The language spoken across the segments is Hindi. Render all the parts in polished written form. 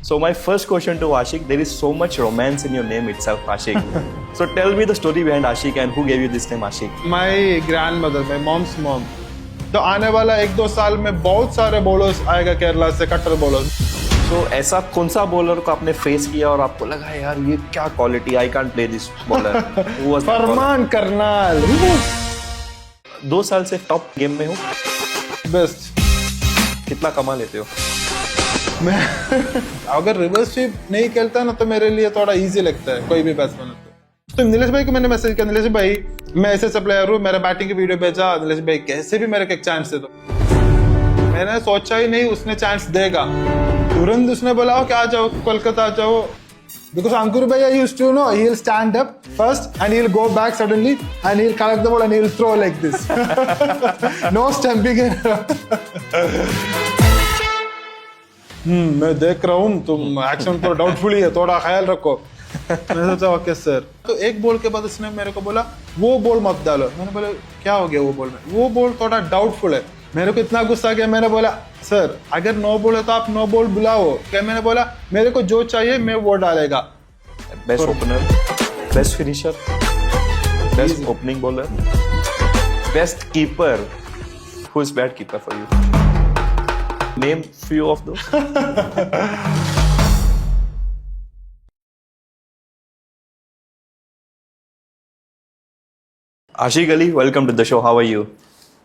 So my first question to Ashik, there is so much romance in your name itself, Ashik. So tell me the story behind Ashik and who gave you this name, Ashik. My grandmother, my mom's mom. तो आने वाला 1-2 साल में बहुत सारे बॉलर्स आएगा केरला से, कट्टर बॉलर्स. तो ऐसा कौन सा बॉलर को आपने फेस किया और आपको लगा यार ये क्या quality, I can't play this bowler? Farman Karnal. 2 साल से टॉप गेम में हो. बेस्ट. कितना कमा लेते हो? मैं अगर रिवर्स स्वीप नहीं खेलता ना तो मेरे लिए थोड़ा इजी लगता है कोई भी बैट्समैन हो. तो नीलेश भाई को मैंने मैसेज किया, नीलेश भाई मैं ऐसे ऐसा प्लेयर हूँ, मेरा बैटिंग की वीडियो भेजा. नीलेश भाई कैसे भी मेरे को एक चांस दे दो. मैंने सोचा ही नहीं उसने चांस देगा. तुरंत उसने बोला कि आ जाओ कोलकाता आ जाओ. Because Ankur Bhaiya used to know, he'll stand up first and he'll go back suddenly and he'll collect the ball and he'll throw like this. No stumping. मैं देख रहा हूँ तुम एक्शन तो डाउटफुल ही है, थोड़ा ख्याल रखो. मैंने सोचा ओके सर. तो एक बॉल के बाद उसने मेरे को बोला वो बॉल मत डालो. मैंने बोला क्या हो गया वो बॉल में? वो बॉल थोड़ा डाउटफुल है. मेरे को इतना गुस्सा आ गया. मैंने बोला सर अगर नो बॉल है तो आप नो बॉल बुलाओ. क्या मैंने बोला मेरे को जो चाहिए मैं वो डालेगा. Best opener, best finisher, best opening bowler, best keeper. Who is bad keeper for you? Name few of those. Ashik Ali, welcome to the show. How are you?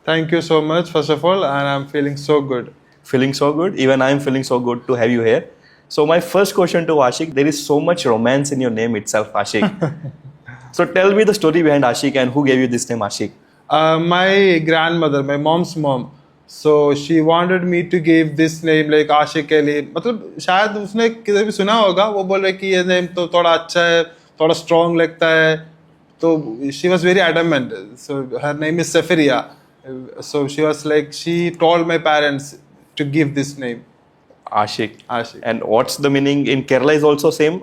Thank you so much first of all and I'm feeling so good. Feeling so good? Even I'm feeling so good to have you here. So my first question to Ashik, there is so much romance in your name itself, Ashik. So tell me the story behind Ashik and who gave you this name, Ashik? My grandmother, my mom's mom. So she wanted me to give this name like Ashik Ali. मतलब शायद उसने किधर भी सुना होगा. वो बोल रहे कि ये नेम तो थोड़ा अच्छा है, थोड़ा स्ट्रॉन्ग लगता है. तो she was very adamant. So her name is Safiria. So she was like, she told my parents to give this name. Ashik. Ashik. And what's the meaning in Kerala is also same?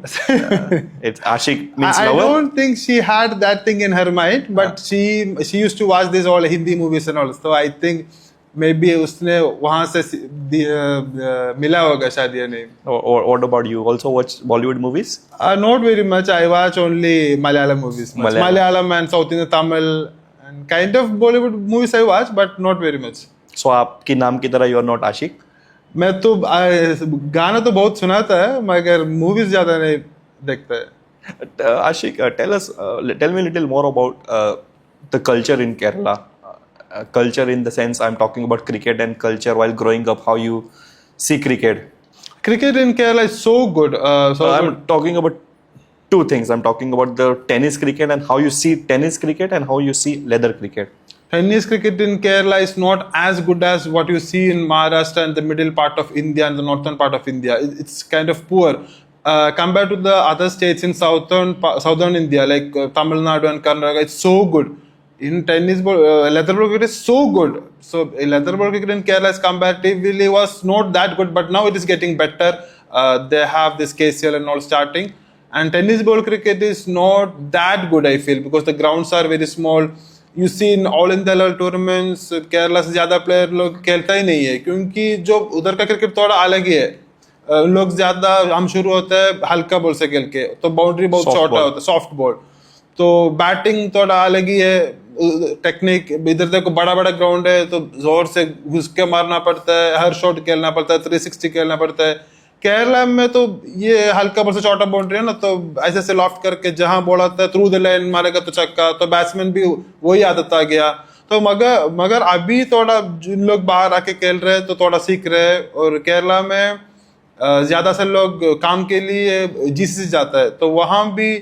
It's Ashik means I lover? don't think she had that thing in her mind, but she used to watch these all Hindi movies and all. So I think maybe उसने वहाँ से मिला होगा शायद ये name. Or what about you? Also watch Bollywood movies? Not very much. I watch only Malayalam movies. Malayalam and South Indian Tamil and kind of Bollywood movies I watch, but not very much. So आपकी नाम की तरह you are not Ashik? मैं तो गाना तो बहुत सुनाता है मगर मूवीज ज्यादा नहीं देखता है. Ashik, tell me a little more about the culture in Kerala. Culture in the sense I'm talking about cricket and culture while growing up, how you see cricket. Cricket in Kerala is so good. I'm talking about two things. I'm talking about the tennis cricket and how you see tennis cricket and how you see leather cricket. Tennis cricket in Kerala is not as good as what you see in Maharashtra and the middle part of India and the northern part of India. It's kind of poor. Compared to the other states in southern India like Tamil Nadu and Karnataka, it's so good. In tennis ball, leather ball cricket is so good. So leather ball cricket in Kerala is comparatively was not that good, but now it is getting better. They have this KCL and all starting. And tennis ball cricket is not that good, I feel, because the grounds are very small. You see in all India level tournaments, Kerala से ज़्यादा player लोग खेलता ही नहीं है क्योंकि जो उधर का क्रिकेट थोड़ा अलग ही है. लोग ज़्यादा हम शुरू होते हैं हल्का बॉल से खेल के, तो बाउंड्री बहुत छोटा होता है, सॉफ्ट बॉल. तो बैटिंग थोड़ा अलग ही है. टेक्निक इधर देखो बड़ा बड़ा ग्राउंड है तो जोर से घुस के मारना पड़ता है, हर शॉट खेलना पड़ता है, 360 खेलना पड़ता है. केरला में तो ये हल्का बॉल से छोटा बाउंड्री है ना, तो ऐसे से लॉफ्ट करके जहां बॉल आता है थ्रू द लाइन मारेगा तो छक्का. तो बैट्समैन भी वही आदत आ गया. तो मगर अभी थोड़ा जिन लोग बाहर आके खेल रहे हैं तो थोड़ा सीख रहे हैं. और केरला में ज्यादा से लोग काम के लिए जीसीसी जाता है तो वहां भी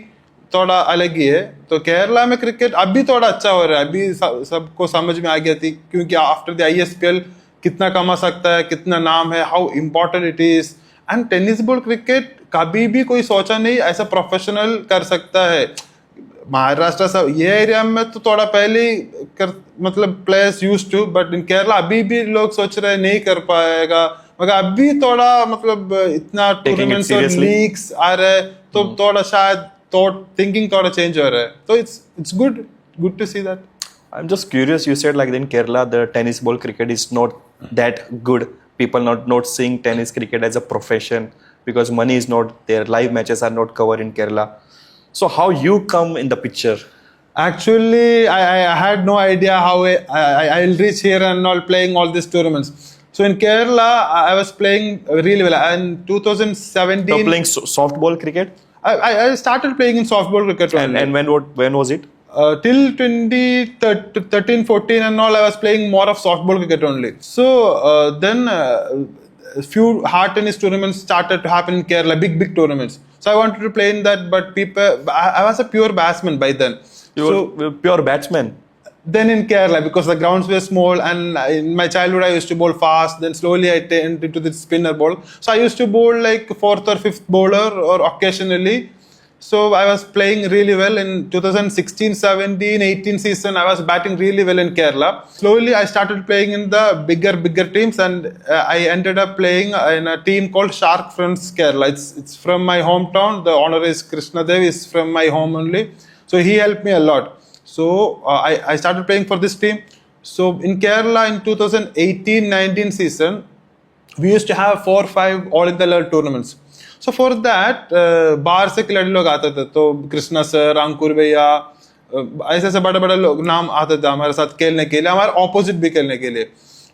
थोड़ा अलग ही है. तो केरला में क्रिकेट अभी थोड़ा अच्छा हो रहा है. अभी सबको समझ में आ गया थी क्योंकि आफ्टर द ISPL कितना कमा सकता है, कितना नाम है, how important it is. And tennis ball cricket कभी भी कोई सोचा नहीं ऐसा प्रोफेशनल कर सकता है. महाराष्ट्र सब ये एरिया में तो थोड़ा पहले मतलब players used to, but in Kerala अभी भी लोग सोच रहे नहीं कर पाएगा. मगर अभी थोड़ा मतलब इतना टूर्नामेंट्स और लीग्स आ रहे तो थोड़ा शायद thinking थोड़ा change हो रहा है. So it's good to see that. I'm just curious. You said like in Kerala the tennis ball cricket is not that good. People not seeing tennis cricket as a profession. because money is not there. Live matches are not covered in Kerala. So how you come in the picture? Actually, I had no idea how I'll reach here and all playing all these tournaments. So in Kerala, I was playing really well. And 2017, You're playing softball cricket? I started playing in softball cricket only. And when was it? Till 2013, 14 and all, I was playing more of softball cricket only. So then a few hard tennis tournaments started to happen in Kerala, big tournaments. So I wanted to play in that, but I was a pure batsman by then. You were pure batsman? Then in Kerala, because the grounds were small, and in my childhood I used to bowl fast, then slowly I turned into the spinner ball. So I used to bowl like 4th or 5th bowler or occasionally. So I was playing really well in 2016, 17, 18 season. I was batting really well in Kerala. Slowly I started playing in the bigger teams, and I ended up playing in a team called Shark Friends Kerala. It's from my hometown. The owner is Krishna Dev, is from my home only. So he helped me a lot. So I started playing for this team. So in Kerala in 2018-19 season, we used to have 4 or 5 all India level tournaments. So for that, बाहर से खिलाड़ी लोग आते थे. तो कृष्णा सर, अंकुर भैया, ऐसे बड़े लोग नाम आते थे हमारे साथ खेलने के लिए, हमारे ऑपोजिट भी खेलने के लिए.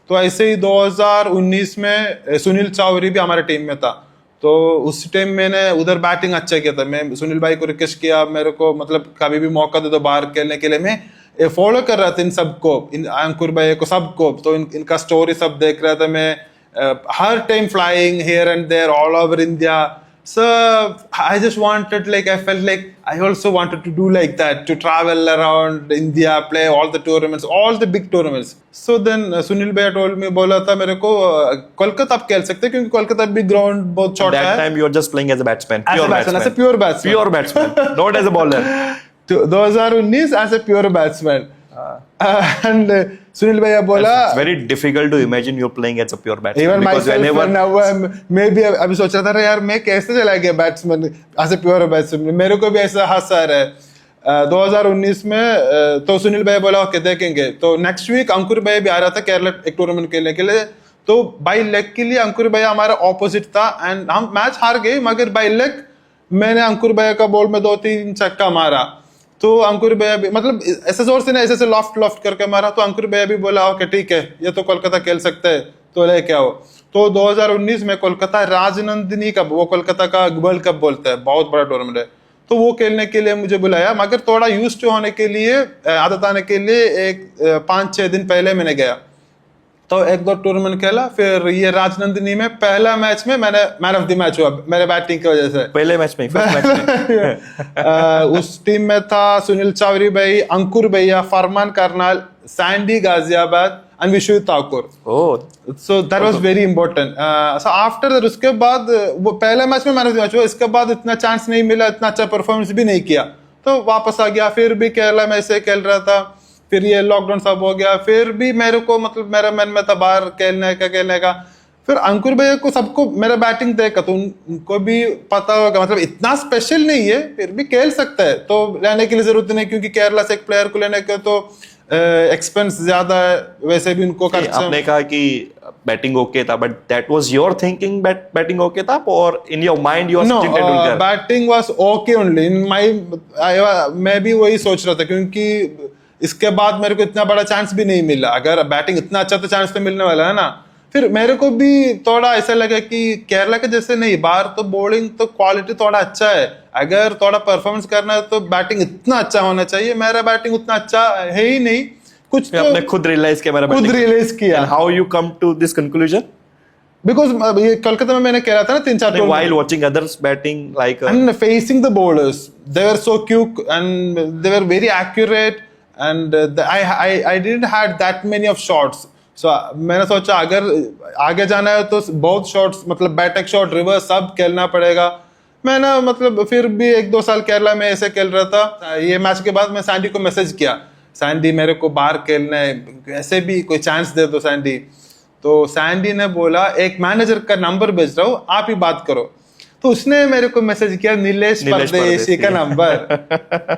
तो ऐसे ही 2019 में सुनील चावरी भी हमारे टीम में था. तो उस टाइम मैंने उधर बैटिंग अच्छा किया था. मैं सुनील भाई को रिक्वेस्ट किया, मेरे को मतलब कभी भी मौका दे दो बाहर खेलने के लिए. मैं फॉलो कर रहा था इन सबको, इन अंकुर भाई को, सबको. तो इनका स्टोरी सब देख रहा था मैं. हर time flying here and there all over India. So I just wanted, like, I felt like I also wanted to do like that, to travel around India, play all the tournaments, all the big tournaments. So then Sunil Bhaiya told me, बोला था मेरे को कोलकाता आप खेल सकते हैं, क्योंकि कोलकाता भी ग्राउंड बहुत छोटा है. That time you were just playing as a batsman. As a batsman, as a pure batsman. Pure batsman, not as a bowler. 2019 as a pure batsman. And Sunil Bhaiya बोला, it's very difficult to imagine you playing as a pure batsman. Even because myself whenever now, maybe अभी सोच रहा था यार मैं कैसे चला गया batsman, as a pure batsman. मेरे को भी ऐसा हंस आ रहा है. 2019 में तो सुनील भाई बोला ओके देखेंगे. तो नेक्स्ट वीक अंकुर भाई भी आ रहा था केरला एक टूर्नामेंट खेलने के लिए. तो बाई लेग के लिए अंकुर भाई हमारा ऑपोजिट था, एंड हम मैच हार गए, मगर बाई लेग मैंने अंकुर भाई का बॉल में 2-3 छक्का मारा. तो अंकुर भैया भी मतलब ऐसे जोर से नहीं, ऐसे लॉफ्ट करके मारा. तो अंकुर भैया भी बोला ओके ठीक है, ये तो कोलकाता खेल सकते हैं, तो लेके आओ. तो 2019 में कोलकाता राजनंदिनी कप, वो कोलकाता का वर्ल्ड कप बोलते हैं, बहुत बड़ा टूर्नामेंट है. तो वो खेलने के लिए मुझे बुलाया, मगर थोड़ा यूज टू होने के लिए, आदत आने के लिए एक 5-6 दिन पहले मैंने गया. तो 1-2 टूर्नामेंट खेला. फिर ये राजनंदिनी में पहला मैच में मैंने मैन ऑफ द मैच हुआ मेरे बैटिंग की वजह से. पहले मैच में, फर्स्ट मैच में. उस टीम में था सुनील चावरी भाई, अंकुर भैया, Farman Karnal, Sandy Ghaziabad and Vishwa Thakur. Oh, so that was very important. So after that, उसके बाद वो पहले मैच में मैन ऑफ द मैच हुआ. इसके बाद इतना चांस नहीं मिला, इतना अच्छा परफॉर्मेंस भी नहीं किया, तो वापस आ गया. फिर भी केरला में ऐसे खेल रहा था. फिर ये लॉकडाउन सब हो गया. फिर भी मेरे को मतलब मेरा मन में था बाहर खेलने का. फिर अंकुर भैया को, सबको मेरा बैटिंग देखा, तो उनको भी पता होगा मतलब इतना स्पेशल नहीं है, फिर भी खेल सकता है, तो लेने की जरूरत नहीं, क्योंकि केरला से एक प्लेयर को लेने के तो एक्सपेंस ज्यादा है, वैसे भी उनको खर्चा. आपने कहा कि बैटिंग ओके था, but that was your thinking batting okay था, और in your mind you are Sachin Tendulkar? Batting was okay only in my. मैं भी वही सोच रहा था, क्योंकि इसके बाद मेरे को इतना बड़ा चांस भी नहीं मिला. अगर बैटिंग इतना अच्छा, तो चांस तो मिलने वाला है ना. फिर मेरे को भी थोड़ा ऐसा लगा कि केरला के जैसे नहीं, बाहर तो बॉलिंग तो क्वालिटी थोड़ा अच्छा है, अगर थोड़ा परफॉर्मेंस करना है तो बैटिंग इतना अच्छा होना चाहिए. मेरा बैटिंग उतना अच्छा है ही नहीं. कुछ तो आपने खुद रियलाइज किया, मेरा खुद रियलाइज किया. How you come to this conclusion? Because ये कोलकाता में मैंने खेला था ना 3-4 while watching others batting, like and facing the bowlers, they were so quick and they were very accurate, and I didn't had that many of shots. So मैंने सोचा अगर आगे जाना है तो बहुत शॉट्स, मतलब बैटक शॉट, रिवर्स, सब खेलना पड़ेगा. मैंने मतलब फिर भी 1-2 साल केरला में ऐसे खेल रहा था. ये मैच के बाद मैं सैंडी को मैसेज किया, सैंडी मेरे को बाहर खेलना है, ऐसे भी कोई चांस दे दो सैंडी. तो सैंडी ने बोला एक मैनेजर का नंबर भेज रहा हूँ, आप ही बात करो. तो उसने मेरे को मैसेज किया नीलेश परदेसी का नंबर।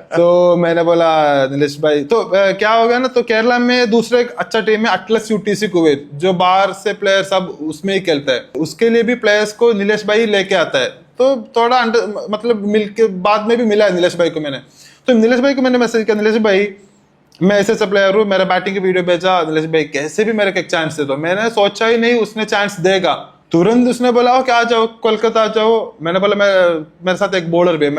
तो मैंने बोला नीलेश भाई, तो क्या हो गया ना, तो केरला में दूसरा एक अच्छा टीम है अटलस यूटीसी कुवैत, जो बाहर से प्लेयर सब उसमें ही खेलता है, उसके लिए भी प्लेयर्स को नीलेश भाई लेके आता है। तो थोड़ा मतलब मिल के बाद में भी मिला है नीलेश भाई को मैंने। तो नीलेश भाई को मैंने मैसेज किया, नीलेश भाई मैं ऐसे प्लेयर हूँ, मेरा बैटिंग की वीडियो भेजा, नीलेश भाई कैसे भी मेरे को एक चांस दे दो। मैंने सोचा ही नहीं उसने चांस देगा, तुरंत उसने बोला कि आ जाओ कोलकाता आ जाओ। मैंने बोला मेरे साथ एक बॉलर भी है,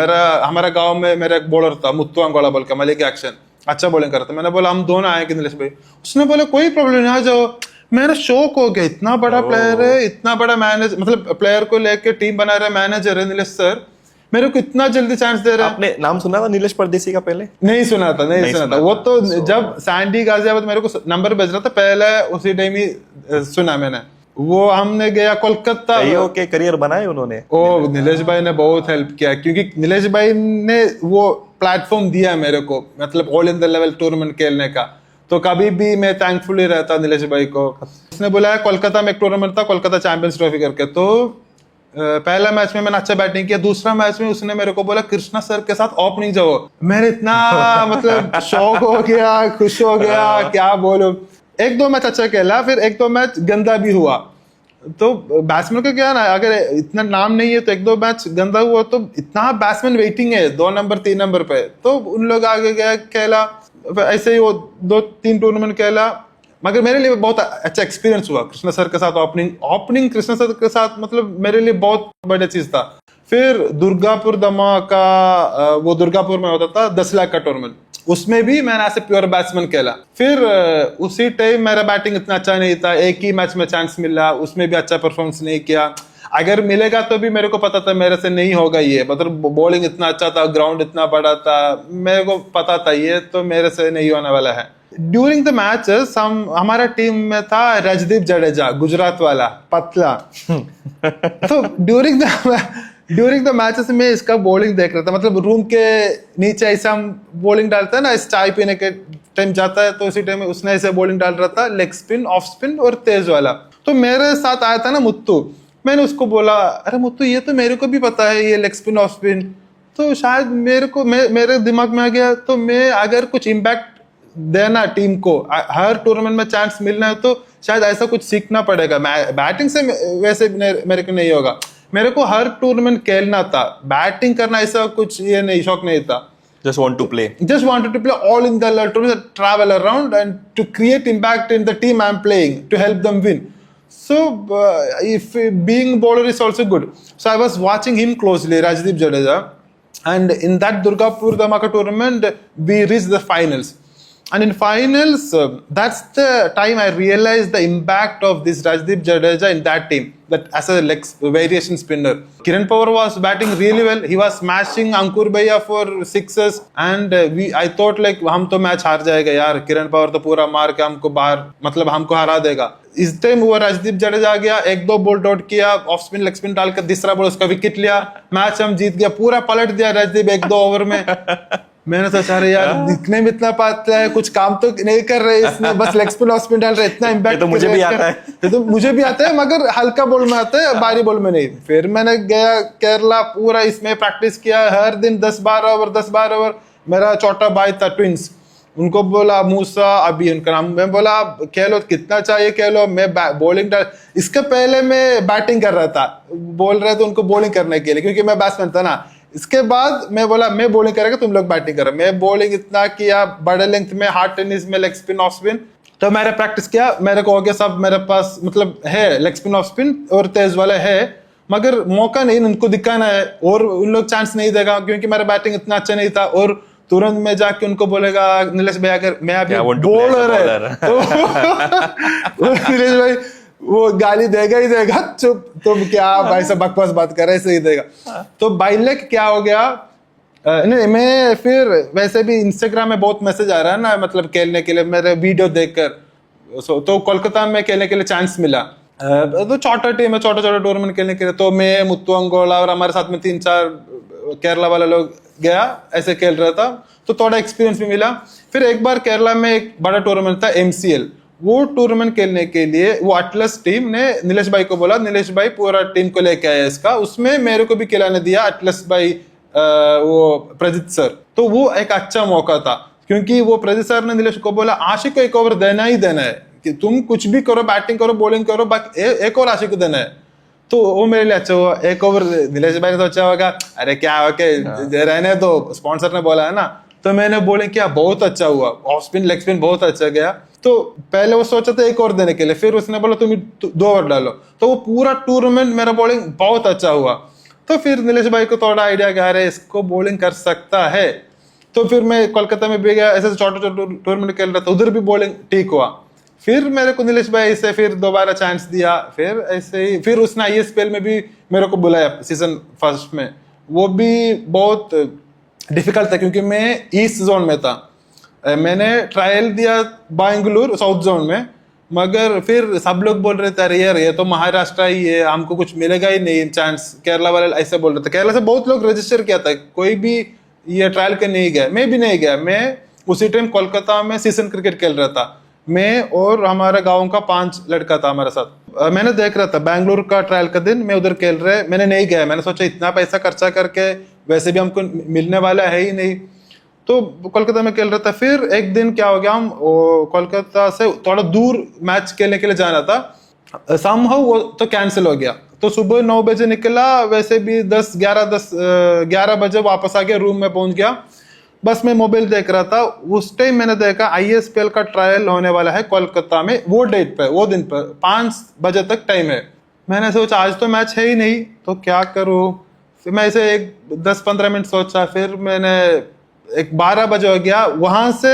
हमारा गांव में मेरा एक बॉलर था मुत्तू अंगोला बोल का, मलिक एक्शन, अच्छा बॉलिंग करता। मैंने बोला हम दोनों आए कि नीलेश भाई, उसने बोला कोई प्रॉब्लम नहीं, आ जाओ। मेरा शौक हो गया, इतना बड़ा प्लेयर है, इतना बड़ा मैनेजर, मतलब प्लेयर को लेके टीम बना रहा है, मैनेजर है नीलेश सर, मेरे को इतना जल्दी चांस दे रहा है। आपने नाम सुना था नीलेश परदेसी का पहले? नहीं सुना था, नहीं सुना था। वो तो जब सैंडी गाजियाबाद मेरे को नंबर भेज रहा था पहले, उसी टाइम ही सुना मैंने। वो हमने गया कोलकाता, के करियर बनाए उन्होंने। ओ नीलेश भाई ने बहुत हेल्प किया, क्योंकि नीलेश भाई ने वो प्लेटफॉर्म दिया मेरे को, मतलब all in the level tournament खेलने का। तो कभी भी मैं थैंकफुली रहता नीलेश भाई को। उसने बुलाया कोलकाता में, एक टूर्नामेंट था कोलकाता चैंपियंस ट्रॉफी करके, तो पहला मैच में मैंने अच्छा बैटिंग किया, दूसरा मैच में उसने मेरे को बोला कृष्णा सर के साथ ओपनिंग जाओ। मेरे इतना मतलब शौक हो गया, खुश हो गया, क्या बोलूं। एक दो मैच अच्छा खेला, फिर एक दो मैच गंदा भी हुआ। तो बैट्समैन का क्या ना, अगर इतना नाम नहीं है तो एक दो मैच गंदा हुआ तो इतना बैट्समैन वेटिंग है 2 नंबर 3 नंबर पे, तो उन लोग आगे गया खेला। ऐसे ही वो 2-3 टूर्नामेंट खेला, मगर मेरे लिए बहुत अच्छा एक्सपीरियंस हुआ कृष्णा सर के साथ। ओपनिंग कृष्णा सर के साथ मतलब मेरे लिए बहुत बड़ा चीज था। फिर दुर्गापुर धमाका, वो दुर्गापुर में होता था 10 लाख का टूर्नामेंट, उसमें भी मैंने ऐसे प्योर बैट्समैन खेला। फिर उसी टाइम मेरा बैटिंग इतना अच्छा नहीं था, एक ही मैच में चांस मिला, उसमें भी अच्छा परफॉर्मेंस नहीं किया। अगर मिलेगा तो भी मेरे को पता था मेरे से नहीं होगा ये, मतलब बॉलिंग इतना अच्छा था, ग्राउंड इतना बड़ा था, मेरे को पता था ये तो मेरे से नहीं होने वाला है। ड्यूरिंग द मैचेस हमारा टीम में था रजदीप जडेजा, गुजरात वाला पतला। तो ड्यूरिंग द मैचेस में इसका बॉलिंग देख रहा था, मतलब रूम के नीचे ऐसे हम बॉलिंग डालते हैं ना, इस चाय पीने के टाइम जाता है, तो उसी टाइम में उसने ऐसे बॉलिंग डाल रहा था, लेग स्पिन, ऑफ स्पिन और तेज वाला। तो मेरे साथ आया था ना मुत्तू, मैंने उसको बोला अरे मुत्तू ये तो मेरे को भी पता है ये लेग स्पिन ऑफ स्पिन, तो शायद मेरे दिमाग में आ गया, तो मैं अगर कुछ इम्पैक्ट देना टीम को, हर टूर्नामेंट में चांस मिलना है, तो शायद ऐसा कुछ सीखना पड़ेगा। बैटिंग से वैसे मेरे को नहीं होगा, मेरे को हर टूर्नामेंट खेलना था, बैटिंग करना ऐसा कुछ ये नहीं, शौक नहीं था। Just wanted to play all in the tournament, travel around and to create impact in the team I'm playing, to help them win. So if being bowler is also good, so I was watching him closely, Rajdeep Jadeja, and in that Durgapur Dhamaka tournament we reached the finals. And in finals, that's the time I realized the impact of this Rajdeep Jadeja in that team, that as a variation spinner. Kiran Pawar was batting really well. He was smashing Ankur Bhaiya for sixes, and I thought like हम तो मैच हार जाएगा यार, किरण पवार तो पूरा मार के हमको बाहर, मतलब हमको हरा देगा। इस टाइम वो राजदीप जडेजा आ गया, 1-2 बॉल डॉट किया, ऑफ स्पिन लेग स्पिन डालकर तीसरा बॉल उसका विकेट लिया, मैच हम जीत गया, पूरा पलट दिया राजदीप 1-2 ओवर में। मैंने सोचा अरे यार दिखने में इतना पाता है, कुछ काम तो नहीं कर रहे इसमें, बस लेग स्पिन ऑफ स्पिन डाल रहे, इतना इम्पैक्ट तो मुझे भी आता है, तो मुझे भी आता है, मगर हल्का बॉल में आता है, भारी बॉल में नहीं। फिर मैंने गया केरला, पूरा इसमें प्रैक्टिस किया, हर दिन 10-12 ओवर। मेरा छोटा भाई था, ट्विंस, उनको बोला मूसा, अभी उनका नाम, मैं बोला खेलो कितना चाहिए खेलो, मैं बॉलिंग डाल। इसके पहले मैं बैटिंग कर रहा था, बोल रहे थे उनको बॉलिंग करने के लिए, क्योंकि मैं बैट्समैन था ना। इसके बाद मैं बोला मैं बॉलिंग करेगा, तुम लोग बैटिंग करो। मैं बॉलिंग इतना किया, बड़े लेंथ में, हार्ड टेनिस में, लेग स्पिन ऑफ स्पिन, तो मैंने प्रैक्टिस किया, मेरे को हो गया सब, मेरे पास मतलब है लेग स्पिन ऑफ स्पिन और तेज वाला है, मगर मौका नहीं उनको दिखाना है, और उन लोग चांस नहीं देगा क्योंकि मेरा बैटिंग इतना अच्छा नहीं था। और तुरंत में जाके उनको बोलेगा नीलेश भाई अगर मैं अभी बॉलर है तो नीलेश भाई वो गाली देगा ही देगा, चुप तुम क्या भाई सब बकवास बात कर रहे, ऐसे ही देगा। तो बाइलेक क्या हो गया, नहीं मैं फिर वैसे भी इंस्टाग्राम में बहुत मैसेज आ रहा है ना, मतलब खेलने के लिए मेरे वीडियो देखकर, तो कोलकाता में खेलने के लिए चांस मिला। तो छोटा टीम है, छोटा टूर्नामेंट खेलने के लिए, तो मैं मुत्तू अंगोला और हमारे साथ में 3-4 केरला वाले लोग गया, ऐसे खेल रहा था, तो थोड़ा एक्सपीरियंस भी मिला। फिर एक बार केरला में एक बड़ा टूर्नामेंट था MCL, वो टूर्नामेंट खेलने के लिए वो अटलस टीम ने नीलेश भाई को बोला, नीलेश भाई पूरा टीम को लेके आया इसका, उसमें मेरे को भी खिलाने दिया अटलस भाई वो प्रजित सर। तो वो एक अच्छा मौका था, क्योंकि वो प्रजित सर ने नीलेश को बोला आशिक को एक ओवर देना ही देना है, कि तुम कुछ भी करो, बैटिंग करो बॉलिंग करो, बाकी एक और आशिक को देना है। तो वो मेरे लिए अच्छा हुआ। एक ओवर नीलेश भाई ने सोचा होगा अरे क्या ओके रहने दो, स्पॉन्सर ने बोला है ना। तो मैंने बॉलिंग किया, बहुत अच्छा हुआ, ऑफ स्पिन लेग स्पिन बहुत अच्छा गया। तो पहले वो सोचा था एक ओवर देने के लिए, फिर उसने बोला तुम 2 ओवर डालो। तो वो पूरा टूर्नामेंट मेरा बॉलिंग बहुत अच्छा हुआ। तो फिर नीलेश भाई को थोड़ा आइडिया कि अरे इसको बॉलिंग कर सकता है। तो फिर मैं कोलकाता में भी गया, ऐसे छोटे छोटे टूर्नामेंट खेल रहा था, उधर भी बॉलिंग ठीक हुआ। फिर मेरे को नीलेश भाई से फिर दोबारा चांस दिया, फिर ऐसे ही फिर उसने ISPL में भी मेरे को बुलाया सीजन फर्स्ट में। वो भी बहुत डिफिकल्ट था क्योंकि मैं ईस्ट जोन में था। मैंने ट्रायल दिया बेंगलुरु साउथ जोन में, मगर फिर सब लोग बोल रहे थे अरे यार ये तो महाराष्ट्र ही है, हमको कुछ मिलेगा ही नहीं चांस। केरला वाले ऐसे बोल रहे थे। केरला से बहुत लोग रजिस्टर किया था, कोई भी ये ट्रायल के नहीं गया, मैं भी नहीं गया। मैं उसी टाइम कोलकाता में सीजन क्रिकेट खेल रहा था, मैं और हमारा गांव का 5 लड़का था हमारे साथ। मैंने देख रहा था बेंगलुरु का ट्रायल का दिन, मैं उधर खेल रहे, मैंने नहीं गया। मैंने सोचा इतना पैसा खर्चा करके वैसे भी हमको मिलने वाला है ही नहीं, तो कोलकाता में खेल रहा था। फिर एक दिन क्या हो गया, हम कोलकाता से थोड़ा दूर मैच खेलने के लिए जाना था, समहाउ वो तो कैंसिल हो गया। तो सुबह 9 बजे निकला, वैसे भी 11 बजे वापस आ गया, रूम में पहुंच गया। बस मैं मोबाइल देख रहा था, उस टाइम मैंने देखा ISPL का ट्रायल होने वाला है कोलकाता में, वो डेट पे, वो दिन पर 5 बजे तक टाइम है। मैंने सोचा आज तो मैच है ही नहीं, तो क्या करूं। फिर मैं ऐसे 10-15 मिनट सोचा, फिर मैंने 12 बजे हो गया। वहां से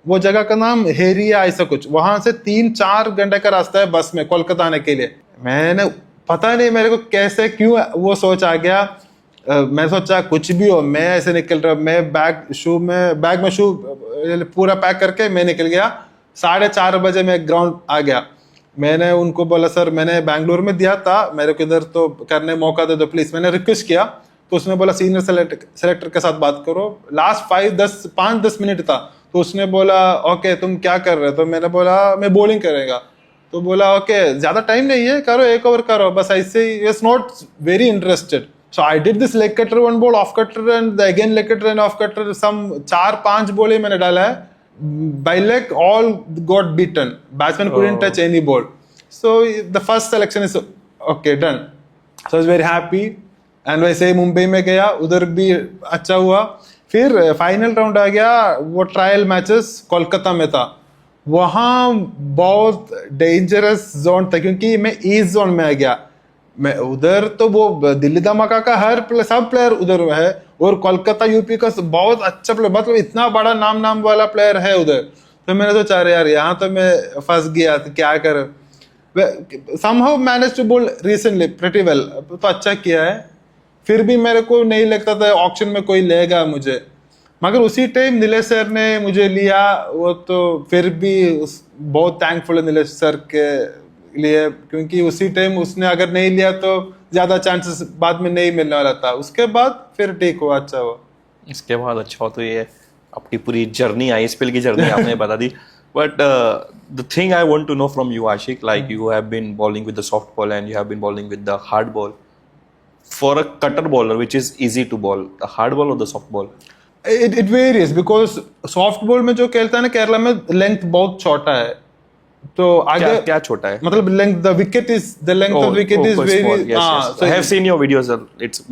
वो जगह का नाम हेरिया ऐसा कुछ, वहां से 3-4 घंटे का रास्ता है बस में कोलकाता आने के लिए। मैंने पता नहीं मेरे को कैसे क्यों वो सोच आ गया। मैं सोचा कुछ भी हो, मैं ऐसे निकल रहा, मैं बैग में शू पूरा पैक करके मैं निकल गया। 4:30 बजे मैं ग्राउंड आ गया। मैंने उनको बोला सर मैंने बेंगलुरु में दिया था, मेरे को इधर तो करने मौका दे दो प्लीज। मैंने रिक्वेस्ट किया, तो उसने बोला सीनियर सेलेक्टर के साथ बात करो। लास्ट 5-10 मिनट था, तो उसने बोला ओके तुम क्या कर रहे हो। तो मैंने बोला मैं बॉलिंग करेगा। तो बोला ओके ज्यादा टाइम नहीं है, करो एक ओवर करो बस, ऐसे ही। Is not very interested. So I did this leg cutter, 1 ball, off cutter and again leg cutter and off cutter, some 4-5 ball मैंने डाला है। By leg all got beaten. Batsman couldn't touch any ball. So the first selection is okay done. So I was very happy. And वैसे ही मुंबई में गया, उधर भी अच्छा हुआ। फिर फाइनल राउंड आ गया, वो ट्रायल मैचेस कोलकाता में था। वहाँ बहुत डेंजरस जोन था क्योंकि मैं ईस्ट जोन में आ गया। मैं उधर तो वो दिल्ली धमाका का सब प्लेयर उधर है, और कोलकाता यूपी का बहुत अच्छा प्लेयर, मतलब इतना बड़ा नाम वाला प्लेयर है उधर। तो मैंने सोचा अरे यार यहाँ तो मैं फंस गया, तो क्या कर। somehow managed to bowl recently pretty well, तो अच्छा किया है। फिर भी मेरे को नहीं लगता था ऑक्शन में कोई लेगा मुझे, मगर उसी टाइम नीलेश सर ने मुझे लिया। वो तो फिर भी बहुत थैंकफुल है नीलेश सर के लिए, क्योंकि उसी टाइम उसने अगर नहीं लिया तो ज्यादा चांसेस बाद में नहीं मिलने वाला था। उसके बाद फिर ठीक हुआ, अच्छा हुआ। इसके बाद अच्छा हो, तो ये अपनी पूरी जर्नी ISPL की जर्नी आपने बता दी। But the thing I want to know from you Ashiq, like you have been bowling with the soft ball and you have been bowling with the hard ball. For a cutter bowler which is easy to bowl, the hard ball और the soft ball? It varies because soft ball में जो खेलता है ना केरला में, लेंथ बहुत छोटा है। तो अगर क्या छोटा है, मतलब length, the wicket is the length of wicket is very, so I have seen your videos, it's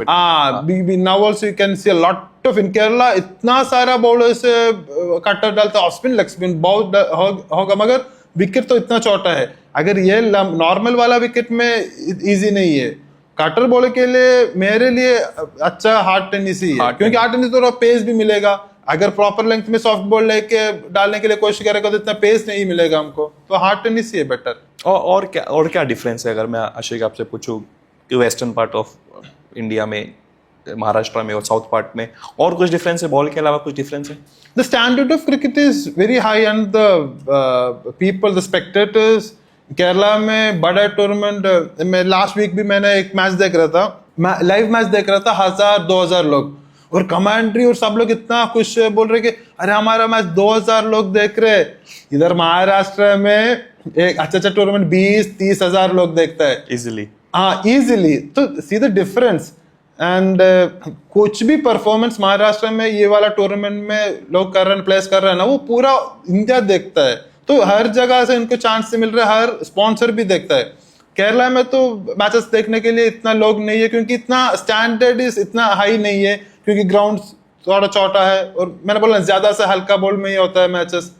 now also you can see a lot of in Kerala, इतना सारा बॉलर से कटर डालता है, ऑफ स्पिन लेग स्पिन बहुत होगा, मगर विकेट तो इतना छोटा है। अगर ये नॉर्मल वाला विकेट में इजी नहीं है। कटर बॉलर के लिए मेरे लिए अच्छा हार्ड टेनिस ही है, क्योंकि हार्ड टेनिस थोड़ा पेस भी मिलेगा। अगर प्रॉपर लेंथ में सॉफ्ट बॉल लेके डालने के लिए कोशिश करेगा तो इतना पेस नहीं मिलेगा हमको, तो हार्ड टेनिस ही है बेटर। और क्या डिफरेंस है, अगर मैं आशिक आपसे पूछूं कि वेस्टर्न पार्ट ऑफ इंडिया में, महाराष्ट्र में और साउथ पार्ट में, और कुछ डिफरेंस है बॉल के अलावा? कुछ डिफरेंस है? The standard of cricket is very high and the people, the spectators Kerala में बड़ा टूर्नामेंट में लास्ट वीक भी मैंने एक मैच देख रहा था, लाइव मैच देख रहा था, 1000-2000 लोग, और कमेंट्री और सब लोग इतना खुश बोल रहे कि अरे हमारा मैच 2000 लोग देख रहे। इधर महाराष्ट्र में एक अच्छा टूर्नामेंट 20-30 हजार लोग देखता है easily. हाँ इजीली. तो सी द डिफरेंस. एंड कुछ भी परफॉर्मेंस महाराष्ट्र में ये वाला टूर्नामेंट में लोग कर रहे हैं, प्लेस कर रहे हैं ना, वो पूरा इंडिया देखता है. तो हर जगह से इनको चांस से मिल रहा है, हर स्पॉन्सर भी देखता है. केरला में तो मैचेस देखने के लिए इतना लोग नहीं है, क्योंकि इतना स्टैंडर्ड इतना हाई नहीं है, क्योंकि ग्राउंड थोड़ा छोटा है, और मैंने बोला ज्यादा से हल्का बॉल में ही होता है मैचेस.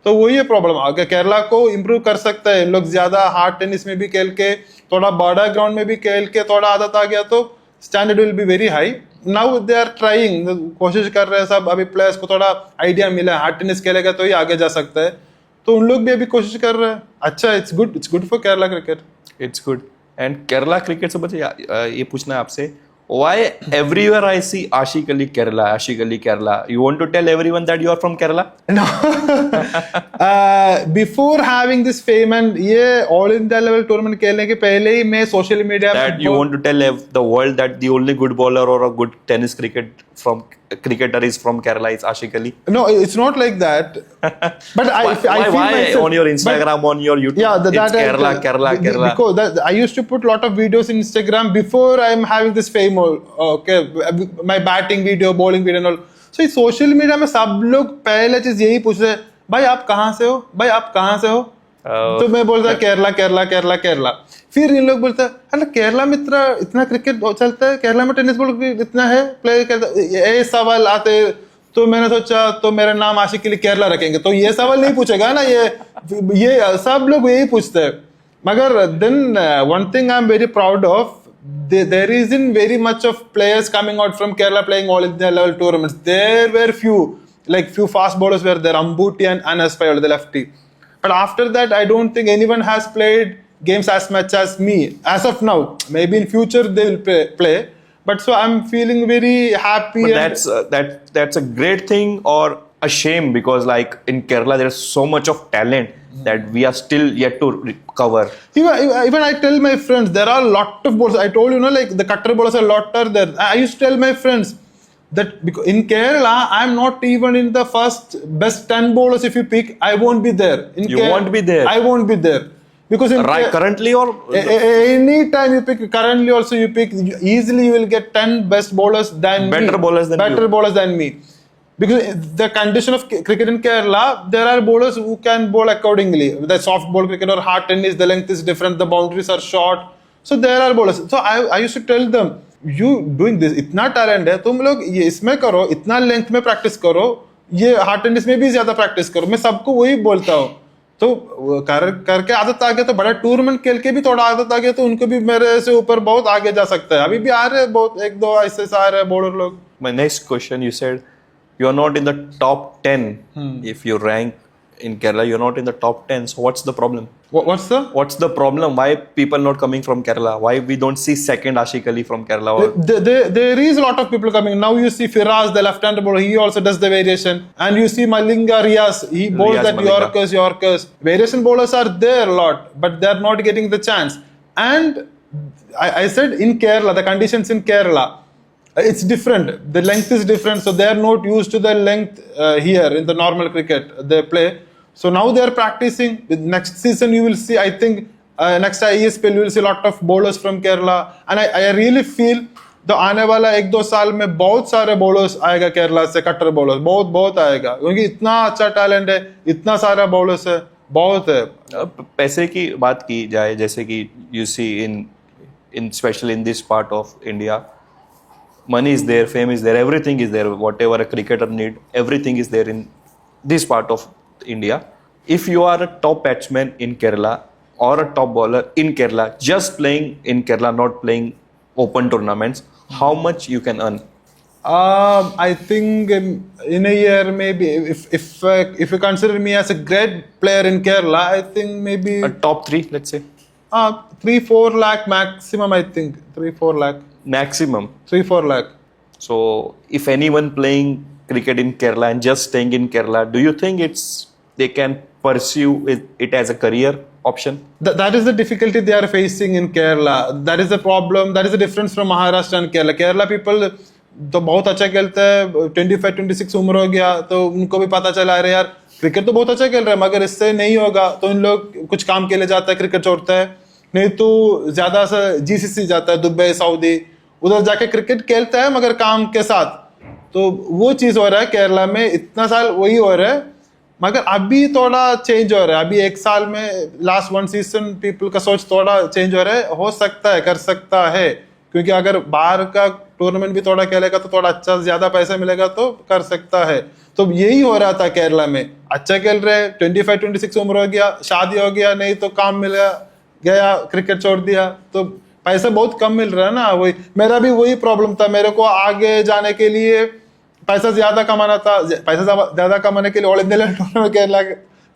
तो वही है प्रॉब्लम. अगर केरला को इम्प्रूव कर सकता है, लोग ज्यादा हार्ड टेनिस में भी खेल के, थोड़ा बड़ा ग्राउंड में भी खेल के थोड़ा आदत आ गया, तो standard will be very high. Now they are trying, कोशिश कर रहे हैं सब. अभी प्लेयर्स को थोड़ा आइडिया मिला है, हार्ड टेनिस खेलेगा तो ही आगे जा सकता है. तो उन लोग भी अभी कोशिश कर रहे हैं. अच्छा, it's good for Kerala cricket. It's good. And Kerala cricket से मुझे ये पूछना है आपसे, why everywhere I see Ashik Ali Kerala, Ashik Ali Kerala? You want to tell everyone that you are from Kerala? No. Before having this fame and ये all India level tournament खेलने के पहले ही मैं social media That you want to tell the world that the only good bowler or a good tennis cricketer is from Kerala is Ashik Ali? No, it's not like that. But I feel why myself, on your Instagram, on your YouTube? Yeah, it's Kerala. Because I used to put a lot of videos in Instagram before I'm having this fame. Okay, my batting video, bowling video and all. So social media में सब लोग पहले चीज यही पूछ रहे हैं, भाई आप कहाँ से हो, भाई आप कहाँ से हो. तो मैं बोलता केरला. फिर इन लोग बोलते हैं, अरे केरला में इतना क्रिकेट चलता है, केरला में टेनिस बॉल इतना है, प्लेयर ये सवाल आते. तो मैंने सोचा तो मेरा नाम आशिक अली केरला रखेंगे, तो ये सवाल नहीं पूछेगा ना. ये सब लोग यही पूछते हैं. मगर then one thing I am very proud of, there isn't very much of players coming out from Kerala playing all India level tournaments. There were few fast bowlers were there, Ambuti and Anas Payal, the lefty. But after that, I don't think anyone has played games as much as me as of now. Maybe in future they will play. But so I'm feeling very happy. But that's a great thing or a shame, because like in Kerala there is so much of talent that we are still yet to recover. Even I tell my friends, there are a lot of bowlers. I told you, like the cutter bowlers, a lot are there. I used to tell my friends that because in Kerala, I'm not even in the first best 10 bowlers. If you pick, I won't be there. You won't be there. I won't be there. Because currently or any time you pick, currently also you pick, easily you will get 10 best bowlers than better me. Better bowlers than me. Because the condition of cricket in Kerala, there are bowlers who can bowl accordingly. The soft ball cricket or hard tennis, the length is different, the boundaries are short. So there are bowlers. So I used to tell them, you doing this, इतना talent है, तुम लोग ये इसमें करो, इतना length में practice करो, ये hard tennis में भी ज्यादा practice करो. मैं सबको वही बोलता हूँ. तो करके आदत आ गया, तो बड़ा टूर्नामेंट खेल के भी थोड़ा आदत आ गया, तो उनको भी मेरे से ऊपर बहुत आगे जा सकता है. अभी भी आ रहे हैं बहुत, एक दो ऐसे आ रहे हैं बॉलर लोग. My next question, you said you are not in the top 10. If you rank in Kerala, you're not in the top 10. So what's the problem? What's the problem? Why people not coming from Kerala? Why we don't see second Ashik Ali from Kerala? There is a lot of people coming. Now you see Firaz, the left-hander bowler, he also does the variation. And you see Malinga Riaz, he bowls that Yorkers. Variation bowlers are there a lot, but they're not getting the chance. And I said in Kerala, the conditions in Kerala, it's different. The length is different, so they are not used to the length here in the normal cricket they play. So now they are practicing. Next season you will see, I think next ISPL you will see a lot of bowlers from Kerala. And I really feel the आने वाला 1-2 साल में बहुत सारे bowlers आएगा केरला से, cutter bowlers बहुत आएगा, क्योंकि इतना अच्छा talent है, इतना सारा bowlers है, बहुत है. पैसे की बात की जाए, जैसे कि you see in especially in this part of India, money is there, fame is there, everything is there. Whatever a cricketer need, everything is there in this part of India. If you are a top batsman in Kerala or a top bowler in Kerala, just playing in Kerala, not playing open tournaments, how much you can earn? I think in a year, maybe if you consider me as a great player in Kerala, I think maybe a top 3, let's say 3-4 lakh maximum. I think 3-4 lakh maximum. 3-4 lakh. So if anyone playing cricket in Kerala and just staying in Kerala, do you think they can pursue it as a career option? That is the difficulty they are facing in Kerala. That is the problem. That is the difference from Maharashtra and Kerala. Kerala people तो बहुत अच्छा खेलते हैं, 25-26 उम्र हो गया तो उनको भी पता चला, अरे यार क्रिकेट तो बहुत अच्छा खेल रहा है, मगर इससे नहीं होगा तो इन लोग कुछ काम के लिए जाता है, क्रिकेट छोड़ता है, नहीं तो ज्यादा सा जीसीसी जाता है, दुबई सऊदी, उधर जाके क्रिकेट खेलता है मगर काम के साथ। तो वो चीज हो रहा है केरला में, इतना साल वही हो रहा है, मगर अभी थोड़ा चेंज हो रहा है। अभी एक साल में लास्ट वन सीजन पीपल का सोच थोड़ा चेंज हो रहा है, हो सकता है, कर सकता है, क्योंकि अगर बाहर का टूर्नामेंट भी थोड़ा खेलेगा तो थोड़ा अच्छा ज्यादा पैसा मिलेगा तो कर सकता है। तो यही हो रहा था केरला में, अच्छा खेल रहे, 25-26 उम्र हो गया, शादी हो गया, नहीं तो काम मिल गया, क्रिकेट छोड़ दिया, तो पैसा बहुत कम मिल रहा है ना। वही मेरा भी वही प्रॉब्लम था, मेरे को आगे जाने के लिए पैसा ज्यादा कमाना था, पैसा ज्यादा कमाने के लिए ऑल इंडिया टूर्नामेंट खेलना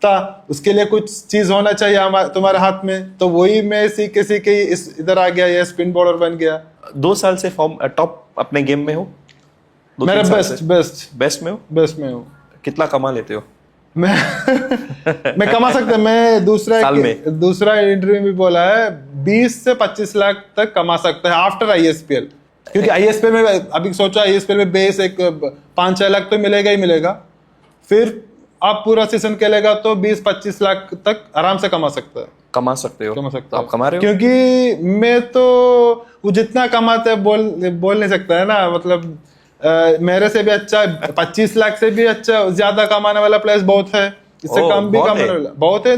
था, उसके लिए कुछ चीज होना चाहिए तुम्हारे हाथ में, तो वही मैं सीख के इधर आ गया, ये स्पिन बॉलर बन गया। 2 साल से फॉर्म टॉप अपने गेम में हो? मेरा बेस्ट में हूँ। कितना कमा लेते हो? मैं कमा सकता, मैं दूसरा इंटरव्यू में बोला है 20 से 25 लाख तक कमा सकता है आफ्टर आईएसपीएल, क्योंकि आईएसपीएल में अभी सोचा आईएसपीएल में बेस एक 5-6 लाख तो मिलेगा ही मिलेगा, फिर आप पूरा सीजन खेलेगा तो 20-25 लाख तक आराम से कमा सकता है। कमा सकते हो? आप कमा रहे हो? क्योंकि मैं तो वो जितना कमाते हैं बोल नहीं सकता है ना, मतलब मेरे से भी अच्छा 25 लाख से भी अच्छा ज्यादा कमाने वाला प्लेयर्स बहुत है, इससे कम भी कमाने वाला बहुत है,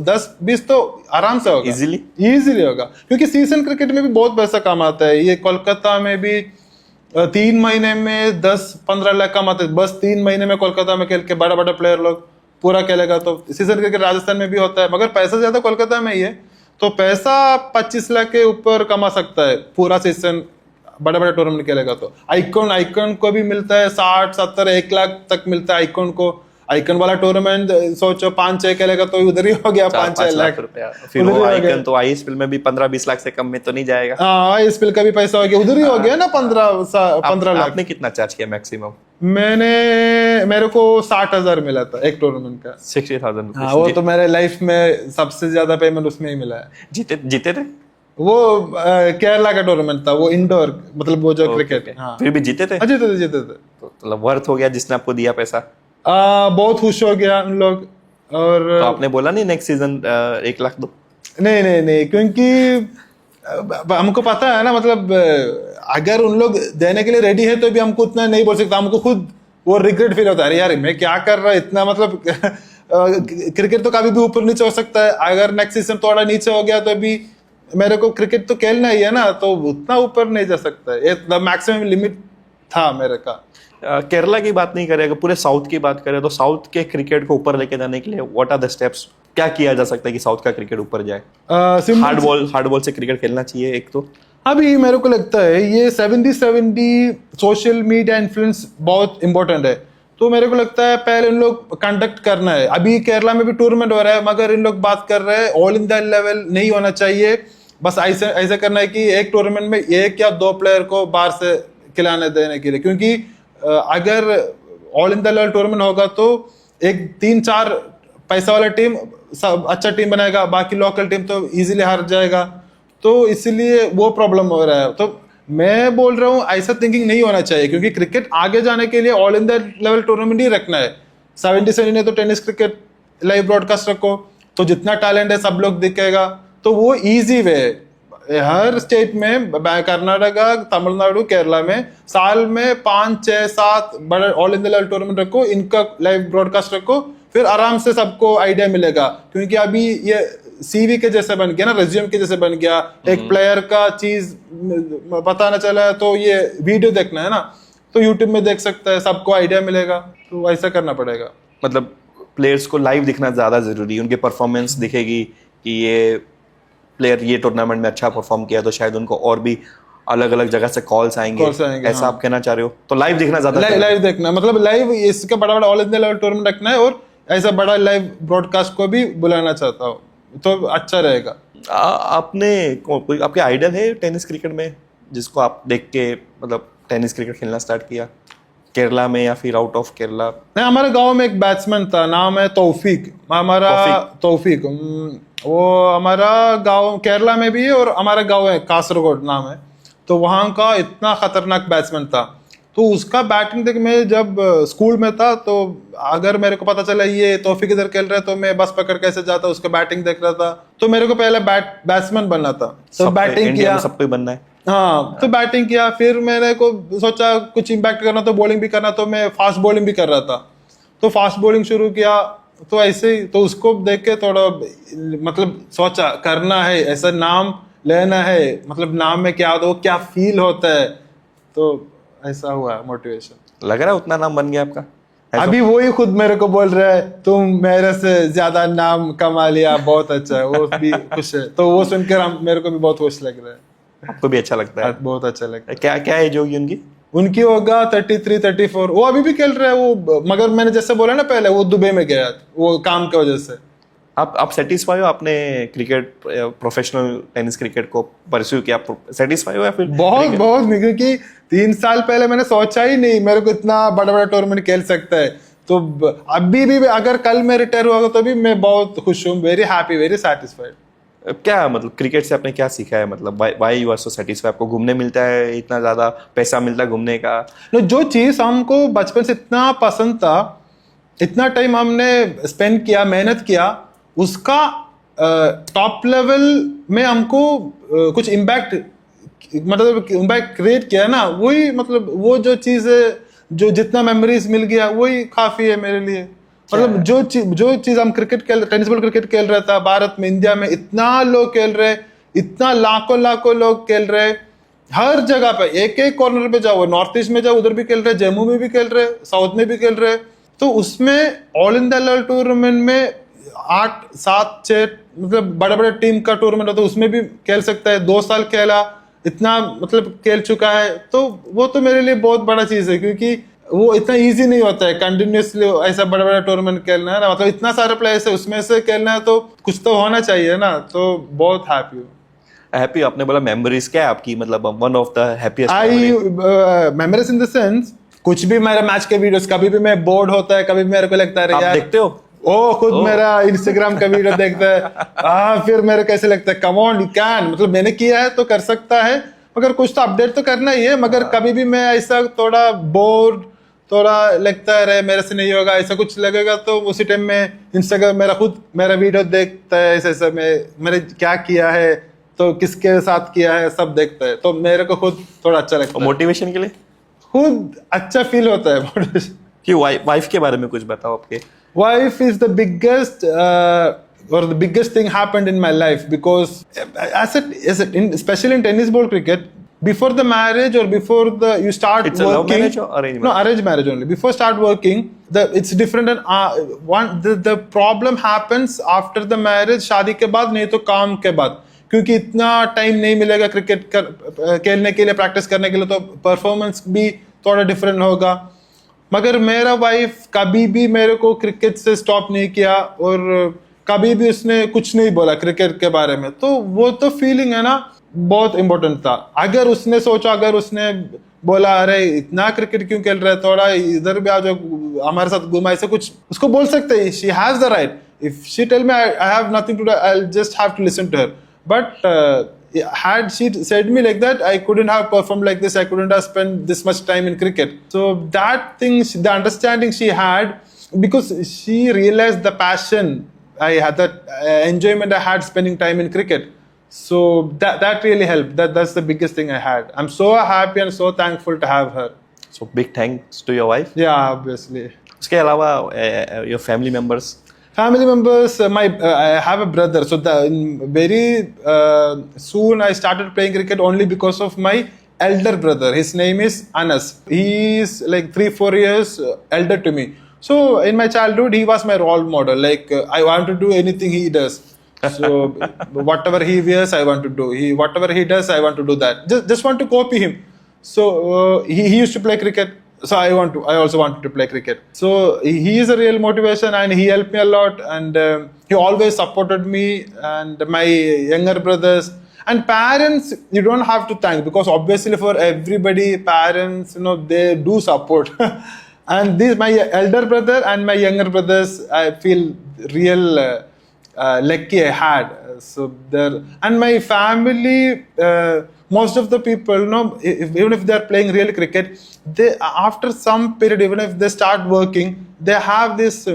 10-20 तो आराम से होगा, इजीली होगा, क्योंकि सीजन क्रिकेट में भी बहुत पैसा कमाता है। ये कोलकाता में भी 3 महीने में 10-15 लाख कमाते हैं, बस 3 महीने में कोलकाता में खेल के बड़ा बड़ा प्लेयर लोग पूरा खेलेगा। तो सीजन क्रिकेट राजस्थान में भी होता है, मगर पैसा ज्यादा कोलकाता में ही है, तो पैसा 25 लाख के ऊपर कमा सकता है पूरा सीजन, बड़े बड़े टूर्नामेंट खेलेगा तो। आइकॉन को भी मिलता है 60-70-1 लाख तक मिलता है आइकॉन को। आइकन वाला टूर्नामेंट सोचो 5-6 खेलेगा तो उधर ही हो गया 5-6 लाख रुपया, फिर वो आइकन तो आईएसपीएल में भी 15-20 लाख से कम में तो नहीं जाएगा। हाँ, आईएसपीएल का भी पैसा हो गया, उधर ही हो गया ना 15 लाख। आपने कितना चार्ज किया मैक्सिमम? मेरे को 60,000 मिला था एक टूर्नामेंट का, 60,000। हाँ, वो तो मेरे लाइफ में सबसे ज्यादा पेमेंट उसमें ही मिला है। जीते थे? वो केरला का टूर्नामेंट था, वो इंडोर, मतलब वो जो क्रिकेट। हाँ, फिर भी जीते थे? जीते थे। तो मतलब वर्थ हो गया जिसने आपको दिया पैसा? बहुत खुश हो गया उन लोग। और तो आपने बोला नहीं नेक्स्ट सीजन 1 लाख दो? नहीं, क्योंकि हमको पता है ना, मतलब अगर उन लोग देने के लिए रेडी है तो भी हमको उतना नहीं बोल सकता, हमको खुद वो रिग्रेट फील होता है, अरे यार मैं क्या कर रहा है इतना, मतलब क्रिकेट तो कभी भी ऊपर नीचे हो सकता है, अगर नेक्स्ट सीजन थोड़ा नीचे हो गया तो भी मेरे को क्रिकेट तो खेलना ही है ना, तो उतना ऊपर नहीं जा सकता है, मैक्सिमम लिमिट था मेरे का। केरला की बात नहीं करें, पूरे साउथ की बात करें तो साउथ के क्रिकेट को ऊपर लेके जाने के लिए व्हाट आर द स्टेप्स? क्या किया जा सकता है कि साउथ का क्रिकेट ऊपर जाए? हार्ड बॉल से क्रिकेट खेलना चाहिए एक तो। अभी मेरे को लगता है ये 70-70 सोशल मीडिया इन्फ्लुएंस बहुत इंपॉर्टेंट है, तो मेरे को लगता है पहले इन लोग कंडक्ट करना है। अभी केरला में भी टूर्नामेंट हो रहा है, मगर इन लोग बात कर रहे हैं ऑल इंडिया लेवल नहीं होना चाहिए, बस ऐसा करना है कि एक टूर्नामेंट में 1 या 2 प्लेयर को बाहर से खिलाने देने के लिए, क्योंकि अगर ऑल इंडिया लेवल टूर्नामेंट होगा तो एक 3-4 पैसा वाला टीम सब अच्छा टीम बनाएगा, बाकी लोकल टीम तो इजीली हार जाएगा, तो इसलिए वो प्रॉब्लम हो रहा है। तो मैं बोल रहा हूँ ऐसा थिंकिंग नहीं होना चाहिए, क्योंकि क्रिकेट आगे जाने के लिए ऑल इंडिया लेवल टूर्नामेंट ही रखना है। 70 ने तो टेनिस क्रिकेट लाइव ब्रॉडकास्ट रखो, तो जितना टैलेंट है सब लोग दिखेगा, तो वो इजी वे है। हर स्टेट में, कर्नाटका, तमिलनाडु, केरला में साल में 5-6-7 बड़े ऑल इंडिया लेवल टूर्नामेंट रखो, इनका लाइव ब्रॉडकास्ट रखो, फिर आराम से सबको आइडिया मिलेगा। क्योंकि अभी ये सीवी के जैसे बन गया ना, रेज्यूम के जैसे बन गया, एक प्लेयर का चीज पता ना चला तो ये वीडियो देखना है ना, तो यूट्यूब में देख सकता है, सबको आइडिया मिलेगा, तो ऐसा करना पड़ेगा। मतलब प्लेयर्स को लाइव दिखना ज्यादा जरूरी है, उनकी परफॉर्मेंस दिखेगी कि ये प्लेयर ये टूर्नामेंट में अच्छा परफॉर्म किया, तो शायद उनको और भी अलग अलग जगह से कॉल्स आएंगे, ऐसा हाँ। आप कहना चाह रहे हो? तो लाइव दिखना ज्यादा, लाइव देखना, मतलब लाइव इसका बड़ा बड़ा ऑल इंडिया लेवल टूर्नामेंट रखना है, और ऐसा बड़ा लाइव ब्रॉडकास्ट को भी बुलाना चाहता हूँ, तो अच्छा रहेगा। आपके आइडल है टेनिस क्रिकेट में जिसको आप देख के मतलब टेनिस क्रिकेट खेलना स्टार्ट किया, केरला में या फिर आउट ऑफ केरला? नहीं, हमारे गांव में एक बैट्समैन था, नाम है तौफीक, तौफीक। वो हमारा गांव केरला में भी है, और हमारा गांव है कासरगोड नाम है, तो वहां का इतना खतरनाक बैट्समैन था। तो उसका बैटिंग देख, मैं जब स्कूल में था तो अगर मेरे को पता चला ये तौफीक इधर खेल रहा है तो मैं बस पकड़ कैसे जाता, उसका बैटिंग देख रहा था। तो मेरे को पहले बैट्समैन बनना था, तो बैटिंग इंडिया किया। में सबको ही बनना है। हाँ, तो बैटिंग किया, फिर मैंने को सोचा कुछ इम्पैक्ट करना तो बॉलिंग भी करना, तो मैं फास्ट बॉलिंग भी कर रहा था, तो फास्ट बॉलिंग शुरू किया। तो ऐसे ही तो उसको देख के थोड़ा मतलब सोचा करना है, ऐसा नाम लेना है, मतलब नाम में क्या होता है, वो क्या फील होता है, तो ऐसा हुआ मोटिवेशन। लग रहा है उतना नाम बन गया आपका? अभी वही खुद मेरे को बोल रहा है तुम मेरे से ज्यादा नाम कमा लिया, बहुत अच्छा है, वो भी खुश है। तो वो सुनकर मेरे को भी बहुत खुश लग रहा है। आपको भी अच्छा लगता है? बहुत अच्छा लगता है। क्या क्या एज होगी उनकी? उनकी होगा 33 34, वो अभी भी खेल रहे हैं वो, मगर मैंने जैसे बोला ना पहले, वो दुबई में गया वो काम की वजह से। आप सेटिस्फाई हो? आपने क्रिकेट, प्रोफेशनल टेनिस क्रिकेट को परस्यू किया, सेटिस्फाई हो या फिर? बहुत नहीं, क्योंकि 3 साल पहले मैंने सोचा ही नहीं मेरे को इतना बड़ा बड़ा टूर्नामेंट खेल सकता है। तो अभी भी अगर कल मैं रिटायर हुआ तो भी मैं बहुत खुश हूँ, वेरी हैप्पी, वेरी सेटिस्फाइड। क्या मतलब क्रिकेट से आपने क्या सीखा है? मतलब why you are so satisfied? आपको घूमने मिलता है, इतना ज्यादा पैसा मिलता है घूमने का? जो चीज हमको बचपन से इतना पसंद था, इतना टाइम हमने स्पेंड किया, मेहनत किया, उसका टॉप लेवल में हमको कुछ इम्पैक्ट, मतलब इम्पैक्ट क्रिएट किया ना, वही मतलब वो जो चीज है, जो जितना मेमोरीज मिल गया वही काफी है मेरे लिए। मतलब जो चीज हम टेनिस बॉल क्रिकेट खेल रहा था भारत में, इंडिया में इतना लोग खेल रहे, इतना लाखों लोग खेल रहे, हर जगह पे एक एक कॉर्नर पे जाओ, नॉर्थ ईस्ट में जाओ उधर भी खेल रहे, जम्मू में भी खेल रहे, साउथ में भी खेल रहे। तो उसमें ऑल इंडिया लेवल टूर्नामेंट में 8 7 6 मतलब बड़े बड़े टीम का टूर्नामेंट होता है, उसमें भी खेल सकता है। 2 साल खेला, इतना मतलब खेल चुका है, तो वो तो मेरे लिए बहुत बड़ा चीज है, क्योंकि वो इतना इजी नहीं होता है कंटिन्यूसली ऐसा बड़ा बड़ा टूर्नामेंट खेलना है ना, मतलब इतना सारे प्लेयर्स है उसमें से खेलना है, तो कुछ तो होना चाहिए ना। तो बहुत हैप्पी हूँ। हैप्पी? आपने बोला मेमोरीज, क्या है आपकी मतलब one of the happiest memories in the sense, कुछ भी मेरा मैच के वीडियोस, कभी भी मैं बोर्ड होता है, कभी भी मेरे को लगता है आप यार, देखते हो? ओ खुद मेरा इंस्टाग्राम का वीडियो देखता है, फिर मेरे कैसे लगता है कम ऑन यू कैन, मतलब मैंने किया है तो कर सकता है, मगर कुछ तो अपडेट तो करना ही है। मगर कभी भी मैं ऐसा थोड़ा बोर्ड, थोड़ा लगता है मेरे से नहीं होगा, ऐसा कुछ लगेगा, तो उसी टाइम में इंस्टाग्राम मेरा वीडियो देखता है, ऐसा मैंने क्या किया है, तो किसके साथ किया है, सब देखता है, तो मेरे को खुद थोड़ा अच्छा लगता है। मोटिवेशन के लिए खुद अच्छा फील होता है मोटिवेशन। क्यों? वाइफ के बारे में कुछ बताओ आपके। Wife is the biggest or the biggest thing happened in my life, because especially in tennis ball cricket, before the marriage or before you start It's working, a love marriage or arranged marriage? No, arranged marriage only. Before start working, it's different, and the problem happens after the marriage, शादी के बाद, नहीं तो काम के बाद, क्योंकि इतना टाइम नहीं मिलेगा क्रिकेट खेलने के लिए, प्रैक्टिस करने के लिए, तो परफॉर्मेंस भी थोड़ा डिफरेंट होगा। मगर मेरा वाइफ कभी भी मेरे को क्रिकेट से स्टॉप नहीं किया, और कभी भी उसने कुछ नहीं बोला क्रिकेट के बारे में, तो वो तो फीलिंग है ना, बहुत इंपॉर्टेंट था। अगर उसने सोचा, अगर उसने बोला अरे इतना क्रिकेट क्यों खेल रहा है, थोड़ा इधर भी आ जाओ हमारे साथ घुमा, ऐसे कुछ उसको बोल सकते हैं। She has the right, if she tell me I have nothing to do, I will just have to listen to her. But had she said me like that, I couldn't have performed like this, I couldn't have spent this much time in cricket. So that thing, the understanding she had, because she realized the passion I had, that enjoyment I had spending time in cricket. So that really helped. That's the biggest thing I had. I'm so happy and so thankful to have her. So big thanks to your wife. Yeah, obviously. उसके अलावा your family members? Family members, I have a brother. So very soon I started playing cricket only because of my elder brother. His name is Anas. He is like 3-4 years elder to me. So in my childhood, he was my role model. Like I want to do anything he does. So whatever he wears, I want to do. Whatever he does, I want to do that. Just want to copy him. So he used to play cricket. So I also wanted to play cricket. So he is a real motivation, and he helped me a lot, and he always supported me and my younger brothers. And parents, you don't have to thank, because obviously for everybody, parents, they do support. And my elder brother and my younger brothers, I feel real lucky I had. So there, and my family, most of the people, even if they are playing real cricket, they after some period, even if they start working, they have this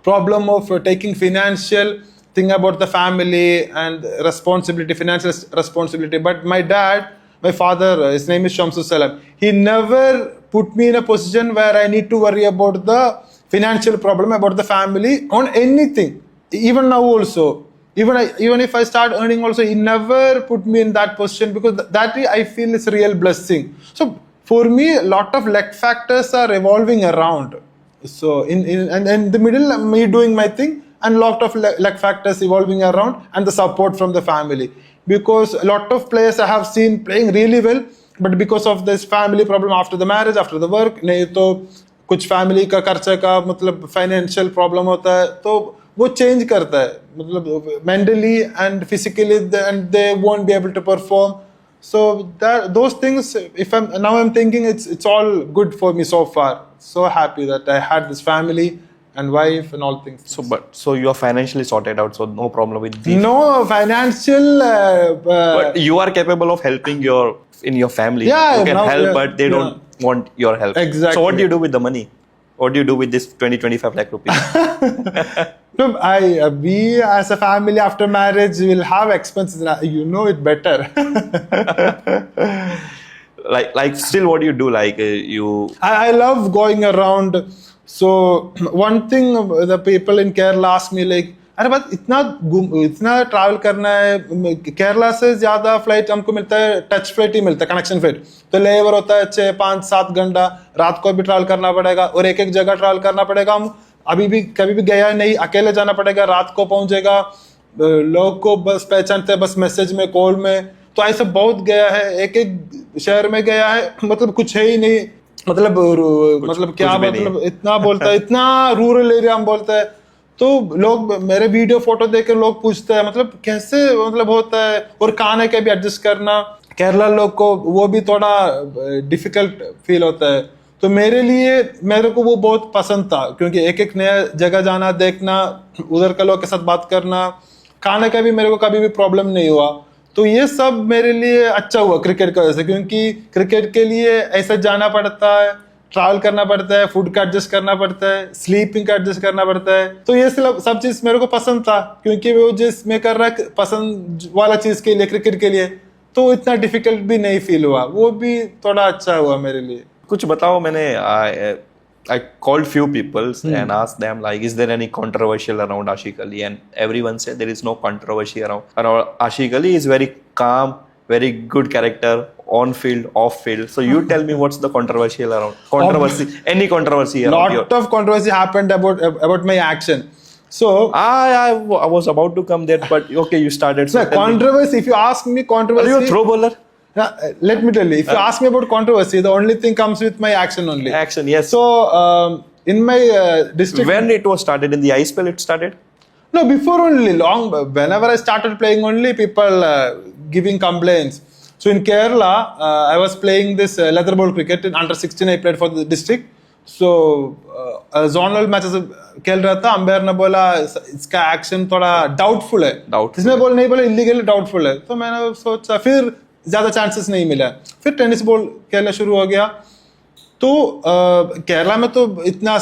problem of taking financial thing about the family and responsibility, financial responsibility. But my dad, my father, his name is Shamsu Salam, he never put me in a position where I need to worry about the financial problem, about the family, on anything. Even now also, even if I start earning also, he never put me in that position, because that I feel is a real blessing. So for me, a lot of luck factors are revolving around. So in the middle, me doing my thing, and lot of luck factors evolving around, and the support from the family. Because a lot of players I have seen playing really well, but because of this family problem after the marriage, after the work, नहीं तो कुछ फैमिली का खर्चे का मतलब फाइनेंशियल प्रॉब्लम होता है, तो वो चेंज करता है, मतलब mentally and physically, and they won't be able to perform. So those things, if I'm thinking, it's all good for me so far. So happy that I had this family and wife and all things. So you are financially sorted out, so no problem with the. No financial. But you are capable of helping in your family. Yeah, you can now, help, yeah, but they don't want your help. Exactly. So what do you do with the money? What do you do with this 20-25 lakh rupees? No, we as a family after marriage will have expenses. You know it better. like still, what do you do? Like you. I love going around. So one thing the people in Kerala ask me, like, अरे बात इतना ट्रैवल करना है, केरला से ज्यादा फ्लाइट हमको मिलता है, टच फ्लाइट ही मिलता है, कनेक्शन फ्लाइट. तो लेवर होता है 6-5-7 घंटा, रात को भी ट्रैवल करना पड़ेगा, और एक जगह ट्रैवल करना पड़ेगा. हम अभी भी कभी भी गया नहीं, अकेले जाना पड़ेगा, रात को पहुंचेगा, लोग को बस पहचानते हैं बस मैसेज में, कॉल में. तो ऐसा बहुत गया है, एक शहर में गया है, मतलब कुछ है ही नहीं, मतलब क्या, मतलब इतना बोलता है, इतना रूरल एरिया हम बोलते हैं. तो लोग मेरे वीडियो फोटो देख कर लोग पूछते हैं, मतलब कैसे मतलब होता है, और खाने के भी एडजस्ट करना, केरला लोग को वो भी थोड़ा डिफिकल्ट फील होता है. तो मेरे को वो बहुत पसंद था, क्योंकि एक नया जगह जाना, देखना, उधर के लोग के साथ बात करना, खाने का भी मेरे को कभी भी प्रॉब्लम नहीं हुआ. तो ये सब मेरे लिए अच्छा हुआ क्रिकेट की वजह से, क्योंकि क्रिकेट के लिए ऐसा जाना पड़ता है, ट्रैवल करना पड़ता है, फूड का एडजस्ट करना पड़ता है, स्लीपिंग का एडजस्ट करना पड़ता है. तो ये सब चीज मेरे को पसंद था, क्योंकि वो जिस मैं कर रहा पसंद वाला चीज के लिए, क्रिकेट के लिए, तो इतना डिफिकल्ट भी नहीं फील हुआ, वो भी थोड़ा अच्छा हुआ मेरे लिए. कुछ बताओ. मैंने I called few people and asked them, like, is there any controversial around Ashiq Ali? And everyone said there is no controversy around Ashiq Ali. Is very calm, very good character, on field, off field. So you tell me, what's the controversial around? Any controversy around? Lot of controversy happened about my action. So I was about to come there, but okay, you started. So controversy. If you ask me controversy, are you a throw bowler? Let me tell you. If you ask me about controversy, the only thing comes with my action only. Action, yes. So in my district. When it was started, in the IPL it started? No, before only, whenever I started playing only, people giving complaints. So in Kerala, I was playing this leather ball cricket. In under 16, I played for the district. So zonal matches खेल रहा था, अंपायर ने बोला इसका एक्शन थोड़ा डाउटफुल है. इसने नहीं बोला इलीगल, डाउटफुल है. तो मैंने सोचा, फिर ज्यादा चांसेस नहीं मिला, फिर टेनिस बॉल खेलना शुरू हो गया. तो केरला में तो इतना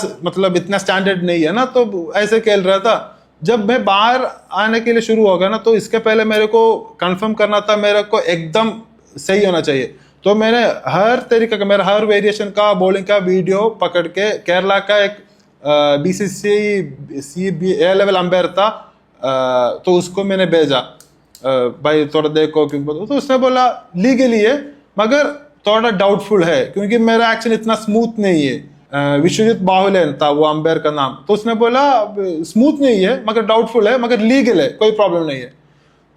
स्टैंडर्ड नहीं है ना, तो ऐसे खेल रहा था. जब मैं बाहर आने के लिए शुरू हो गया ना, तो इसके पहले मेरे को कंफर्म करना था, मेरे को एकदम सही होना चाहिए. तो मैंने हर तरीके का, मेरा हर वेरिएशन का बॉलिंग का वीडियो पकड़ के, केरला का एक BCCI ए लेवल अंपायर था, तो उसको मैंने भेजा, भाई थोड़ा देखो, क्योंकि तो उसने बोला लीगली है, मगर थोड़ा डाउटफुल है, क्योंकि मेरा एक्शन इतना स्मूथ नहीं है. विश्वजीत बाहुलेन था वो अंपायर का नाम. तो उसने बोला स्मूथ नहीं है, मगर डाउटफुल है, मगर लीगल है, कोई प्रॉब्लम नहीं है,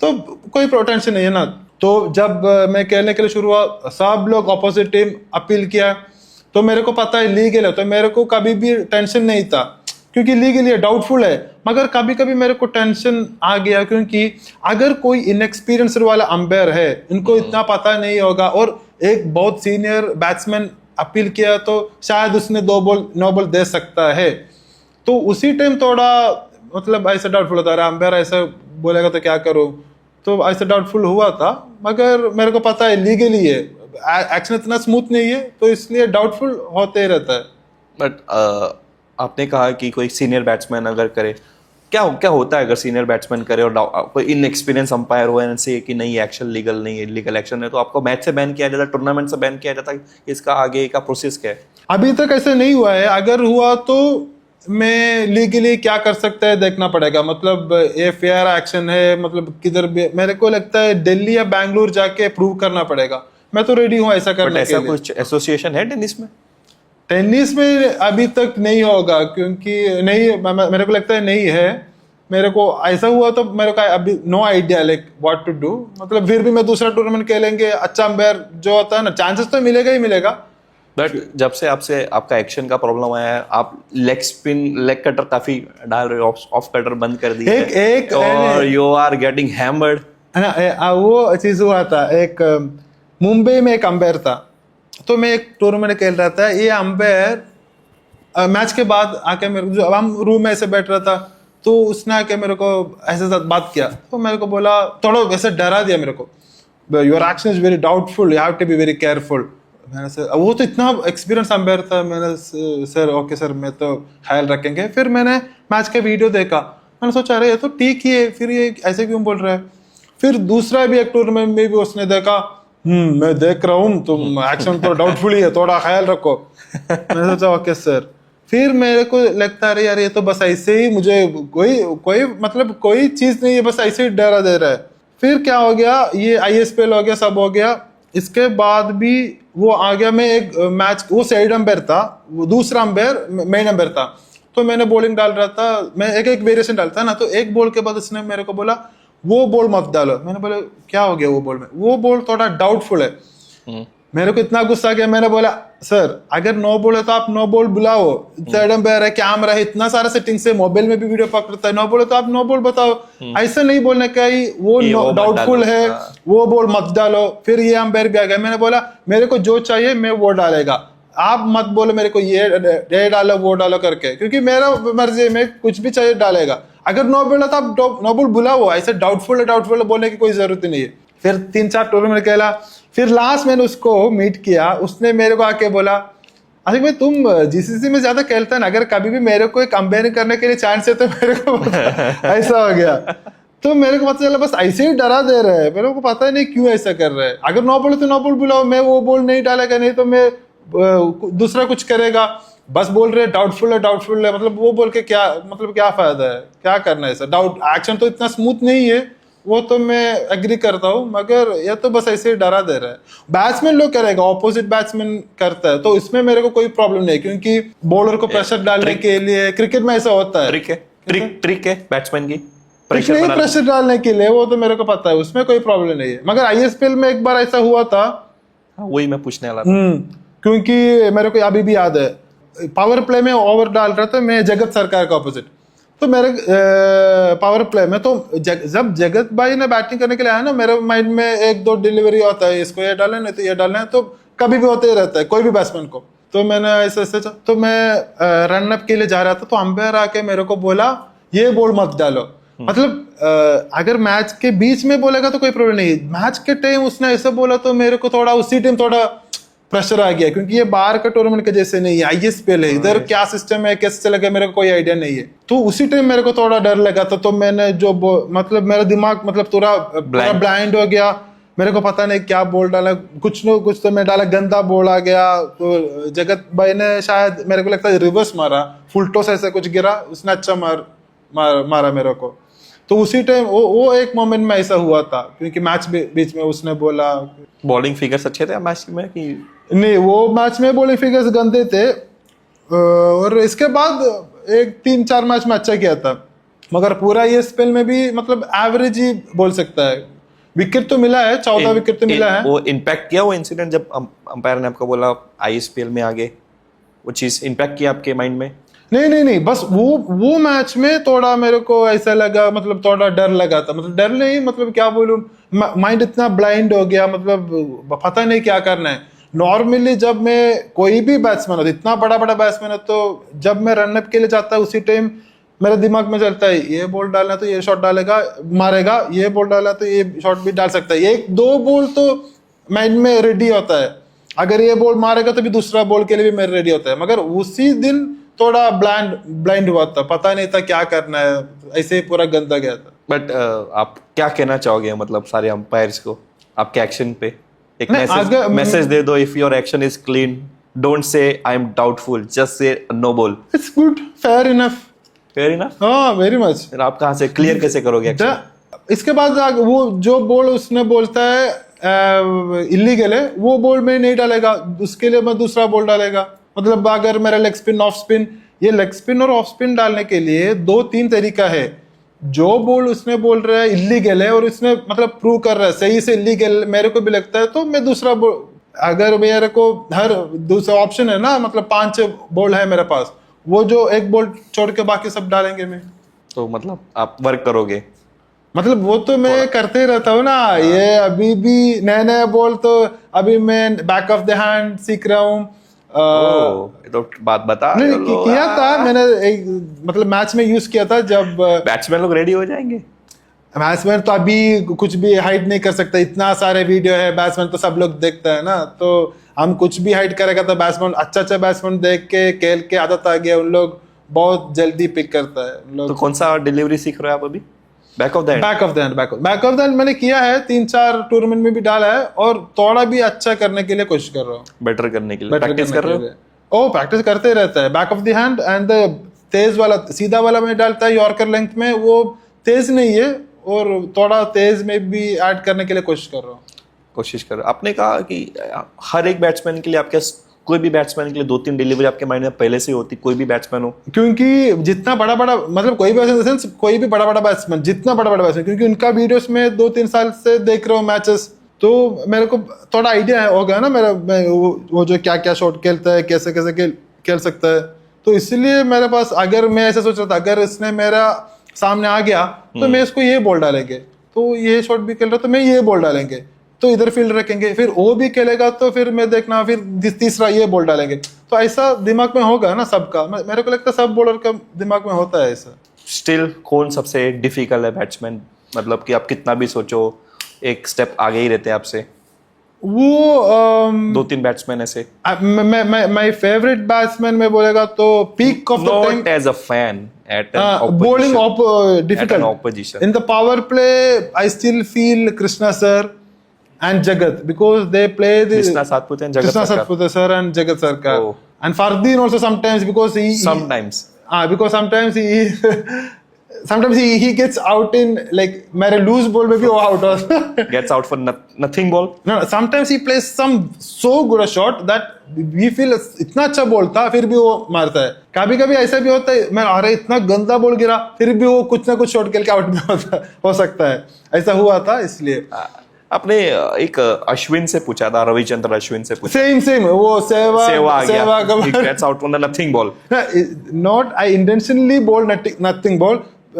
तो कोई टेंशन नहीं है ना. तो जब मैं खेलने के लिए शुरू हुआ, सब लोग अपोजिट टीम अपील किया, तो मेरे को पता है लीगल है, तो मेरे को कभी भी टेंशन नहीं था, क्योंकि लीगल है, डाउटफुल है. मगर कभी कभी मेरे को टेंशन आ गया, क्योंकि अगर कोई इनएक्सपीरियंस्ड वाला अंपायर है, इनको इतना पता नहीं होगा, और एक बहुत सीनियर बैट्समैन अपील किया, तो शायद उसने 9 बॉल दे सकता है. तो उसी टाइम थोड़ा मतलब ऐसा डाउटफुल होता है, अंपायर ऐसा बोलेगा तो क्या करूं. तो ऐसे डाउटफुल हुआ था, मगर मेरे को पता है लीगली है, एक्शन इतना स्मूथ नहीं है, तो इसलिए डाउटफुल होते ही रहता है। बट आपने कहा कि कोई सीनियर बैट्समैन अगर करे, क्या क्या होता है अगर सीनियर बैट्समैन करे और कोई इनएक्सपीरियंस अंपायर हो से कि नहीं एक्शन लीगल नहीं है, लीगल एक्शन है, तो आपको मैच से बैन किया जाता है, टूर्नामेंट से बैन किया जाता है, इसका आगे का प्रोसेस क्या है? अभी तक ऐसा नहीं हुआ है, अगर हुआ तो मैं लीगली क्या कर सकता है देखना पड़ेगा, मतलब ये फेयर एक्शन है, मतलब किधर भी मेरे को लगता है दिल्ली या बैंगलोर जाके प्रूव करना पड़ेगा। मैं तो रेडी हूँ ऐसा करने के लिए। ऐसा कुछ एसोसिएशन है टेनिस में? टेनिस में अभी तक नहीं होगा, क्योंकि नहीं, मेरे को लगता है नहीं है। मेरे को ऐसा हुआ तो मेरे को अभी no idea like what to do, मतलब फिर भी मैं दूसरा टूर्नामेंट खेलेंगे, अच्छा अंपायर जो होता है ना, चांसेस तो मिलेगा ही मिलेगा। बट जब से आपसे आपका एक्शन का प्रॉब्लम आया है, आप लेग स्पिन, लेग कटर काफी डाल रहे हो, ऑफ कटर बंद कर दी एक और यू आर गेटिंग हैमर्ड। वो चीज हुआ था, एक मुंबई में एक अंपायर था, तो मैं एक टूर्नामेंट खेल रहा था, ये अंपायर मैच के बाद आके मेरे को, जो हम रूम में ऐसे बैठ रहा था, तो उसने आके मेरे को ऐसे साथ बात किया, तो मेरे को बोला, थोड़ा वैसे डरा दिया मेरे को, your action is very doubtful, you have to be very careful. मैंने सर, वो तो इतना एक्सपीरियंस अंपायर था, मैंने सर ओके सर मैं तो ख्याल रखेंगे। फिर मैंने मैच का वीडियो देखा, मैंने सोचा अरे ये तो ठीक ही है, फिर ये ऐसे क्यों बोल रहा है। फिर दूसरा भी एक टूर्नामेंट में भी उसने देखा, मैं देख रहा हूँ तुम एक्शन तो डाउटफुल ही है, थोड़ा ख्याल रखो। मैंने सोचा ओके सर। फिर मेरे को लगता है यार ये तो बस ऐसे ही मुझे कोई मतलब कोई चीज नहीं है, बस ऐसे ही डरा दे रहा है। फिर क्या हो गया, ये ISPL हो गया, सब हो गया। इसके बाद भी वो आ गया, मैं एक मैच, वो साइड अंपायर था, वो दूसरा अंपायर मेन अंपायर था, तो मैंने बॉलिंग डाल रहा था, मैं एक वेरिएशन डालता ना, तो एक बॉल के बाद उसने मेरे को बोला वो बॉल मत डालो। मैंने बोला क्या हो गया वो बॉल में, वो बॉल थोड़ा डाउटफुल है। मेरे को इतना गुस्सा गया, मैंने बोला सर अगर नो बॉल है तो आप नो बॉल बुलाओ, थर्ड अंपायर है, कैमरा है, इतना सारा सेटिंग्स है, मोबाइल में भी वीडियो पकड़ता है, नो बॉल है तो आप नो बॉल बताओ। ऐसा नहीं बोलने का ही वो डाउटफुल है, वो बॉल मत डालो। फिर ये अंपायर भी आ गया, मैंने बोला मेरे को जो चाहिए मैं वो डालेगा, आप मत बोलो मेरे को ये डालो वो डालो करके, क्योंकि मेरा मर्जी में कुछ भी चाहिए डालेगा। अगर नो बॉल है तो आप नो बॉल बुलाओ, ऐसे डाउटफुल है बोलने की कोई जरूरत नहीं है। फिर 3-4 टूर्नामेंट खेला, फिर लास्ट मैंने उसको मीट किया, उसने मेरे को आके बोला अरे भाई तुम GCC में ज्यादा खेलता है ना, अगर कभी भी मेरे को एक अंपायरिंग करने के लिए चांस है तो मेरे को ऐसा हो गया। तो मेरे को पता चला बस ऐसे ही डरा दे रहे हैं, मेरे को पता नहीं क्यों ऐसा कर रहे हैं। अगर नो बॉल तो नो बॉल बुलाओ, मैं वो बॉल नहीं डालेगा, नहीं तो मैं दूसरा कुछ करेगा, बस बोल रहे डाउटफुल है, मतलब वो बोल के क्या मतलब क्या फायदा है, क्या करना है। सर डाउट एक्शन तो इतना स्मूथ नहीं है, वो तो मैं एग्री करता हूँ, मगर ये तो बस ऐसे ही डरा दे रहा है। बैट्समैन लोग करेगा, ऑपोजिट बैट्समैन करता है, तो इसमें मेरे को कोई प्रॉब्लम नहीं, क्योंकि बॉलर को प्रेशर डालने के लिए क्रिकेट में ऐसा होता है, ट्रिक है बैट्समैन की प्रेशर डालने के लिए, वो तो मेरे को पता है, उसमें कोई प्रॉब्लम नहीं है। मगर ISPL में एक बार ऐसा हुआ था, वही मैं पूछने वाला था, क्योंकि मेरे को अभी भी याद है, पावर प्ले में ओवर डाल रहा था मैं जगत सरकार का ऑपोजिट, तो मेरे पावर प्ले में तो जब जगत भाई ने बैटिंग करने के लिए आया ना, मेरे माइंड में 1-2 डिलीवरी होता है, इसको ये डालना नहीं तो ये डालना है, तो कभी भी होते ही रहता है कोई भी बैट्समैन को। तो मैंने ऐसे तो मैं रन अप के लिए जा रहा था, तो अंपायर आके मेरे को बोला ये बॉल मत डालो। मतलब अगर मैच के बीच में बोलेगा तो कोई प्रॉब्लम नहीं, मैच के टाइम उसने ऐसा बोला तो मेरे को थोड़ा उसी टाइम थोड़ा प्रेशर आ गया, क्योंकि ये बाहर का टूर्नामेंट के जैसे नहीं है, ISPL है, इधर क्या सिस्टम है कैसे चलेगा मेरे को कोई आइडिया नहीं है। तो उसी टाइम मेरे को थोड़ा डर लगा था, तो मैंने जो मतलब मेरा दिमाग मतलब पूरा ब्लाइंड हो गया, मेरे को पता नहीं क्या बॉल डाला, कुछ न कुछ तो मैं डाला, गंदा बॉल आ गया। तो जगत भाई ने शायद मेरे को लगता है रिवर्स मारा, फुल टॉस ऐसा कुछ गिरा, उसने अच्छा मारा मेरे को। तो उसी टाइम वो एक मोमेंट में ऐसा हुआ था, क्योंकि मैच बीच में उसने बोला। बॉलिंग फिगर्स अच्छे थे मैच में कि नहीं? वो मैच में बॉलिंग फिगर्स गंदे थे, और इसके बाद 3-4 मैच में अच्छा किया था, मगर पूरा ये स्पेल में भी मतलब एवरेज ही बोल सकता है। विकेट तो मिला है, 14 विकेट तो मिला है। वो इम्पैक्ट किया वो इंसिडेंट जब अंपायर ने आपको बोला ISPL में आगे, वो चीज इम्पैक्ट किया आपके माइंड में? नहीं, बस वो मैच में थोड़ा मेरे को ऐसा लगा, मतलब थोड़ा डर लगा था, मतलब डर नहीं, मतलब क्या बोलूं, माइंड इतना ब्लाइंड हो गया, मतलब पता नहीं क्या करना है। नॉर्मली जब मैं कोई भी बैट्समैन हो, इतना बड़ा बैट्समैन है, तो जब मैं रनअप के लिए जाता उसी टाइम मेरे दिमाग में चलता है ये बॉल डालना तो ये शॉट डालेगा मारेगा, ये बॉल डालना तो ये शॉट भी डाल सकता है। एक दो बॉल तो माइंड में रेडी होता है, अगर ये बॉल मारेगा तो भी दूसरा बॉल के लिए भी मेरे रेडी होता है। मगर उसी दिन थोड़ा ब्लाइंड हुआ था, पता नहीं था क्या करना है, ऐसे ही पूरा गंदा गया था। बट आप क्या कहना चाहोगे मतलब सारे अंपायर्स को आपके एक्शन पे? एक मैसेज दे दो, if your action is clean don't say I am doubtful, just say no ball. It's good, fair enough. Fair enough? हाँ, वेरी मच। फिर आप कहाँ से क्लियर कैसे करोगे एक्शन? इसके बाद वो जो बॉल उसने बोलता है इलीगल है, वो बॉल में नहीं डालेगा, उसके लिए मैं दूसरा बॉल डालेगा। मतलब अगर मेरा लेग स्पिन ऑफ स्पिन, ये लेग स्पिन और ऑफ स्पिन डालने के लिए 2-3 तरीका है। जो बॉल उसने बोल रहा है इलीगल है और उसने मतलब प्रूव कर रहा है सही से इलीगल मेरे को भी लगता है, तो मैं दूसरा बॉल, अगर मेरे को हर दूसरा ऑप्शन है ना, मतलब 5 बॉल है मेरे पास, वो जो एक बॉल छोड़ के बाकी सब डालेंगे मैं। तो मतलब आप वर्क करोगे? मतलब वो तो मैं करते ही रहता हूँ ना। ये अभी भी नए नए बॉल तो अभी मैं बैक ऑफ द हैंड सीख रहा हूँ। तो बात बता किया था मैंने, एक मतलब मैच में यूज किया था जब बैट्समैन लोग रेडी हो जाएंगे। बैट्समैन तो अभी कुछ भी हाइड नहीं कर सकता, इतना सारे वीडियो है, बैट्समैन तो सब लोग देखता है ना, तो हम कुछ भी हाइड करेगा तो बैट्समैन अच्छा बैट्समैन देख के खेल के आदत आ गया, उन लोग बहुत जल्दी पिक करता है उन लोग। तो कौन सा डिलीवरी सीख रहे हो आप अभी? बैक ऑफ द हैंड मैंने किया है, 3-4 टूर्नामेंट में भी डाला है, और थोड़ा भी अच्छा करने के लिए कोशिश कर रहा हूँ, बेटर करने के लिए प्रैक्टिस कर रहे हो? ओ प्रैक्टिस करते रहता है। Back of the hand and तेज वाला, सीधा वाला में डालता है यॉर्कर लेंथ में, वो तेज नहीं है, और थोड़ा तेज में भी ऐड करने के लिए कोशिश कर रहा हूँ। कोशिश कर। आपने कहा कि हर एक बैट्समैन के लिए, आपके कोई भी बैट्समैन के लिए 2-3 डिलीवरी आपके माइंड में पहले से होती, कोई भी बैट्समैन हो? क्योंकि जितना बड़ा मतलब कोई भी बैट्समैन, कोई भी बड़ा बैट्समैन, जितना बड़ा बैट्समैन, क्योंकि उनका वीडियोस में 2-3 साल से देख रहा हूँ मैचेस, तो मेरे को थोड़ा आइडिया हो गया ना मेरा, वो जो क्या क्या शॉट खेलता है, कैसे कैसे खेल सकता है, तो इसलिए मेरे पास, अगर मैं ऐसा सोच रहा था अगर इसने मेरा सामने आ गया तो मैं इसको ये बॉल डालेंगे, तो ये शॉट भी खेल रहा तो मैं ये बॉल डालेंगे, तो इधर फील्ड रखेंगे, फिर वो भी खेलेगा तो फिर मैं देखना, फिर तीसरा ये बॉल डालेंगे, तो ऐसा दिमाग में होगा ना सबका। मेरे को लगता है सब बॉलर का दिमाग में होता है ऐसा। स्टिल कौन सबसे डिफिकल्ट है बैट्समैन, मतलब कि आप कितना भी सोचो एक स्टेप आगे ही रहते हैं आपसे? वो 2-3 बैट्समैन ऐसे। माय फेवरेट बैट्समैन में बोलेगा तो peak of the time, not as a fan, at bowling difficult opposition. in the power play. I still feel Krishna sir and Jagat, because they play the Krishna Satpute and Jagat Krishna Sarkar. Satpute sir and Jagat Sarkar. Oh. And Fardeen also sometimes, because because sometimes he gets out in, like मेरे loose ball में भी वो out होता gets out for nothing ball. No, sometimes he plays some so good a shot that we feel इतना अच्छा बॉल था फिर भी वो मारता है। कभी कभी ऐसा भी होता है, मैं अरे इतना गंदा बॉल गिरा, फिर भी वो कुछ ना कुछ शॉट खेल के आउट भी हो सकता है, ऐसा हुआ था। इसलिए आपने एक अश्विन से पूछा था, रविचंद्र अश्विन से पूछा, सेम वो सेवा आ गया, he gets out on the nothing ball. Not I intentionally bowled nothing ball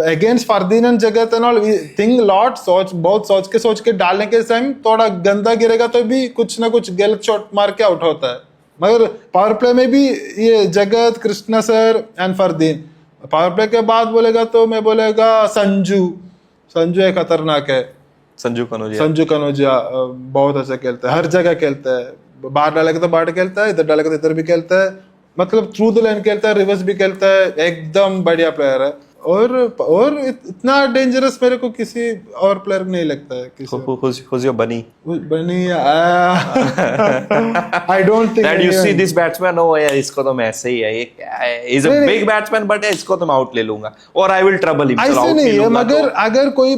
against Fardeen and Jagat and all. We think lot, बहुत सोच के डालने के टाइम थोड़ा गंदा गिरेगा तो भी कुछ ना कुछ गलत शॉट मार के आउट होता है। मगर पावर प्ले में भी ये जगत, Krishna sir and Fardeen. Power play के बाद बोलेगा तो मैं बोलेगा संजू एक खतरनाक है। संजू कनौजिया बहुत अच्छा खेलता है, हर जगह खेलता है, बाहर डालेगा तो बाहर खेलता है, इधर डालेगा तो इधर भी खेलता है, मतलब थ्रू द लाइन खेलता है, रिवर्स भी खेलता है, एकदम बढ़िया प्लेयर है। और इतना डेंजरस मेरे को किसी और प्लेयर नहीं लगता है। Who's your bunny? I don't think that you see this batsman, oh यार इसको तो मैं ऐसे ही है, ये क्या है, he's a big batsman but इसको तो मैं आउट ले लूंगा और I will trouble him। ऐसे नहीं है, मगर अगर कोई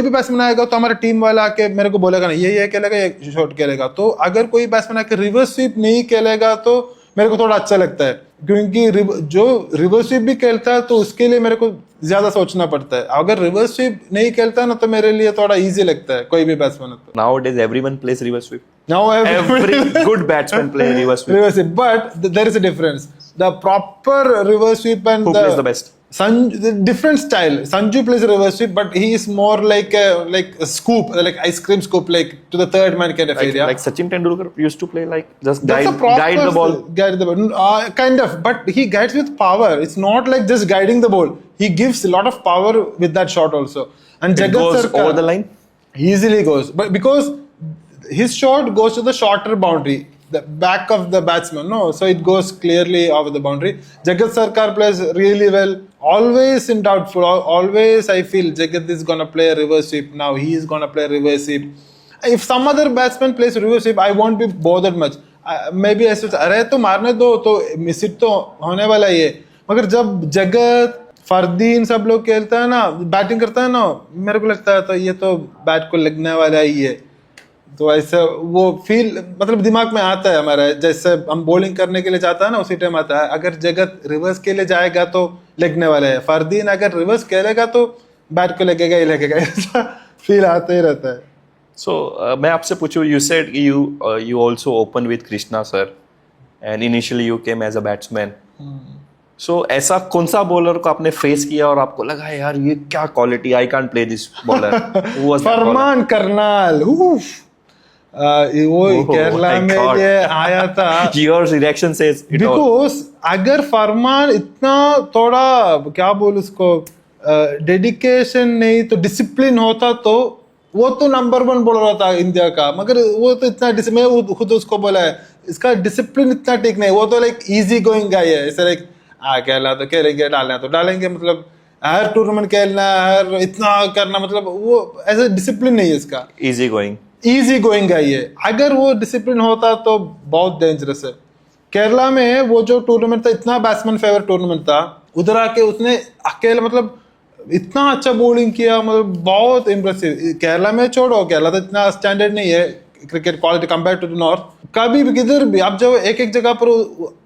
भी बैट्समैन आएगा तो हमारे टीम वाला आके मेरे को बोलेगा नहीं ये खेलेगा, ये शॉट खेलेगा, तो अगर कोई बैट्समैन आके रिवर्स स्वीप नहीं खेलेगा तो मेरे को थोड़ा अच्छा लगता है, क्योंकि जो रिवर्स स्वीप भी खेलता है तो उसके लिए मेरे को ज्यादा सोचना पड़ता है। अगर रिवर्स स्वीप नहीं खेलता ना तो मेरे लिए थोड़ा इजी लगता है कोई भी batsman. Nowadays everyone plays reverse sweep. Now every good batsman plays reverse sweep. But there is a difference. The proper reverse sweep and who plays the best? different style. Sanju plays reverse sweep, but he is more like a scoop, like ice cream scoop, like to the third man kind of area. Like Sachin Tendulkar used to play, like just That's a proper guide the ball. Guide the ball. Kind of, but he guides with power. It's not like just guiding the ball. He gives a lot of power with that shot also. And It Jagat goes Sarkar over the line. easily goes, but because his shot goes to the shorter boundary, the back of the batsman, no, so it goes clearly over the boundary. Jagat Sarkar plays really well. Always in doubtful. Always I feel Jagat is gonna play a reverse sweep. Now he is gonna play a reverse sweep. If some other batsman plays reverse sweep, I won't be bothered much. Maybe ऐसे अरे तो मारने दो, तो मिस इट तो होने वाला ही है. मगर जब जगत फरदीन सब लोग खेलता है ना, बैटिंग करता है ना, मेरे को लगता है तो ये तो बैट को लगने वाला ही है. तो ऐसा वो फील मतलब दिमाग में आता है हमारा, जैसे हम बॉलिंग करने के लिए जाता है ना, उसी टाइम आता है. अगर जगत रिवर्स के लिए जाएगा तो लगने वाला है. फरदीन अगर रिवर्स खेलेगा तो बैट को लगेगा ही लगेगा. ऐसा फील आता ही रहता है. So मैं आपसे पूछूं, you said you also opened with Krishna sir, and initially you came as a batsman. So ऐसा कौन सा बॉलर को आपने फेस किया और आपको लगा यार ये क्या quality, I can't play this bowler? Farman Karnal, वो केरला में ये आया था. Your reaction says it all. Because अगर फरमान इतना थोड़ा क्या बोल उसको डेडिकेशन नहीं तो डिसिप्लिन होता तो वो तो नंबर 1 बॉलर होता इंडिया का. मगर वो तो इतना मैं खुद उसको बोला है, इसका डिसिप्लिन इतना ठीक नहीं. वो तो लाइक इजी गोइंग गाय है. ऐसे लाइक खेला तो खेलेंगे, डालना तो डालेंगे, मतलब हर टूर्नामेंट खेलना, हर इतना करना, मतलब वो ऐसा डिसिप्लिन नहीं है इसका. इजी गोइंग गाय है. अगर वो डिसिप्लिन होता तो बहुत डेंजरस है. केरला में वो जो टूर्नामेंट था, इतना बैट्समैन फेवर टूर्नामेंट था, उधर आके उसने अकेले मतलब इतना अच्छा बॉलिंग किया, मतलब बहुत इम्प्रेसिव. केरला में छोड़ो, केरला तो इतना स्टैंडर्ड नहीं है cricket quality compare to the north. कभी भी किधर भी आप जब एक जगह पर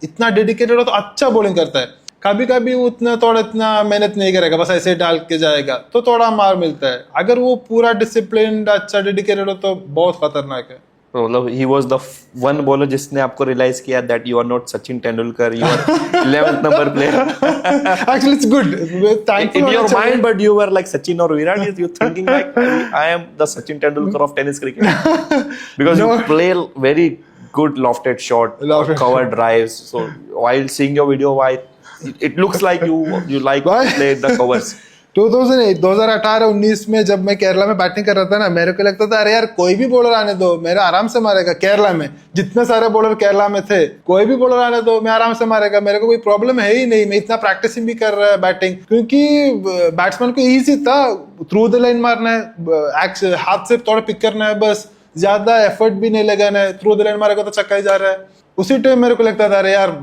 इतना डेडिकेटेड हो तो अच्छा बॉलिंग करता है. कभी कभी वो इतना मेहनत नहीं करेगा, बस ऐसे डाल के जाएगा तो थोड़ा मार मिलता है. अगर वो पूरा डिसिप्लिन अच्छा डेडिकेटेड हो तो बहुत खतरनाक है. मतलब he was the one bowler जिसने आपको रियलाइज किया that you are not Sachin Tendulkar, you are 11th number player. Actually it's good. In your mind, but you were like Sachin or Virat, you're thinking like I am the Sachin Tendulkar of tennis cricket. Because you play very good lofted shot, cover drives. So while seeing your video, it looks like you like to play the covers. 2018-19 में जब मैं केरला में बैटिंग कर रहा था ना, मेरे को लगता था अरे यार कोई भी बॉलर आने दो, मेरा आराम से मारेगा. केरला में जितने सारे बॉलर केरला में थे, कोई भी बॉलर आने दो, मैं आराम से मारेगा, मेरे को कोई प्रॉब्लम है ही नहीं. मैं इतना प्रैक्टिसिंग भी कर रहा है बैटिंग, क्योंकि बैट्समैन को इजी था थ्रू द लाइन मारना है, हाथ से थोड़ा पिक करना है, बस ज्यादा एफर्ट भी नहीं लगाना है. थ्रू द लाइन मारेगा तो छक्का ही जा रहा है. उसी टाइम मेरे को लगता था अरे यार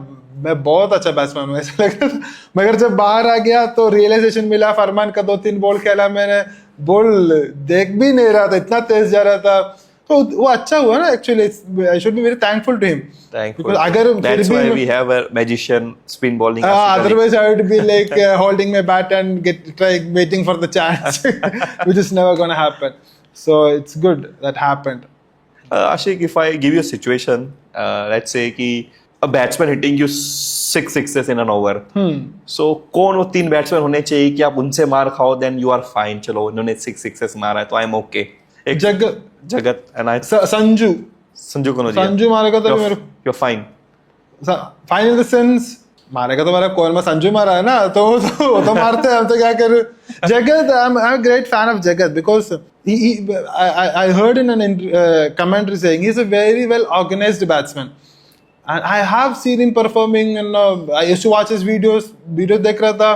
मैं बहुत अच्छा बैट्समैन हूँ, ऐसा लगता था. मगर जब बाहर आ गया तो रियलाइजेशन मिला. फरमान का 2-3 बॉल खेला मैंने, बॉल देख भी नहीं रहा था, इतना तेज जा रहा था. तो वो अच्छा हुआ ना. Actually I should be very thankful to him. अगर that's why we have a magician spin bowling. Otherwise I would be like holding my bat and waiting for the chance, which is never gonna happen. So it's good that happened. Ashik, if I give you a situation, let's say कि a batsman hitting you 6 sixes in an over. So कौन वो 3 बैट्समैन होने चाहिए कि आप उनसे मार खाओ, then you are fine. चलो उन्होंने 6 sixes मारा है तो I'm okay. एक जगत and I संजू को संजू मारेगा तो you're fine. Fine in the sense मारेगा तो मारा, कौन, मैं संजू मारा है ना, तो वो तो मारते हैं, हम तो क्या करूं. जगत, I'm a great fan of Jagat because I heard in an commentary saying he's a very well organized batsman. And I have seen him performing, and I used to watch his videos देख रहा था,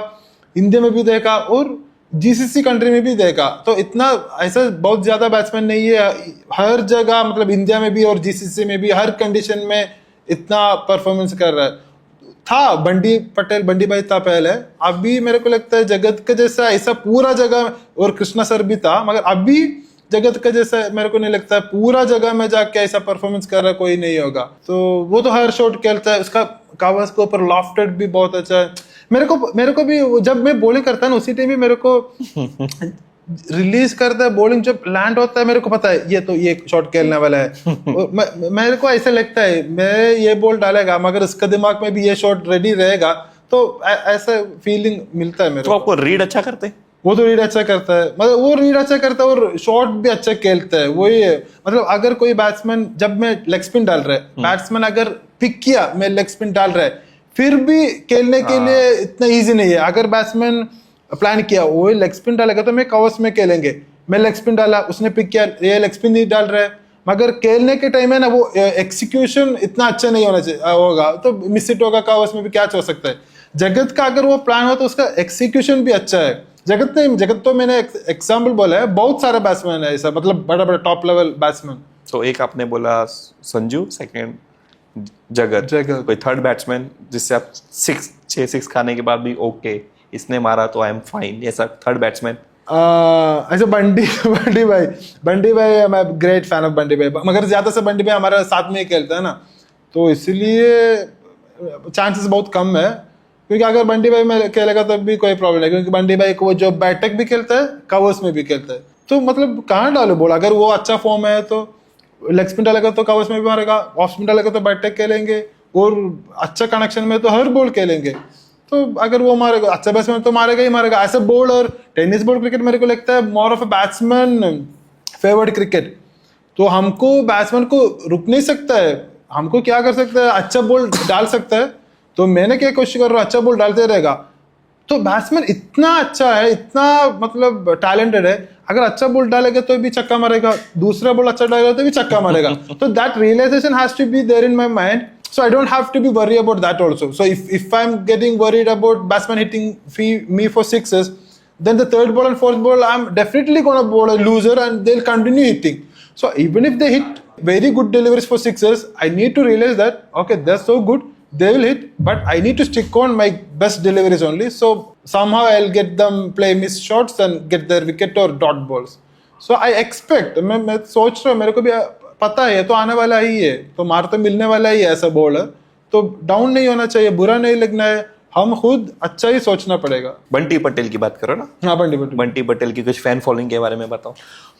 इंडिया में भी देखा और जीसीसी कंट्री में भी देखा. तो इतना ऐसा बहुत ज्यादा बैट्समैन नहीं है हर जगह, मतलब इंडिया में भी और जीसीसी में भी हर कंडीशन में इतना परफॉर्मेंस कर रहा है. था बंडी भाई था पहले, अभी मेरे को लगता है जगत का जैसा ऐसा पूरा जगह, और कृष्णा सर भी था, मगर अभी जगत का जैसा मेरे को नहीं लगता है पूरा जगह में जाके ऐसा परफॉर्मेंस कर रहा कोई नहीं होगा. तो वो तो हर शॉट खेलता है, उसका कवर्स के ऊपर लॉफ्टेड भी बहुत अच्छा है. मेरे को भी जब मैं बॉलिंग करता है ना, उसी टाइम भी मेरे को रिलीज करता है बॉलिंग, जब लैंड होता है मेरे को पता है ये शॉट खेलने वाला है. मेरे को ऐसा लगता है मैं ये बॉल डालेगा, मगर उसका दिमाग में भी ये शॉट रेडी रहेगा तो ऐसा फीलिंग मिलता है मेरे तो को। आपको रीड अच्छा करते हैं? वो तो रीड अच्छा करता है, मतलब वो रीड अच्छा करता है और शॉट भी अच्छा खेलता है। वही है, मतलब अगर कोई बैट्समैन, जब मैं लेग स्पिन डाल रहा है, बैट्समैन अगर पिक किया मैं लेग स्पिन डाल रहा है, फिर भी खेलने के लिए इतना इजी नहीं है। अगर बैट्समैन प्लान किया वो लेग स्पिन डालेगा तो मैं कवर्स में खेलेंगे, मैं लेग स्पिन डाला, उसने पिक किया, ये लेग स्पिन नहीं डाल रहा है, मगर खेलने के टाइम है ना वो एक्सिक्यूशन इतना अच्छा नहीं होना चाहिए होगा, तो मिस इट होगा, कवर्स में भी कैच हो सकता है। जगत का अगर वो प्लान हो तो उसका एक्सिक्यूशन भी अच्छा है। जगत तो मैंने एग्जाम्पल बोला है, बहुत सारे बैट्समैन है ऐसा, मतलब बड़ा बड़ा टॉप लेवल बैट्समैन। तो एक आपने बोला संजू, सेकंड जगत, कोई थर्ड बैट्समैन जिससे आप 6 खाने के बाद भी ओके इसने मारा तो आई एम फाइन, ऐसा थर्ड बैट्समैन? ऐसे बंटी भाई मैं ग्रेट फैन ऑफ बंटी भाई, मगर ज्यादा से बंटी भाई हमारे साथ में ही खेलता है ना, तो इसलिए चांसेस बहुत कम है। क्योंकि अगर बंटी भाई में खेलेगा तब भी कोई प्रॉब्लम नहीं, क्योंकि बंटी भाई को जो बैटक भी खेलता है, कवर्स में भी खेलता है, तो मतलब कहाँ डालो बोल। अगर वो अच्छा फॉर्म है तो लेग स्पिन डालेगा तो कवर्स में भी मारेगा, ऑफ स्पिन डालेगा तो बैटक खेलेंगे, और अच्छा कनेक्शन में तो हर बॉल खेलेंगे। तो अगर वो मारेगा, अच्छा बैट्समैन तो मारेगा ही मारेगा। ऐसे बॉलर टेनिस बॉल क्रिकेट मेरे को लगता है more of a batsman favoured cricket, तो हमको बैट्समैन को रुक नहीं सकता है, हमको क्या कर सकता है, अच्छा बॉल डाल सकता है, तो मैंने क्या कोशिश कर रहा हूँ, अच्छा बॉल डालते रहेगा। तो बैट्समैन इतना अच्छा है, इतना मतलब टैलेंटेड है, अगर अच्छा बॉल डालेगा तो भी छक्का मारेगा, दूसरा बॉल अच्छा डालेगा तो भी छक्का मारेगा। तो that realisation has to be there in my mind, so I don't have to be worried about that also. So if I'm getting worried about batsman hitting me for sixes, then the third ball and fourth ball I'm definitely gonna bowl a loser and they'll continue hitting. So even if they hit very good deliveries for sixes, I need to realize that okay, they're so good, they will hit, but I need to stick on my best deliveries only. So somehow I'll get them play miss shots and get their wicket or dot balls. So I expect, मैं सोच रहा हूँ, मेरे को भी पता है तो आने वाला ही है, तो मार तो मिलने वाला ही है ऐसा बॉलर, तो डाउन नहीं होना चाहिए, बुरा नहीं लगना है, हम खुद अच्छा ही सोचना पड़ेगा। बंटी पटेल की बात करो ना। हाँ, बंटी पटेल की कुछ फैन फॉलोइंग के बारे में बताओ।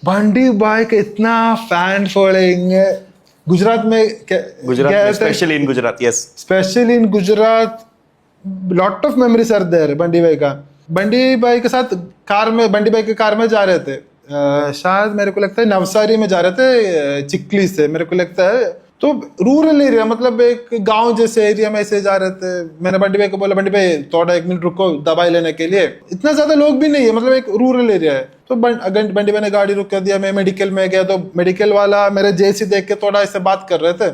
बंटी भाई का इतना फैन फॉलोइंग है गुजरात में, specially in Gujarat, yes, specially in Gujarat, lot of memories are there Bunty भाई का। बंटी भाई के साथ बंटी भाई के कार में जा रहे थे, शायद मेरे को लगता है नवसारी में जा रहे थे, चिकली से मेरे को लगता है, तो रूरल एरिया, मतलब एक गांव जैसे एरिया में ऐसे जा रहे थे। मैंने बंटी भाई को बोला, बंटी भाई थोड़ा 1 मिनट रुको दवाई लेने के लिए, इतना ज्यादा लोग भी नहीं है, मतलब एक रूरल एरिया है। तो बंटी भाई ने गाड़ी रुक कर दिया, मैं मेडिकल में गया, तो मेडिकल वाला मेरे जैसी देख के थोड़ा ऐसे बात कर रहे थे,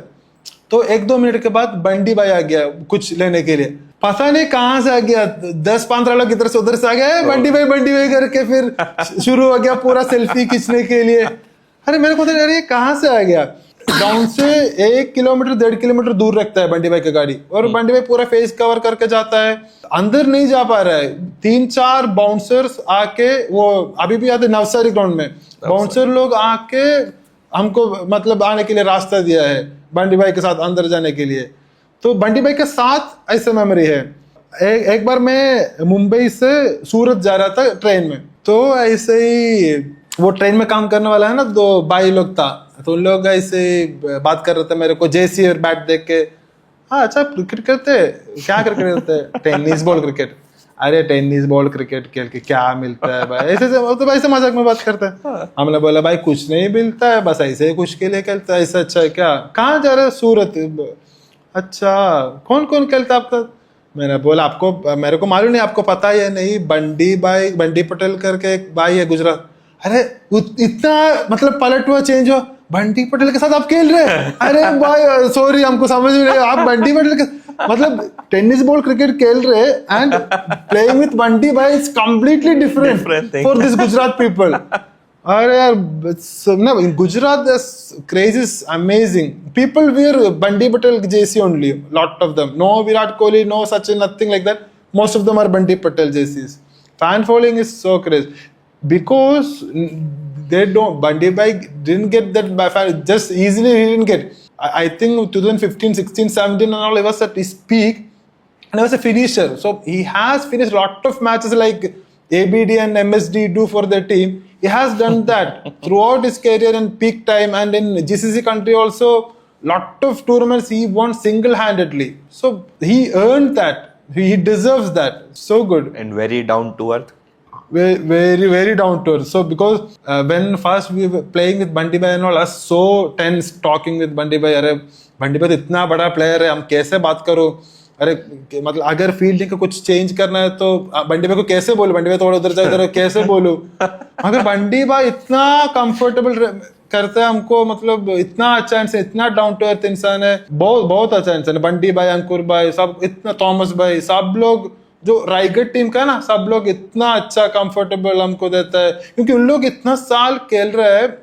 तो 1-2 मिनट के बाद बंटी भाई आ गया कुछ लेने के लिए, पता नहीं कहाँ से आ गया, 10-15 लोग इधर से उधर से आ गए, बंटी भाई करके फिर शुरू हो गया पूरा सेल्फी खींचने के लिए। अरे मेरे को तो यार ये कहाँ से आ गया। गांव से 1 किलोमीटर 1.5 किलोमीटर दूर रखता है बंटी भाई की गाड़ी, और बंटी भाई पूरा फेस कवर करके जाता है, अंदर नहीं जा पा रहा है। 3-4 बाउंसर्स आके, वो अभी भी आते नवसारी ग्राउंड में, बाउंसर लोग आके हमको मतलब आने के लिए रास्ता दिया है बंटी भाई के साथ अंदर जाने के लिए। तो बंटी भाई के साथ ऐसा मेमोरी है। एक बार मैं मुंबई से सूरत जा रहा था ट्रेन में, तो ऐसे ही वो ट्रेन में काम करने वाला है ना, 2 भाई लोग था, तो उन लोग ऐसे बात कर रहे थे मेरे को, जैसी और बैट देख के, हाँ अच्छा क्रिकेट करते, क्या क्रिकेट करते? Tennis ball cricket. अरे टेनिस बॉल क्रिकेट खेल के क्या मिलता है भाई, ऐसे तो भाई से मजाक में बात करता है। हमने बोला भाई कुछ नहीं मिलता है, बस ऐसे ही कुछ के लिए खेलता है, ऐसा अच्छा है क्या? कहाँ जा रहे हो? सूरत। अच्छा, कौन कौन खेलता है आपका? मैंने बोला आपको, मेरे को मालूम नहीं, आपको पता है नहीं, बंटी पटेल करके एक भाई है गुजरात। अरे इतना मतलब पलट हुआ, चेंज हुआ, बंटी पटेल के साथ आप खेल रहे हैं? अरे भाई सॉरी, हमको समझ नहीं रहे, आप बंटी पटेल के मतलब टेनिस बॉल क्रिकेट खेल रहे एंड प्लेइंग विथ बंटी भाई is completely different for this Gujarat people. अरे यार in Gujarat the craze is amazing. People wear Bunty Patel jersey only, lot of them. No Virat Kohli, no Sachin, nothing like that. Most of them are Bunty Patel jerseys. Fan following is so crazy because they don't. Bunty Bhai didn't get that fan just easily. He didn't get. I think 2015, 16, 17 and all, he was at his peak and he was a finisher. So he has finished lot of matches like ABD and MSD do for their team. He has done that throughout his career in peak time, and in GCC country also, lot of tournaments he won single-handedly. So he earned that. He deserves that. So good. and very down to earth. Very down to earth. So because when first we were playing with Bunty Bhai and all, us so tense talking with Bunty Bhai. अरे बंटी भाई तो इतना बड़ा प्लेयर है, हम कैसे बात करो? अरे मतलब अगर फील्डिंग का कुछ चेंज करना है तो बंटी भाई को कैसे बोलूं? बंटी भाई थोड़ा उधर जाओ, इधर कैसे बोलूं? मगर बंटी भाई इतना कंफर्टेबल करता है हमको, मतलब इतना अच्छा इंसान, इतना डाउन टू अर्थ इंसान है, बहुत अच्छा इंसान है। बंटी भाई, अंकुर भाई, सब इतना, थॉमस भाई, सब लोग जो रायगढ़ टीम का ना, सब लोग इतना अच्छा कंफर्टेबल हमको देता है, क्योंकि उन लोग इतना साल खेल रहे हैं,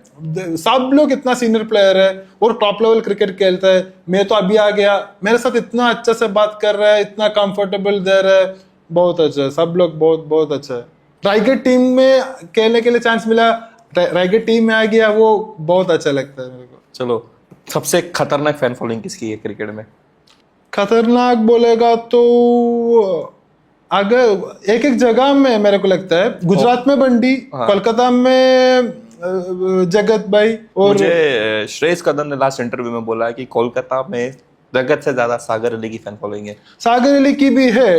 सब लोग इतना सीनियर प्लेयर है और टॉप लेवल क्रिकेट खेलता है। मैं तो अभी आ गया, मेरे साथ इतना अच्छा से बात कर रहा है, इतना कंफर्टेबल दे रहा है, बहुत अच्छा है। सब लोग बहुत अच्छा है। रायगढ़ टीम में खेलने के लिए चांस मिला, रायगढ़ टीम में आ गया, वो बहुत अच्छा लगता है मेरे को। चलो, सबसे खतरनाक फैन फॉलोइंग किसकी है क्रिकेट में? खतरनाक बोलेगा तो अगर एक जगह में मेरे को लगता है, गुजरात में बंटी, कोलकाता में जगत भाई, और मुझे श्रेयस कदम ने लास्ट इंटरव्यू में बोला है कि कोलकाता में जगत से ज्यादा सागर अली की फैन फॉलोइंग है। सागर अली की भी है,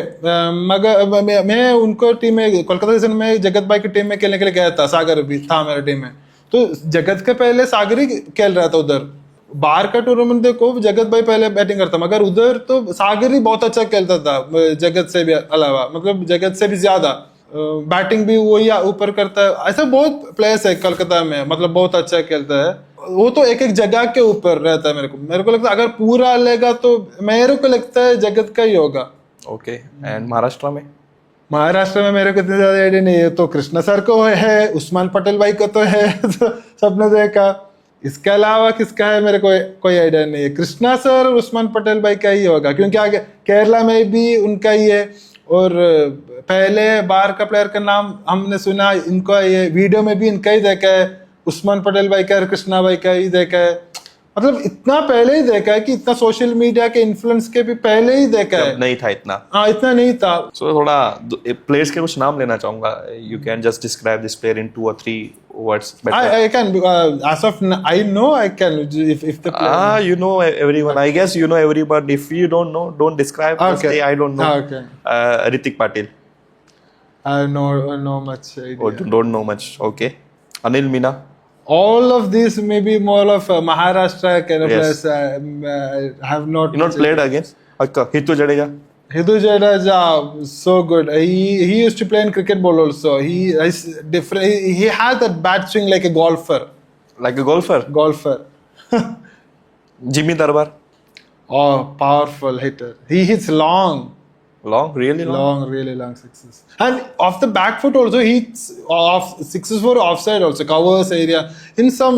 मगर मैं उनको टीम में, कोलकाता सीजन में जगत भाई की टीम में खेलने के लिए गया था, सागर भी था मेरे टीम में, तो जगत के पहले सागर ही खेल रहा था उधर। बाहर का टूर्नामेंट देखो, जगत भाई पहले बैटिंग करता, मगर उधर तो सागर ही बहुत अच्छा खेलता था, जगत से भी अलावा, मतलब जगत से भी ज्यादा बैटिंग भी वही ऊपर करता है। ऐसे बहुत प्लेयर्स है कोलकाता में, मतलब बहुत अच्छा खेलता है। वो तो एक जगह के ऊपर रहता है। मेरे को लगता है अगर पूरा लेगा तो मेरे को लगता है जगत का ही होगा। ओके, एंड महाराष्ट्र में? महाराष्ट्र में मेरे को इतनी ज्यादा आइडिया नहीं है। तो कृष्णा सर को है, उस्मान पटेल भाई को तो है, तो सबने देखा। इसके अलावा किसका है मेरे को कोई आइडिया नहीं है। कृष्णा सर और उस्मान पटेल भाई का ही होगा, क्योंकि आगे केरला में भी उनका ही है, और पहले बाहर का प्लेयर का नाम हमने सुना इनका, ये वीडियो में भी इनका ही देखा है, उस्मान पटेल भाई का और कृष्णा भाई का ही देखा है। मतलब इतना पहले ही देखा है कि इतना सोशल मीडिया के इन्फ्लुएंस के भी पहले ही देखा है। नहीं था इतना। हाँ, इतना नहीं था। So, थोड़ा प्लेयर्स के कुछ नाम लेना चाहूंगा। You can just describe this player in 2 or 3 words. I can, as of I know, I can, if the player... you know everyone. I guess you know everyone. If you don't know, don't describe. Just say I don't know. Okay. Ritik Patil. I know much idea. Or don't know much. Okay. Anil Meena. All of these may be more of Maharashtra kind of Yes. players. I have not... You not played against? Hitu Jadeja. Hitu Jadeja, so good. He used to play in cricket ball also. He is different. He has that bat swing like a golfer. Like a golfer. Jimmy Darbar. Oh, powerful hitter. He hits long. Long, really long. Really long sixes. And off the back foot also, he hits off sixes for offside also, covers area. In some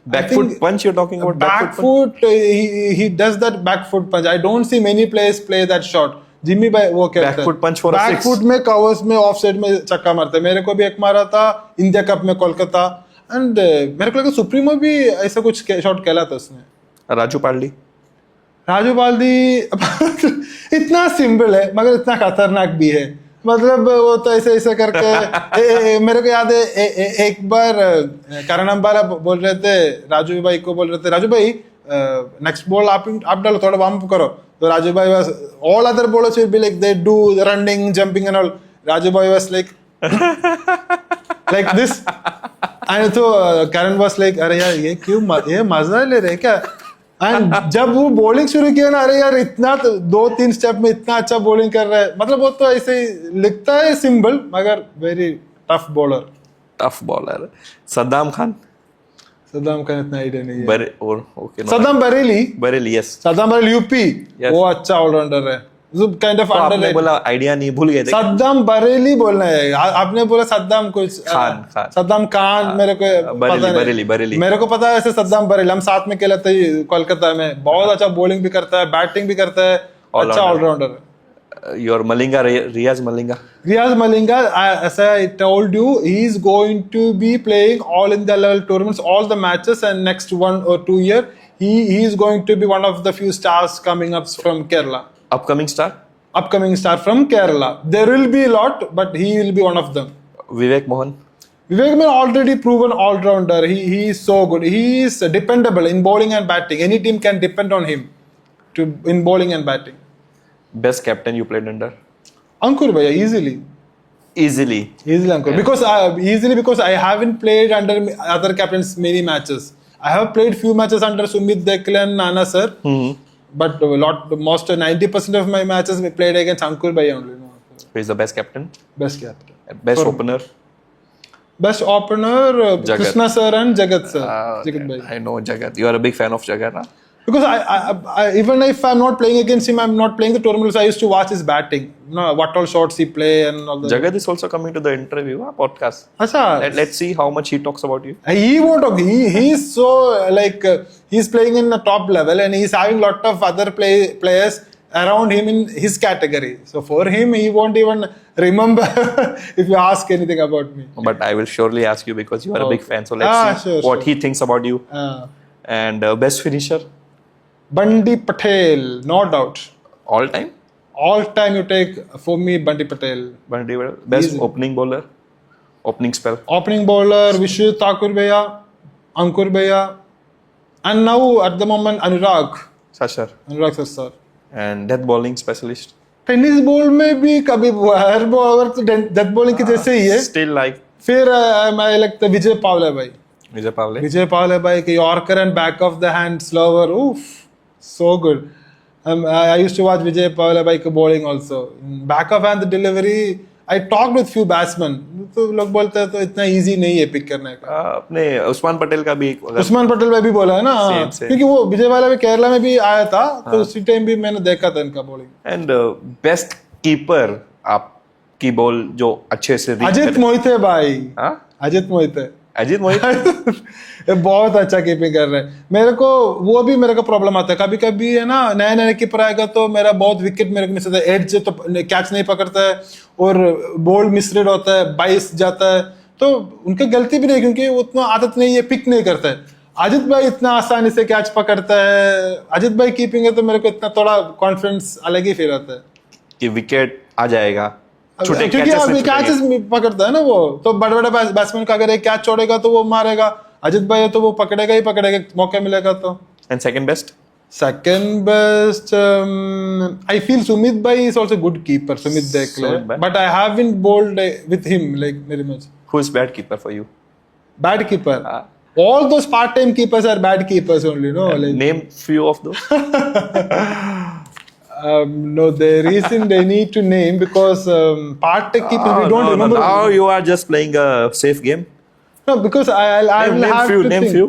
Back foot punch you're talking about? back foot, he does that back foot punch. I don't see many players play that shot. Jimmy भाई वो कहता है Back foot punch for a back six. Foot में कवर्स में ऑफ साइड में चक्का मारता है। मेरे को भी एक मारा था इंडिया कप में कोलकाता, एंड मेरे को लगा सुप्रीमो भी ऐसा कुछ शॉट खेला था उसने। राजू पार्ली. राजू बाल्दी इतना सिंपल है मगर इतना खतरनाक भी है। मतलब वो तो ऐसे करके मेरे को याद है एक बार करण अंबाला बोल रहे थे राजू भाई को, बोल रहे थे राजू भाई नेक्स्ट बॉल आप डालो, थोड़ा वार्म अप करो। तो राजू भाई was, all other bowlers will be like they do running jumping and all, Raju भाई वाज लाइक दिस, एंड तो करण वाज लाइक अरे यार ये क्यों ये मजा ले रहे क्या। एंड जब वो बॉलिंग शुरू किया ना, अरे यार इतना 2-3 स्टेप में इतना अच्छा बॉलिंग कर रहा है। मतलब वो तो ऐसे ही लिखता है सिंपल, मगर very tough bowler. Tough bowler. Saddam Khan. Saddam Khan इतना आइडिया नहीं है। सद्दाम बरेली, यस. सद्दाम बरेली यूपी, वो अच्छा ऑलराउंडर है, काइंड ऑफ आपने अंडररेटेड। बोला आइडिया नहीं, भूल गए थे. सद्दाम बरेली बोलना है, आपने बोला सद्दाम कुछ खान. सद्दाम खान मेरे को पता नहीं। बरेली. मेरे को पता है ऐसे सद्दाम बरेली, हम साथ में खेला था कोलकाता में। बहुत अच्छा बॉलिंग भी करता है, बैटिंग भी करता है, अच्छा ऑलराउंडर है। Your Malinga, Riaz Malinga. Riaz Malinga, as I told you, he is going to be playing all India level tournaments, all the matches, and next 1 or 2 years, he is going to be one of the few stars coming up from Kerala. Upcoming star? Upcoming star from Kerala. There will be a lot, but he will be one of them. Vivek Mohan. Vivek Mohan already proven all-rounder. He is so good. He is dependable in bowling and batting. Any team can depend on him in bowling and batting. Best captain you played under? Ankur bhaiya, easily. Easily. Easily Ankur. Because I haven't played under other captains many matches. I have played few matches under Sumit Deklan, Nana sir. But most 90% of my matches we played against Ankur bhaiya only. No? Who is the best captain? Best captain. Best opener? Best opener, Jagat. Krishna sir and Jagat sir. Jagat bhai. I know Jagat. You are a big fan of Jagat, huh? Because I even if I'm not playing against him, I'm not playing the tournament. So I used to watch his batting. No, what all shots he play and all that. Jagat is also coming to the interview, podcast. Acha. Let's see how much he talks about you. He won't talk. He's so he's playing in the top level and he's having lot of other players around him in his category. So for him, he won't even remember if you ask anything about me. But I will surely ask you because you are a big fan. So let's see what he thinks about you. And best finisher? Bunty Patel, no doubt. All time? All time you take for me Bunty Patel. Bunty Patel. Best opening bowler? Opening spell? Opening bowler Vishnu Thakur bhaiya, Ankur bhaiya, and now at the moment Anurag sir. And death bowling specialist? Tennis ball में भी कभी हर बॉलर तो डेथ बॉलिंग के जैसे ही है. Still like? फिर मैं लगता विजय पावले भाई. विजय पावले भाई के yorker and back of the hand slower. उफ, so good. I used to watch Vijay Pawle ka bowling also. Back of hand the delivery. I talked with few batsmen. तो लोग बोलते हैं तो इतना easy नहीं है पिक करने का. अपने उस्मान पटेल का भी. उस्मान पटेल भाई भी बोला है ना. क्योंकि वो विजय वाला भी केरला में भी आया था तो उसी टाइम भी मैंने देखा था इनका बॉलिंग. एंड बेस्ट कीपर आपकी बॉल जो अच्छे से. अजित मोहिते भाई. अजित मोहिते बहुत अच्छा कीपिंग कर रहे हैं. मेरे को वो भी मेरे को प्रॉब्लम आता है कभी कभी है ना. नया नया कीपर आएगा तो मेरा बहुत विकेट मेरे को मिस होता है. एड्ज तो कैच नहीं पकड़ता है और बॉल मिसरीड होता है, बाइस जाता है. तो उनकी गलती भी नहीं क्योंकि उतना आदत नहीं है, पिक नहीं करता है. अजित भाई इतना आसानी से कैच पकड़ता है. अजित भाई कीपिंग है तो मेरे को इतना थोड़ा कॉन्फिडेंस अलग ही फील आता है कि विकेट आ जाएगा. क्योंकि अभी कैचेस पकड़ता है ना वो. तो बड़े बड़े बैट्समैन का अगर एक कैच छोड़ेगा तो वो मारेगा. अजित भाई है तो वो पकड़ेगा ही पकड़ेगा मौका मिलेगा तो. And second best I feel Sumit bhai is also good keeper. Sumit Dekle, but I haven't bowled with him like very much. Who is bad keeper for you? Bad keeper. All those part-time keepers are bad keepers only, no? Like, name few of those. No, there isn't any to name because part-time keepers we don't remember. Now you are just playing a safe game. No, because I'll have to name think. Few.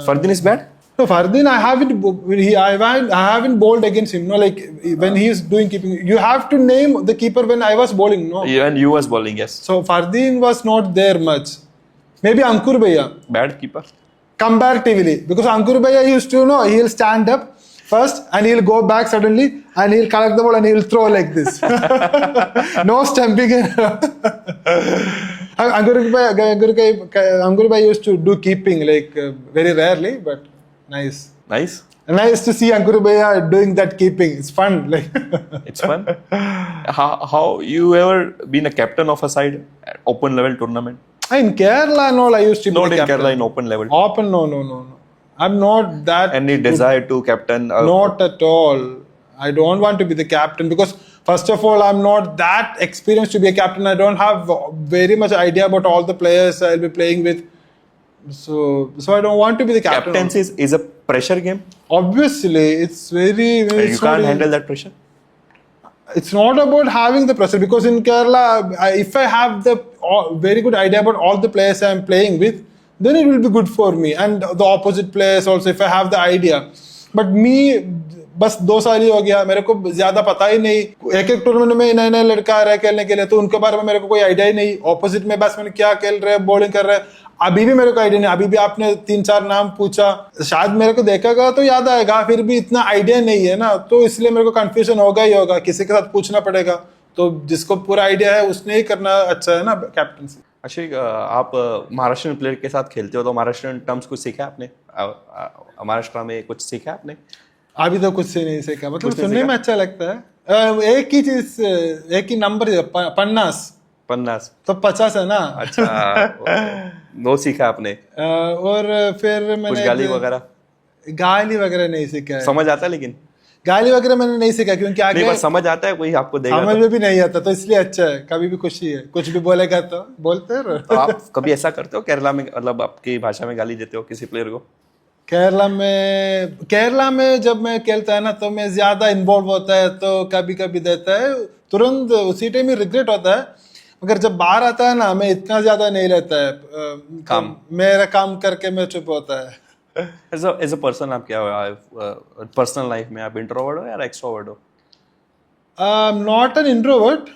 Fardin is bad. No, Fardin, I haven't bowled against him. No, like when he is doing keeping, you have to name the keeper when I was bowling. No, and you was bowling, yes. So Fardin was not there much. Maybe Ankur bhaiya. Bad keeper. Comparatively, because Ankur bhaiya used to he'll stand up first and he'll go back suddenly and he'll collect the ball and he'll throw like this. No stumping. Ankur bhaiya used to do keeping like very rarely, but nice. Nice to see Ankur bhaiya doing that keeping. It's fun. Like it's fun. How you ever been a captain of a side at open level tournament? In Kerala, no, I used to be not in captain. Kerala in open level. Open, no. I'm not that. Any desire to captain? Not at all. I don't want to be the captain because first of all, I'm not that experienced to be a captain. I don't have very much idea about all the players I'll be playing with. So I don't want to be the captain. Captaincy is a pressure game. Obviously, it's very. You can't handle that pressure. It's not about having the pressure because in Kerala, if I have the very good idea about all the players I'm playing with, then it will be good for me. And the opposite players also, if I have the idea. But me, बस 2 साल ही हो गया, मेरे को ज्यादा पता ही नहीं. एक टूर्नामेंट में नए नए लड़का आ रहा है खेलने के लिए तो उनके बारे में मेरे को कोई आइडिया ही नहीं. ऑपोजिट में बैट्समैन क्या खेल रहे हैं, बॉलिंग कर रहे हैं, अभी भी मेरे को आइडिया नहीं. अभी भी आपने 3-4 नाम पूछा, शायद मेरे को देखेगा तो याद आएगा, फिर भी इतना आइडिया नहीं है ना, तो इसलिए मेरे को कंफ्यूजन होगा ही होगा. किसी के साथ पूछना पड़ेगा. तो जिसको पूरा आइडिया है उसने ही करना अच्छा है ना कैप्टनसी. अशिक, आप महाराष्ट्रियन प्लेयर के साथ खेलते हो तो महाराष्ट्रियन टर्म्स कुछ सीखा आपने? महाराष्ट्र में कुछ सीखा आपने? अभी तो कुछ से नहीं सीखा, मतलब सुनने में अच्छा लगता है. एक ही चीज, एक ही नंबर 50 तो 50 है ना. अच्छा. नो सीखा आपने? और फिर मैंने कुछ गाली वगैरह नहीं सीखा है. समझ आता है लेकिन गाली वगैरह मैंने नहीं सीखा क्योंकि आगे नहीं, बस समझ आता है कोई आपको देगा समझ में भी नहीं आता, तो इसलिए अच्छा है, कभी भी खुशी है, कुछ भी बोलेगा तो बोलते रहो। तो आप कभी ऐसा करते हो केरला में, मतलब आपकी भाषा में गाली देते हो किसी प्लेयर को? केरला में जब मैं खेलता है ना तो मैं ज्यादा इन्वॉल्व होता है तो कभी कभी देता है, तुरंत उसी टाइम ही रिग्रेट होता है, मगर जब बाहर आता है ना मैं इतना ज्यादा नहीं रहता है, काम। मेरा काम करके मैं चुप होता है। एज अ पर्सन आप क्या हो पर्सनल लाइफ में? आप इंट्रोवर्ट हो या एक्सट्रोवर्ट हो? Not an introvert,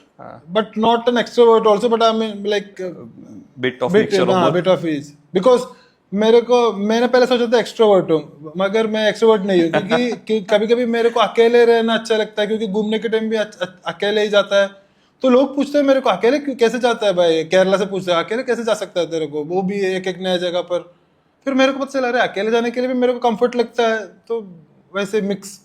but not an extrovert also, but I'm like bit of mixture of both? bit of each. Because मैंने पहले सोचा था एक्सट्रोवर्ट हूँ, मगर मैं एक्सट्रोवर्ट नहीं हूँ क्योंकि कभी कभी मेरे को अकेले रहना अच्छा लगता है, क्योंकि घूमने के टाइम भी अकेले ही जाता है, तो लोग पूछते हैं मेरे को अकेले कैसे जाता है भाई, केरला से पूछते हैं अकेले कैसे जा सकता है तेरे को, वो भी एक एक नया जगह पर। फिर मेरे को पता चला रहा है अकेले जाने के लिए भी मेरे को कंफर्ट लगता है, तो वैसे मिक्स।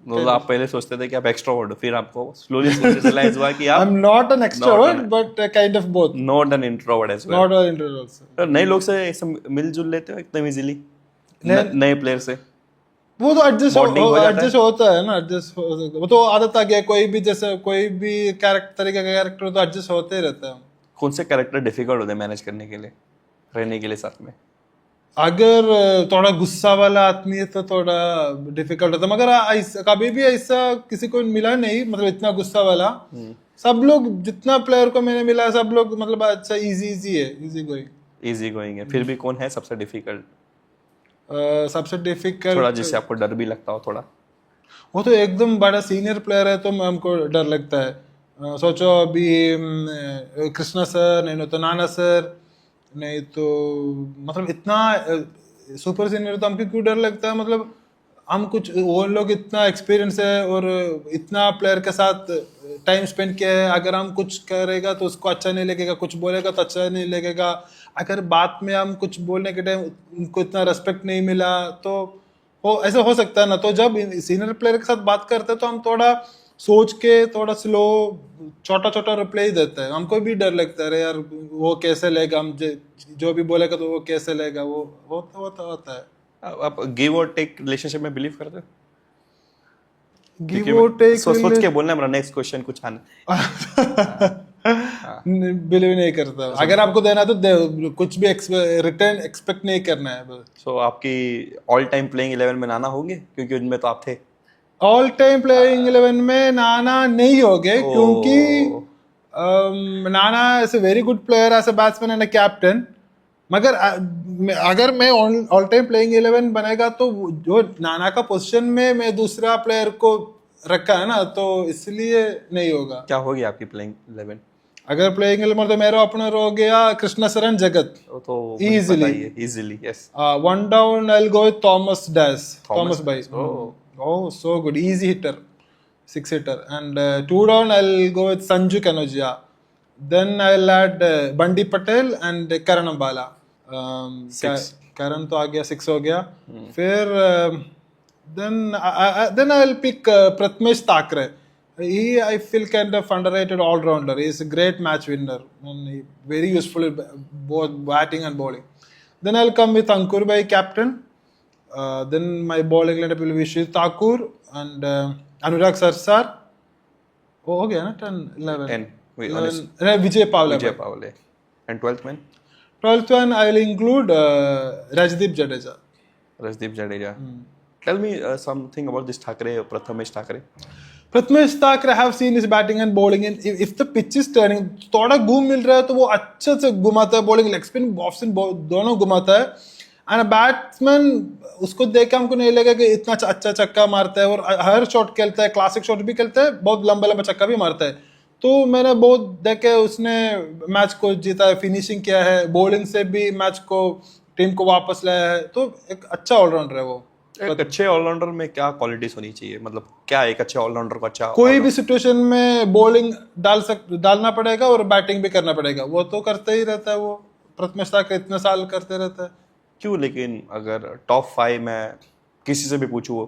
मतलब आप पहले सोचते थे कि आप एक्सट्रोवर्ट हो, फिर आपको स्लोली रियलाइज हुआ कि आप I'm not an extrovert, but kind of both. Not an introvert as well. Not an introvert also. तो नए लोग से ऐसे मिलजुल लेते हो एकदम इजीली नए प्लेयर से? वो तो एडजस्ट Bonding हो जाता है? एडजस्ट होता है ना, एडजस्ट हो सकता है, वो तो आदत आ गया, कोई भी जैसे कोई भी कैरेक्टर तरीके का कैरेक्टर तो एडजस्ट होते ही रहता है। कौन से कैरेक्टर डिफिकल्ट होते हैं मैनेज करने के लिए, रहने के लिए साथ में? अगर थोड़ा गुस्सा वाला आदमी है तो थोड़ा डिफिकल्ट होता है, मगर कभी भी ऐसा किसी को मिला नहीं, मतलब इतना गुस्सा वाला। सब लोग जितना प्लेयर को मैंने मिला सब लोग मतलब अच्छा इजी है, इजी गोइंग है। फिर भी कौन है सबसे डिफिकल्ट? सबसे डिफिकल्ट थोड़ा जिससे आपको डर भी लगता हो थोड़ा? वो तो एकदम बड़ा सीनियर प्लेयर है तो हमको डर लगता है। सोचो अभी कृष्णा सर, नहीं तो नाना सर, नहीं तो मतलब इतना सुपर सीनियर, तो हमको क्यों डर लगता है, मतलब हम कुछ, वो लोग इतना एक्सपीरियंस है और इतना प्लेयर के साथ टाइम स्पेंड किया है, अगर हम कुछ करेगा तो उसको अच्छा नहीं लगेगा, कुछ बोलेगा तो अच्छा नहीं लगेगा, अगर बात में हम कुछ बोलने के टाइम उनको इतना रेस्पेक्ट नहीं मिला तो वो ऐसा हो सकता है ना। तो जब सीनियर प्लेयर के साथ बात करते हैं तो हम थोड़ा सोच के थोड़ा स्लो छोटा छोटा रिप्लाई देते हैं, हमको भी डर लगता है, अरे यार वो कैसे लेगा, हम जो भी बोलेगा तो वो कैसे लेगा, वो होता है। आप गिव और टेक रिलेशनशिप में बिलीव करते हो? गिव और टेक सोच के बोलना, मेरा नेक्स्ट क्वेश्चन कुछ आना। बिलीव नहीं करता, अगर आपको देना तो दे, कुछ भी रिटर्न एक्सपेक्ट नहीं करना है। सो आपकी ऑल टाइम प्लेइंग 11 में नाना होंगे, क्योंकि उनमें तो आप थे। ऑल टाइम प्लेइंग 11 में नाना नहीं हो गए, क्योंकि नाना as a very good player, as a batsman and a captain, मगर अगर मैं ऑल टाइम प्लेइंग 11 बनेगा तो जो नाना का पोजीशन में मैं दूसरा प्लेयर को रखा है ना, तो इसलिए नहीं होगा। क्या होगी आपकी प्लेइंग 11? अगर प्लेइंग 11 तो मेरा ओपनर हो गया कृष्णा सरन जगत, तो easily yes. One down I will go with Thomas भाई, oh so good, easy hitter, 6 hitter, and 2 down I'll go with Sanju Kanoja, then I'll add Bandi Patel and Karan Ambala, 6 Karan तो आ गया, 6 हो गया। फिर then I'll pick Prathamesh Thakre. I feel kind of underrated all rounder, he is a great match winner and very useful both batting and bowling. Then I'll come with Ankur Bhai captain. Then my bowling lineup will be Shiv Thakur and Anurag Sarsar. Oh, okay, na 10, 11. Vijay Pavle. And 12th man? 12th one I will include Rajdeep Jadeja. Tell me something about this Prathamesh Thakre. Prathamesh Thakre, I have seen his batting and bowling, and if the pitch is turning, थोड़ा घूम मिल रहा है तो वो अच्छे से घुमाता है, bowling leg spin off spin दोनों घुमाता है, एंड बैट्समैन उसको देख के हमको नहीं लगेगा कि इतना अच्छा छक्का मारता है, और हर शॉट खेलता है, क्लासिक शॉट भी खेलता है, बहुत लंबा लंबा छक्का भी मारता है। तो मैंने बहुत देखे उसने मैच को जीता है, फिनिशिंग किया है, बॉलिंग से भी मैच को टीम को वापस लाया है, तो एक अच्छा ऑलराउंडर है वो। एक अच्छे ऑलराउंडर में क्या क्वालिटीज होनी चाहिए, मतलब क्या एक अच्छे ऑलराउंडर को अच्छा? कोई भी सिचुएशन में बॉलिंग डालना पड़ेगा और बैटिंग भी करना पड़ेगा, वो तो करते ही रहता है, वो प्रथमेश ताकरे इतने साल करते रहता है। क्यों? लेकिन अगर टॉप 5 में किसी से भी पूछूं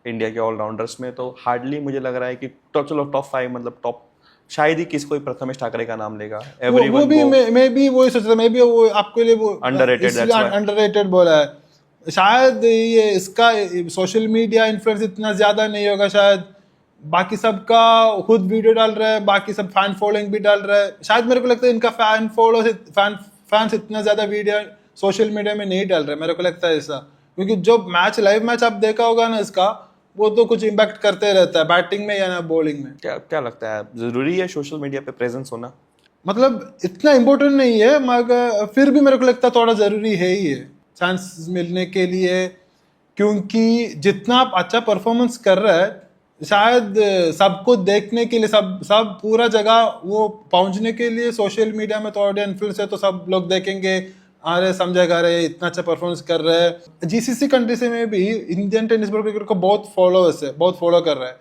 इंडिया के ऑलराउंडर्स में, तो हार्डली मुझे लग रहा है कि चलो टॉप 5 मतलब टॉप, शायद ही किसी कोई प्रथमेश ठाकरे का नाम लेगा। वो भी मैं भी वही सोच रहा, मैं भी वो आपके लिए वो अंडररेटेड बोला है। शायद ये इसका सोशल मीडिया इन्फ्लुएंस इतना ज्यादा नहीं होगा शायद, बाकी सबका खुद वीडियो डाल रहा है, बाकी सब फैन फॉलोइंग भी डाल रहा है, शायद मेरे को लगता है इनका फैंस इतना ज्यादा वीडियो सोशल मीडिया में नहीं डाल रहे, मेरे को लगता है ऐसा, क्योंकि जो लाइव मैच आप देखा होगा ना इसका, वो तो कुछ इम्पैक्ट करते रहता है बैटिंग में या ना बॉलिंग में। क्या लगता है, जरूरी है सोशल मीडिया पे प्रेजेंस होना? मतलब इतना इम्पोर्टेंट नहीं है, मगर फिर भी मेरे को लगता है थोड़ा जरूरी है ही है चांस मिलने के लिए, क्योंकि जितना आप अच्छा परफॉर्मेंस कर रहा है शायद सबको देखने के लिए, सब पूरा जगह वो पहुंचने के लिए सोशल मीडिया में थोड़ा इन्फ्लुएंस है, तो सब लोग देखेंगे, अरे समझेगा, अरे इतना अच्छा परफॉर्मेंस कर रहे हैं। जीसीसी कंट्री से में भी इंडियन टेनिस बोर्ड क्रिकेट को बहुत फॉलोअर्स है, बहुत फॉलो कर रहा है,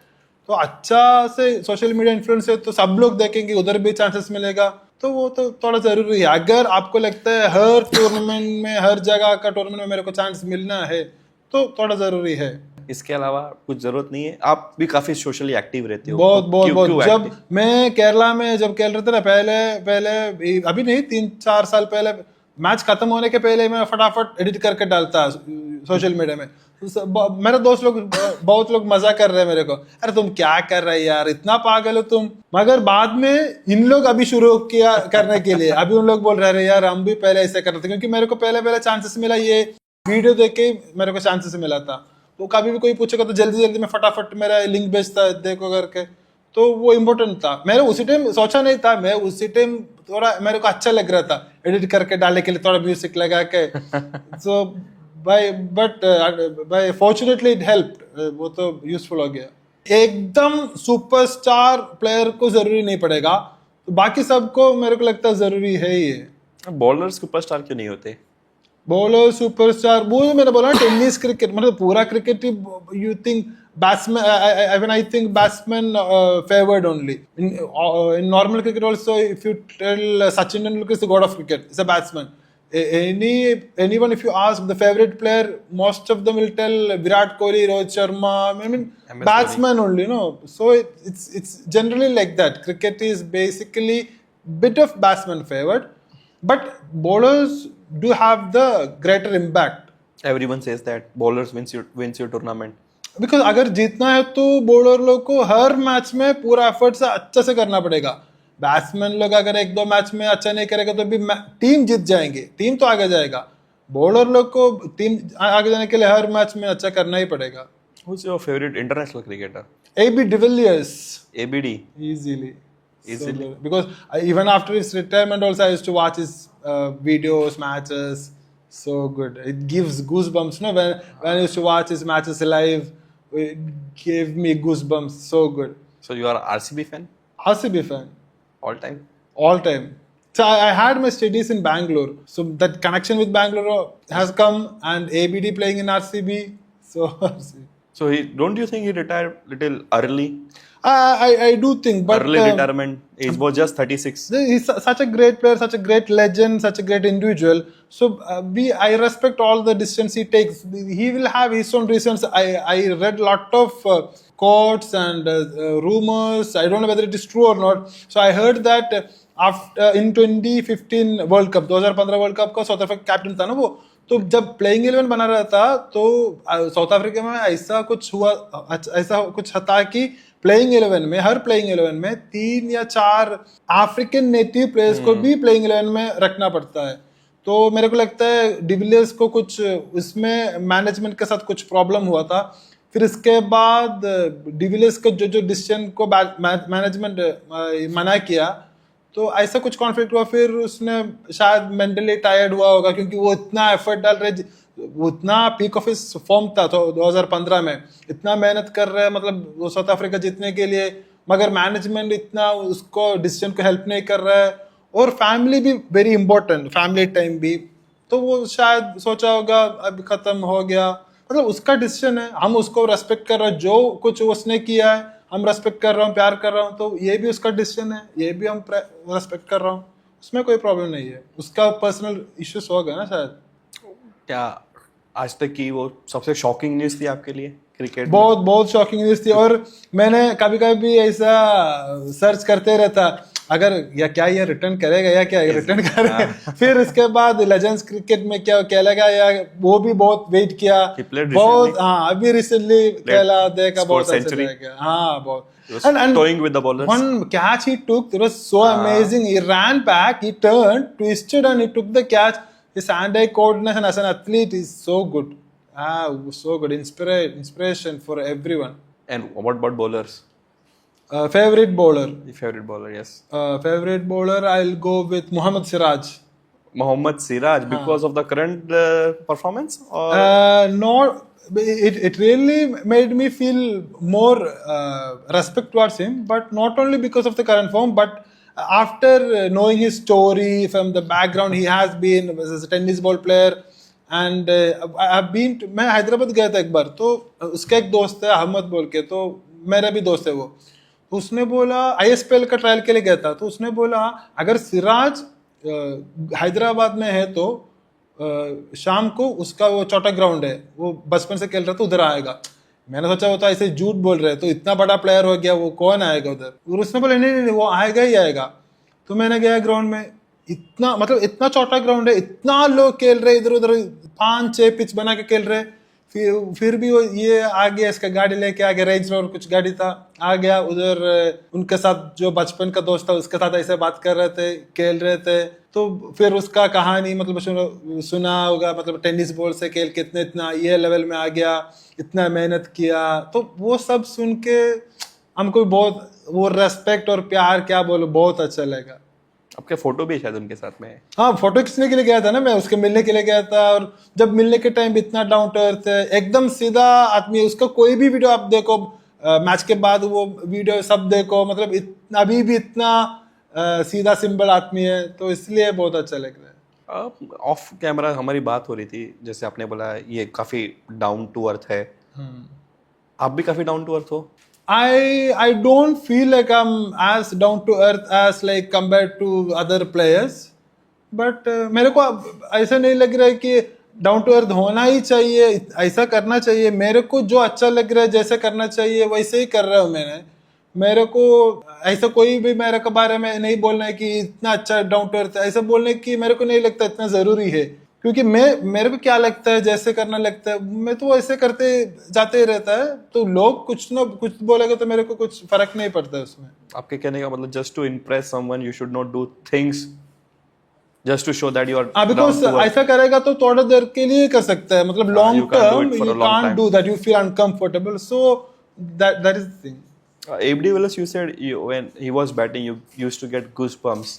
तो अच्छा से सोशल मीडिया इन्फ्लुएंस है तो सब लोग देखेंगे, उधर भी चांसेस मिलेगा, तो वो तो थोड़ा जरूरी है। अगर आपको लगता है हर टूर्नामेंट में, हर जगह का टूर्नामेंट में मेरे को चांस मिलना है, तो थोड़ा जरूरी है। इसके अलावा कुछ जरूरत नहीं है? आप भी काफी सोशली एक्टिव रहते हो। बहुत जब मैं केरला में जब खेल रहे थे ना, पहले अभी नहीं, 3-4 साल पहले, मैच खत्म होने के पहले मैं फटाफट एडिट करके डालता सोशल मीडिया में। मेरे दोस्त लोग, बहुत लोग मजा कर रहे हैं मेरे को, अरे तुम क्या कर रहे यार, इतना पागल हो तुम। मगर बाद में इन लोग अभी शुरू किया करने के लिए, अभी उन लोग बोल रहे यार हम भी पहले ऐसे कर रहे थे, क्योंकि मेरे को पहले चांसेस मिला, ये वीडियो देख के मेरे को चांसेस मिला था। तो कभी भी कोई पूछेगा तो जल्दी जल्दी मैं फटाफट मेरा लिंक भेजता देखो करके, तो वो इम्पोर्टेंट था। मैंने उसी टाइम सोचा नहीं था, मैं उसी टाइम थोड़ा मेरे को अच्छा लग रहा था एडिट करके डालने के लिए, थोड़ा म्यूजिक लगा के। सो बाय फॉर्चुनेटली इट हेल्प्ड, वो तो यूजफुल हो गया। एकदम सुपरस्टार प्लेयर को जरूरी नहीं पड़ेगा, तो बाकी सबको मेरे को लगता है जरूरी है ही है। बॉलर सुपरस्टार क्यों नहीं होते? बॉलर सुपरस्टार, वो मैंने बोला टेनिस क्रिकेट, मतलब पूरा cricket he, you think batsman, I think batsmen favored only. In normal cricket also, if you tell Sachin Tendulkar is the god of cricket, he's a batsman. Anyone if you ask the favorite player, most of them will tell Virat Kohli, Rohit Sharma. I mean, batsman only, no. So it's generally like that. Cricket is basically bit of batsman favored, but bowlers do have the greater impact. Everyone says that bowlers wins your tournament. Because अगर जीतना है तो बॉलर लोग को हर मैच में पूरा एफर्ट से अच्छा से करना पड़ेगा। बैट्समैन लोग अगर 1-2 मैच में अच्छा नहीं करेगा तो भी टीम जीत जाएंगे, टीम तो आगे जाएगा। बॉलर लोग को टीम आगे जाने के लिए हर मैच में अच्छा करना ही पड़ेगा। Who's your favorite international cricketer? AB de Villiers. ABD? Easily. So, because even after his retirement also I used to watch his videos, matches. So good. It gives goosebumps, no? When I used to watch his matches live, it gave me goosebumps. So good. So you are an RCB fan? RCB fan. All time? All time. So I had my studies in Bangalore. So that connection with Bangalore has come, and ABD playing in RCB. So So don't you think he retired little early? I do think, but early retirement. Age was just 36. He's such a great player, such a great legend, such a great individual. So I respect all the decisions he takes. He will have his own reasons. I read a lot of quotes and rumors. I don't know whether it is true or not. So I heard that after in 2015 World Cup, 2015 World Cup का साउथ अफ्रीका कैप्टन था ना वो, तो जब प्लेइंग 11 बना रहा था तो साउथ अफ्रीका में ऐसा कुछ था कि प्लेइंग 11 में, हर प्लेइंग 11 में 3 या 4 अफ्रीकन नेटिव प्लेयर्स को भी प्लेइंग 11 में रखना पड़ता है। तो मेरे को लगता है डिविलियर्स को कुछ इसमें मैनेजमेंट के साथ कुछ प्रॉब्लम हुआ था। फिर इसके बाद डिविलियर्स को जो डिसीजन को मैनेजमेंट मना किया, तो ऐसा कुछ कॉन्फ्लिक्ट हुआ। फिर उसने शायद मेंटली टायर्ड हुआ होगा, क्योंकि वो इतना एफर्ट डाल रहे, उतना पीक ऑफ हिज फॉर्म था तो 2015 में, इतना मेहनत कर रहे हैं मतलब वो साउथ अफ्रीका जीतने के लिए, मगर मैनेजमेंट इतना उसको डिसीजन को हेल्प नहीं कर रहा है, और फैमिली भी वेरी इंपॉर्टेंट, फैमिली टाइम भी। तो वो शायद सोचा होगा अब खत्म हो गया, मतलब उसका डिसीजन है, हम उसको रेस्पेक्ट कर रहे हैं, जो कुछ उसने किया है हम रेस्पेक्ट कर रहा हूँ, प्यार कर रहा हूँ, तो ये भी उसका डिसीजन है, ये भी हम रेस्पेक्ट कर रहा हूँ, उसमें कोई प्रॉब्लम नहीं है। उसका पर्सनल इश्यूज होगा ना शायद। क्या आज तक की वो सबसे शॉकिंग न्यूज़ थी आपके लिए क्रिकेट? बहुत शॉकिंग न्यूज़ थी, और मैंने कभी कभी ऐसा सर्च करते रहता अगर या क्या ये रिटर्न करेगा या क्या रिटर्न करेगा फिर इसके बाद लेजेंड्स क्रिकेट में क्या खेलेगा या वो भी बहुत वेट किया बहुत हाँ अभी रिसेंटली खेला देखा बहुत अच्छा लगा हाँ बहुत and toying with the bowlers. One catch he took it was so amazing. He ran back, he turned, twisted and he took the catch. His hand-eye coordination as an athlete is so good. So good. Inspiration for everyone. And what about bowlers? Favorite bowler? Your favorite bowler, yes. Favorite bowler, I'll go with Mohammad Siraj. Mohammad Siraj, because of the current performance? Or? Not. It really made me feel more respect towards him, but not only because of the current form, but after knowing his story from the background he has been as a tennis ball player. And I've been मैं हैदराबाद गया था एक बार तो उसका एक दोस्त है अहमद बोल के तो मेरा भी दोस्त है वो उसने बोला ISPL का ट्रायल के लिए गया था तो उसने बोला अगर सिराज हैदराबाद में है तो शाम को उसका वो चौटा ग्राउंड है वो बचपन से खेल रहा था उधर आएगा मैंने सोचा वो तो ऐसे झूठ बोल रहे तो इतना बड़ा प्लेयर हो गया वो कौन आएगा उधर और उसने बोला नहीं वो आएगा ही आएगा तो मैंने गया ग्राउंड में इतना मतलब इतना चौटा ग्राउंड है इतना लोग खेल रहे इधर उधर 5-6 पिच बना के खेल रहे फिर भी वो ये आ गया इसका गाड़ी लेके आ गया रेंज रोवर कुछ गाड़ी था आ गया उधर उनके साथ जो बचपन का दोस्त था उसके साथ ऐसे बात कर रहे थे खेल रहे थे तो फिर उसका कहानी मतलब सुना होगा मतलब टेनिस बॉल से खेल के इतना ये लेवल में आ गया इतना मेहनत किया तो वो सब सुन के हमको बहुत वो रेस्पेक्ट और प्यार क्या बोलो बहुत अच्छा लगा आपके फोटो भी शायद उनके साथ में है हाँ फोटो खींचने के लिए गया था ना मैं उसके मिलने के लिए गया था और जब मिलने के टाइम इतना डाउन टू अर्थ है एकदम सीधा आदमी उसका कोई भी वीडियो आप देखो मैच के बाद वो वीडियो सब देखो मतलब अभी भी इतना सीधा सिंपल आदमी है तो इसलिए बहुत अच्छा लग रहा है ऑफ कैमरा हमारी बात हो रही थी जैसे आपने बोला ये काफी डाउन टू अर्थ है आप भी काफी डाउन टू अर्थ हो I don't feel like I'm as down to earth as like compared to other players, but मेरे को ऐसा नहीं लग रहा है कि डाउन टू अर्थ होना ही चाहिए ऐसा करना चाहिए मेरे को जो अच्छा लग रहा है जैसे करना चाहिए वैसे ही कर रहा हूँ मेरे को ऐसा कोई भी मेरे के बारे में नहीं बोलना है कि इतना अच्छा डाउन टू अर्थ ऐसा बोलने की मेरे को नहीं लगता इतना जरूरी है क्योंकि मेरे को क्या लगता है जैसे करना लगता है मैं तो ऐसे करते जाते ही रहता है तो लोग कुछ ना कुछ बोलेगा तो मेरे को कुछ फर्क नहीं पड़ता है उसमें आपके कहने का मतलब just to impress someone you should not do things just to show that you are because ऐसा करेगा तो थोड़ा देर के लिए कर सकता है मतलब long term you can't do that you feel uncomfortable so that is the thing AB de Villiers, you said when he was batting you used to get goosebumps.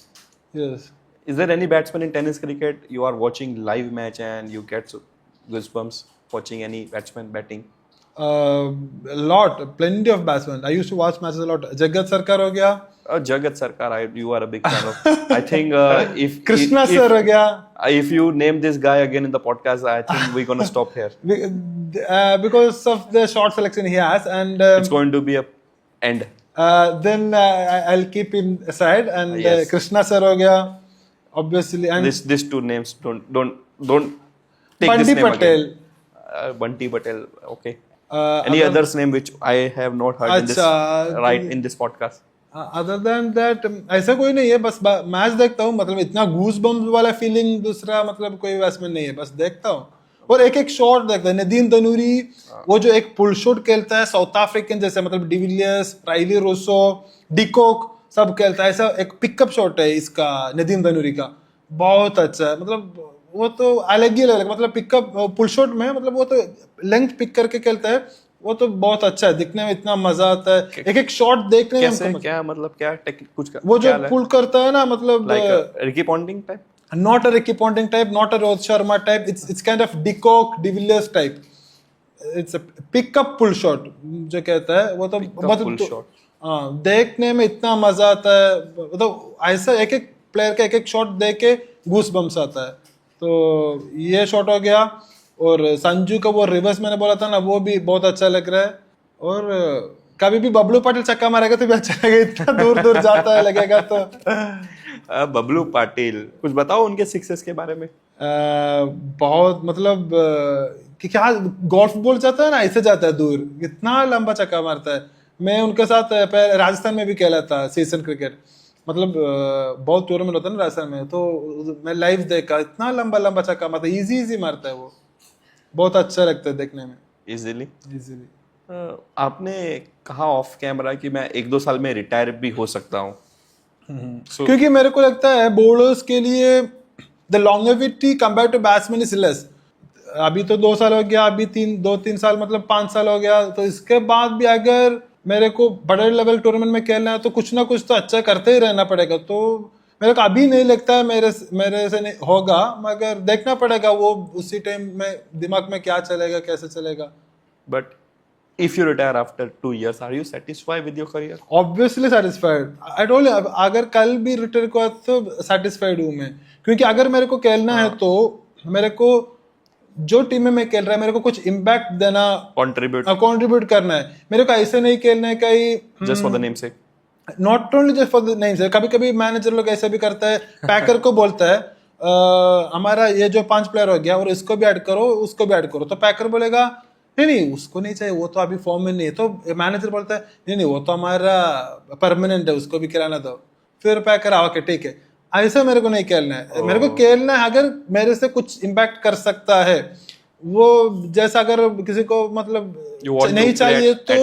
Yes. Is there any batsman in tennis cricket you are watching live match and you get goosebumps watching any batsman batting? A lot, plenty of batsmen. I used to watch matches a lot. Jagat Sarkar ho gaya. Jagat Sarkar, you are a big fan of. I think if Krishna sir ho gaya. If you name this guy again in the podcast, I think we're gonna stop here. Because of the short selection he has, and it's going to be a end. Then I'll keep him aside, and Yes. Krishna sir ho gaya. Obviously, and This two names don't take Bunty this name Patel. Again. Bunty Patel. Okay. Any others name which I have not heard in this in this podcast? Other than that ऐसा कोई नहीं है बस मैच देखता हूँ मतलब इतना गूस बम्स वाला फीलिंग दूसरा मतलब कोई बैट्समैन नहीं है बस देखता हूँ और एक एक शॉट देखता है नदीम तनूरी वो जो एक पुल शॉट खेलता है साउथ अफ्रीकन जैसे मतलब डिविलियर्स राइली रोसो डिकॉक सब खेलता है ऐसा एक पिकअप शॉट है इसका नदीम तनूरी का बहुत अच्छा है मतलब वो तो अलग ही लेवल मतलब पिकअप पुल शॉट में मतलब वो तो लेंथ पिक करके खेलता है वो तो बहुत अच्छा है दिखने में इतना मजा आता है एक एक शॉट देखने में क्या मतलब क्या कुछ वो जो पुल करता है ना मतलब Ricky Ponting type not a Ricky Ponting type, not a Rohit Sharma type. It's kind of De Kock, De Villiers type. It's a pick-up pull shot जो कहता है वो तो मतलब हाँ देखने में इतना मजा आता है मतलब ऐसा एक एक प्लेयर का एक एक शॉट देख के गूस बम्स आता है तो ये शॉट हो गया और संजू का वो रिवर्स मैंने बोला था ना वो भी बहुत अच्छा लग रहा है और कभी भी बबलू पाटिल छक्का मारेगा तो भी अच्छा लगेगा इतना दूर दूर जाता है लगेगा तो बबलू पाटिल कुछ बताओ उनके सिक्सेस के बारे में बहुत मतलब कि क्या गोल्फ बॉल जाता है ना ऐसे जाता है दूर इतना लंबा छक्का मारता है मैं उनके साथ राजस्थान में भी खेला था सीजन क्रिकेट मतलब बहुत टूर्नामेंट होता है ना राजस्थान में, तो मैं लाइव देखा, इतना लंबा लंबा छक्का मारता है, इजी मारता है वो, बहुत अच्छा लगता है देखने में। इजीली। इजीली। आपने कहा ऑफ कैमरा कि मैं 1-2 साल में रिटायर भी हो सकता हूँ। क्योंकि मेरे को लगता है बॉलर्स के लिए the longevity compare to batsman is less. अभी तो 2 साल हो गया, अभी 2-3 साल मतलब 5 साल हो गया, तो इसके बाद भी अगर मेरे को बड़े लेवल टूर्नामेंट में खेलना है तो कुछ ना कुछ तो अच्छा करते ही रहना पड़ेगा। तो मेरे को अभी नहीं लगता है मेरे से नहीं होगा, मगर देखना पड़ेगा वो उसी टाइम में दिमाग में क्या चलेगा, कैसे चलेगा। But if you retire after 2 years, are you satisfied with your career? Obviously satisfied. I told you, अगर कल भी रिटायर को तो सेटिस्फाइड हूँ मैं, क्योंकि अगर मेरे को खेलना है तो मेरे को जो टीम में मैं खेल रहा है मेरे को कुछ इम्पैक्ट देना, कंट्रीब्यूट करना है। मेरे को ऐसे नहीं खेलना है कहीं जस्ट फॉर द नेम से, not only just for the name से। कभी कभी मैनेजर लोग ऐसा भी करता है, पैकर को बोलता है हमारा ये जो 5 प्लेयर हो गया और इसको भी ऐड करो, उसको भी ऐड करो, तो पैकर बोलेगा नहीं उसको नहीं चाहिए, वो तो अभी फॉर्म में नहीं है। तो मैनेजर बोलता है नहीं वो तो हमारा परमानेंट है, उसको भी खिलाना दो। फिर पैकर ओके ठीक है, ऐसा मेरे को नहीं खेलना है। मेरे को खेलना है अगर मेरे से कुछ इम्पैक्ट कर सकता है वो, जैसा अगर किसी को मतलब नहीं चाहिए तो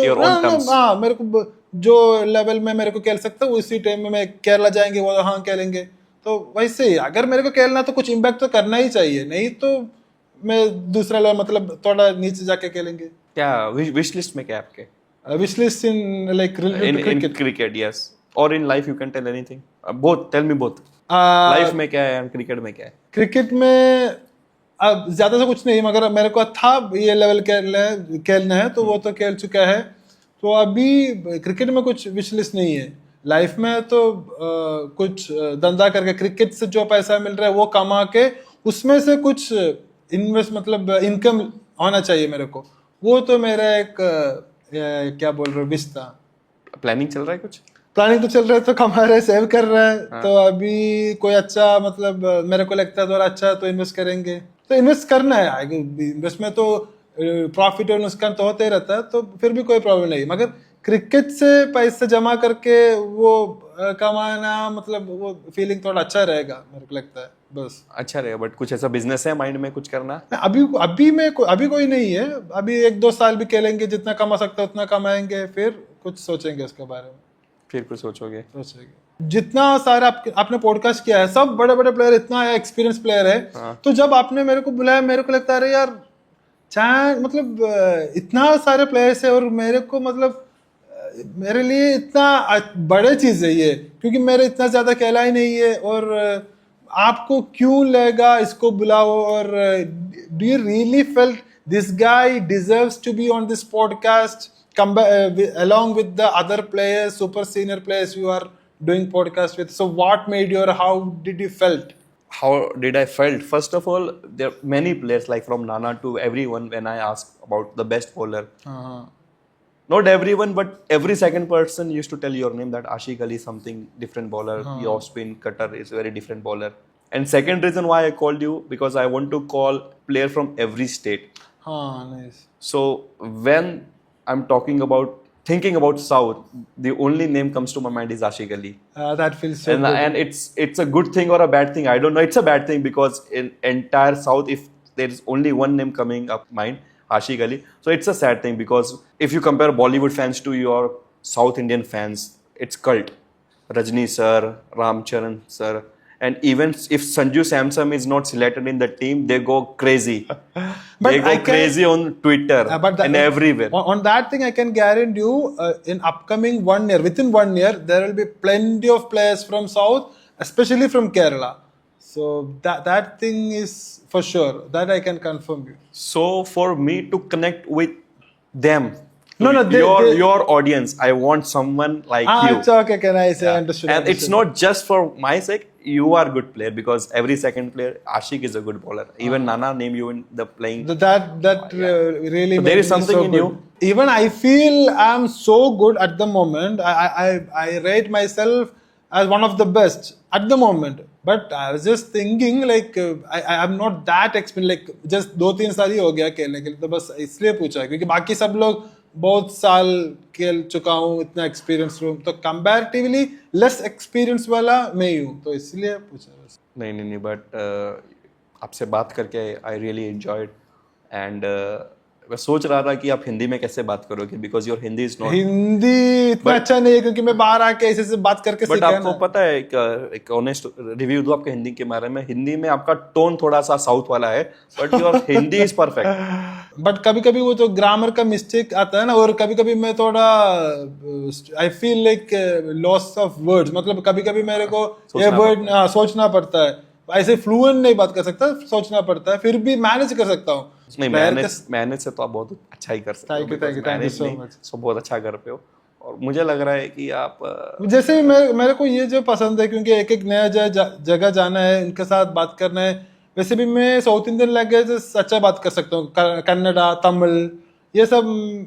हाँ, मेरे को जो लेवल में मेरे को खेल सकता है उसी टाइम में मैं केरला जाएंगे वो हाँ खेलेंगे। तो वैसे ही अगर मेरे को खेलना तो कुछ इम्पैक्ट तो करना ही चाहिए, नहीं तो मैं दूसरा लेवल मतलब थोड़ा नीचे जाके खेलेंगे। क्या विश लिस्ट में क्या आपके? Wish list in like in cricket, yes, or in life you can tell anything, both, tell me both. Life में क्या है, क्रिकेट में क्या है? क्रिकेट में अब ज्यादा से कुछ नहीं, मगर मेरे को था ये लेवल खेलना है तो वो तो खेल चुका है, तो अभी क्रिकेट में कुछ विश लिस्ट नहीं है। लाइफ में तो कुछ धंधा करके क्रिकेट से जो पैसा मिल रहा है वो कमा के उसमें से कुछ इन्वेस्ट मतलब इनकम होना चाहिए मेरे को, वो तो मेरा एक क्या बोल रहे हो विश था। प्लानिंग चल रहा है कुछ? प्लानिंग तो चल रहा है, तो कमा रहे, सेव कर रहा है। हाँ। तो अभी कोई अच्छा मतलब मेरे को लगता है थोड़ा अच्छा तो इन्वेस्ट करेंगे, तो इन्वेस्ट करना है। इन्वेस्ट में तो प्रॉफिट और नुकसान तो होते ही रहता है, तो फिर भी कोई प्रॉब्लम नहीं, मगर क्रिकेट से पैसे जमा करके वो कमाना मतलब वो फीलिंग थोड़ा अच्छा रहेगा मेरे को लगता है, बस अच्छा रहेगा। बट कुछ ऐसा बिजनेस है माइंड में कुछ करना? अभी कोई नहीं है, अभी 1-2 साल भी खेलेंगे, जितना कमा सकते उतना कमाएंगे, फिर कुछ सोचेंगे उसके बारे में। फिर कुछ सोचेंगे। जितना सारा आपने पॉडकास्ट किया है, सब बड़े बड़े प्लेयर, इतना एक्सपीरियंस प्लेयर है। हाँ। तो जब आपने मेरे को बुलाया मेरे को लगता है अरे यार मतलब इतना सारे प्लेयर्स है और मेरे को मतलब मेरे लिए इतना बड़े चीज है ये, क्योंकि मेरे इतना ज्यादा खेला ही नहीं है, और आपको क्यों लेगा इसको बुलाओ, और do you really felt this guy deserves to be on this podcast along with the other players, super senior players you are doing podcast with? So what made you, or how did you felt? How did I felt? First of all, there are many players, like from Nana to everyone. When I ask about the best bowler, not everyone, but every second person used to tell your name, that Ashiq Ali something different bowler, your spin cutter is very different bowler. And second reason why I called you, because I want to call player from every state. Nice. So when I'm thinking about South, the only name comes to my mind is Ashiq Ali. That feels so good. And it's a good thing or a bad thing, I don't know. It's a bad thing because in entire South, if there is only one name coming up mind, Ashiq Ali. So it's a sad thing, because if you compare Bollywood fans to your South Indian fans, it's cult. Rajni sir, Ram Charan sir, and even if Sanju Samson is not selected in the team, they go crazy. They go crazy on Twitter and everywhere. On that thing, I can guarantee you, in upcoming 1 year, within 1 year, there will be plenty of players from South, especially from Kerala. So that thing is for sure. That I can confirm you. So for me to connect with them, your audience, I want someone like you. It's okay, can I say? Understood. And it's not just for my sake. You are a good player, because every second player, Ashiq is a good bowler. Even Nana name you in the playing. That really. So there is something in you. Even I feel I'm so good at the moment. I rate myself as one of the best at the moment. But I was just thinking like I'm not that experienced. Like just 2-3 साल ही हो गया खेलने के लिए, तो बस इसलिए पूछा, क्योंकि बाकी सब लोग बहुत साल खेल चुका हूँ, इतना एक्सपीरियंस हूँ, तो कंपैरेटिवली लेस एक्सपीरियंस वाला मैं ही हूँ, तो इसलिए पूछा बस। नहीं बट आपसे बात करके आई रियली एंजॉयड एंड मैं सोच रहा था कि आप हिंदी में कैसे बात करोगे because your Hindi is not, Hindi इतना अच्छा नहीं है क्योंकि मैं बाहर आके ऐसे से बात करके बट सीखा है आपको ना। पता है एक ऑनेस्ट रिव्यू दो आपके हिंदी के बारे में, हिंदी में आपका टोन थोड़ा सा साउथ वाला है but your Hindi is perfect. But कभी कभी वो जो ग्रामर का मिस्टेक आता है ना, और कभी कभी मैं थोड़ा I feel like loss of words, मतलब कभी कभी मेरे को ये वर्ड सोचना पड़ता है, ऐसे फ्लुएंट नहीं बात कर सकता, सोचना पड़ता है, फिर भी मैनेज कर सकता हूँ। नहीं मैनेज से तो आप बहुत अच्छा ही कर सकते हो, थैंक यू सो मच। सो बहुत अच्छा कर पे हो और मुझे लग रहा है कि आप जैसे मेरे को ये जो पसंद है क्योंकि एक एक नया जगह जाना है, उनके साथ बात करना है, वैसे भी मैं साउथ इंडियन लैंग्वेज अच्छा बात कर सकता हूँ, कन्नड़ा, तमिल, ये सब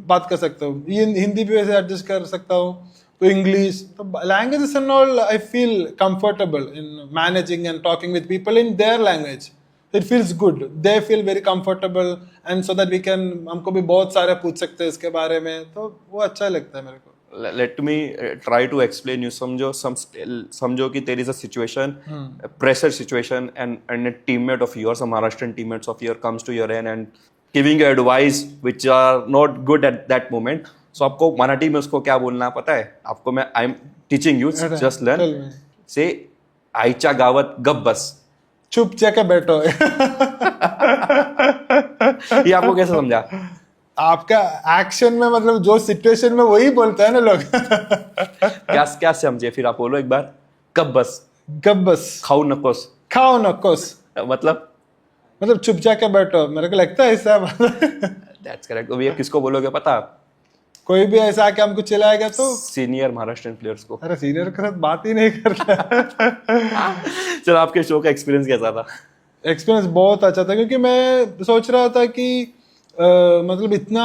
बात कर सकता हूँ, ये हिंदी भी वैसे एडजस्ट कर सकता हूँ, तो इंग्लिश, तो languages and all I feel comfortable in managing and talking with people in their language, it feels good, they feel very comfortable and so that we can, हमको भी बहुत सारे पूछ सकते हैं इसके बारे में, तो वो अच्छा लगता है मेरे को। let me try to explain you. समझो कि there is a situation, a pressure situation, and a teammate of yours, a Maharashtrian teammates of yours comes to your end and giving you advice which are not good at that moment. So आपको मराठी में उसको क्या बोलना पता है आपको? मैं I'm teaching you, just learn. Say आईच्या गावात गप बस, चुप जाके बैठो। ये आपको कैसे समझा? आपका एक्शन में, मतलब जो सिचुएशन में वही बोलता है ना लोग। क्या समझे? फिर आप बोलो एक बार, गप बस, गप बस, खाओ नकोस, खाओ नकोस, मतलब चुप जाके बैठो, मेरे को लगता है ऐसा। That's correct. तो ये किसको बोलोगे पता? कोई भी ऐसा आके हमको चिल्लाएगा तो सीनियर महाराष्ट्रियन प्लेयर्स को। अरे सीनियर के साथ बात ही नहीं करता। चलो, आपके शो का एक्सपीरियंस कैसा था? एक्सपीरियंस बहुत अच्छा था क्योंकि मैं सोच रहा था कि मतलब इतना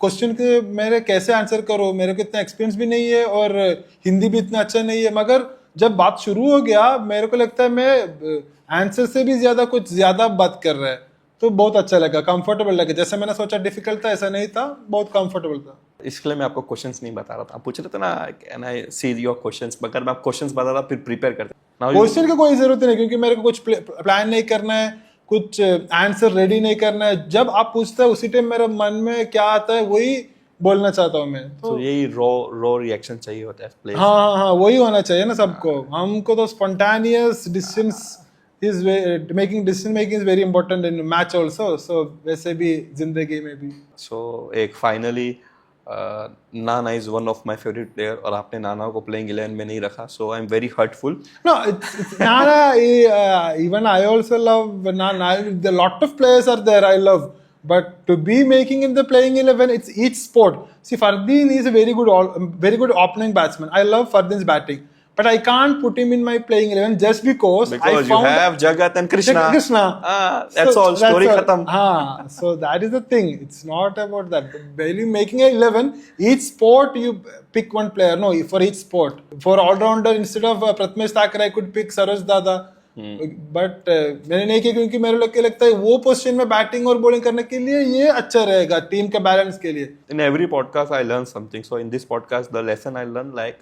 क्वेश्चन के मेरे कैसे आंसर करो, मेरे को इतना एक्सपीरियंस भी नहीं है और हिंदी भी इतना अच्छा नहीं है, मगर जब बात शुरू हो गया मेरे को लगता है मैं आंसर से भी कुछ ज्यादा बात कर रहा है, तो बहुत अच्छा लगा, कंफर्टेबल लगा। जैसे मैंने सोचा डिफिकल्ट था, ऐसा नहीं था, बहुत कंफर्टेबल था। इसके लिए मैं आपको क्वेश्चंस नहीं बता रहा था, आप पूछ रहे थे ना, can I see your questions, मगर मैं क्वेश्चंस बता रहा, फिर प्रिपेयर करते। क्वेश्चन की कोई जरूरत नहीं क्योंकि मेरे को कुछ प्लान नहीं करना है, कुछ आंसर रेडी नहीं करना है, जब आप पूछते हैं उसी टाइम मेरे मन में क्या आता है वही बोलना चाहता हूँ मैं। तो यही रॉ रिएक्शन चाहिए होता है प्लेयर्स। हाँ, वही होना चाहिए ना सबको। हमको तो spontaneous making is very important in match also, so वैसे भी जिंदगी में भी। सो एक finally, Nana is one of my favourite player और आपने नाना को प्लेइंग 11 में नहीं रखा, so I am very hurtful. No, it's Nana. Even I also love Nana. The lot of players are there I love, but to be making in the playing 11, it's each sport. See, Fardeen is a very good opening batsman. I love Fardeen's batting, but I can't put him in my playing 11 just because I found you have Jagat and Krishna. That's so, all. Story khatam. So that is the thing. It's not about that. While you making a 11, each sport you pick one player. No, for each sport. For all-rounder, instead of Prathamesh Thakre, I could pick Saroj Dada. But मैंने नहीं किया क्योंकि मेरे लोग को लगता है वो पोजीशन में बैटिंग और बॉलिंग करने के लिए ये अच्छा रहेगा टीम के बैलेंस के लिए। In every podcast I learn something, so in this podcast the lesson I learn like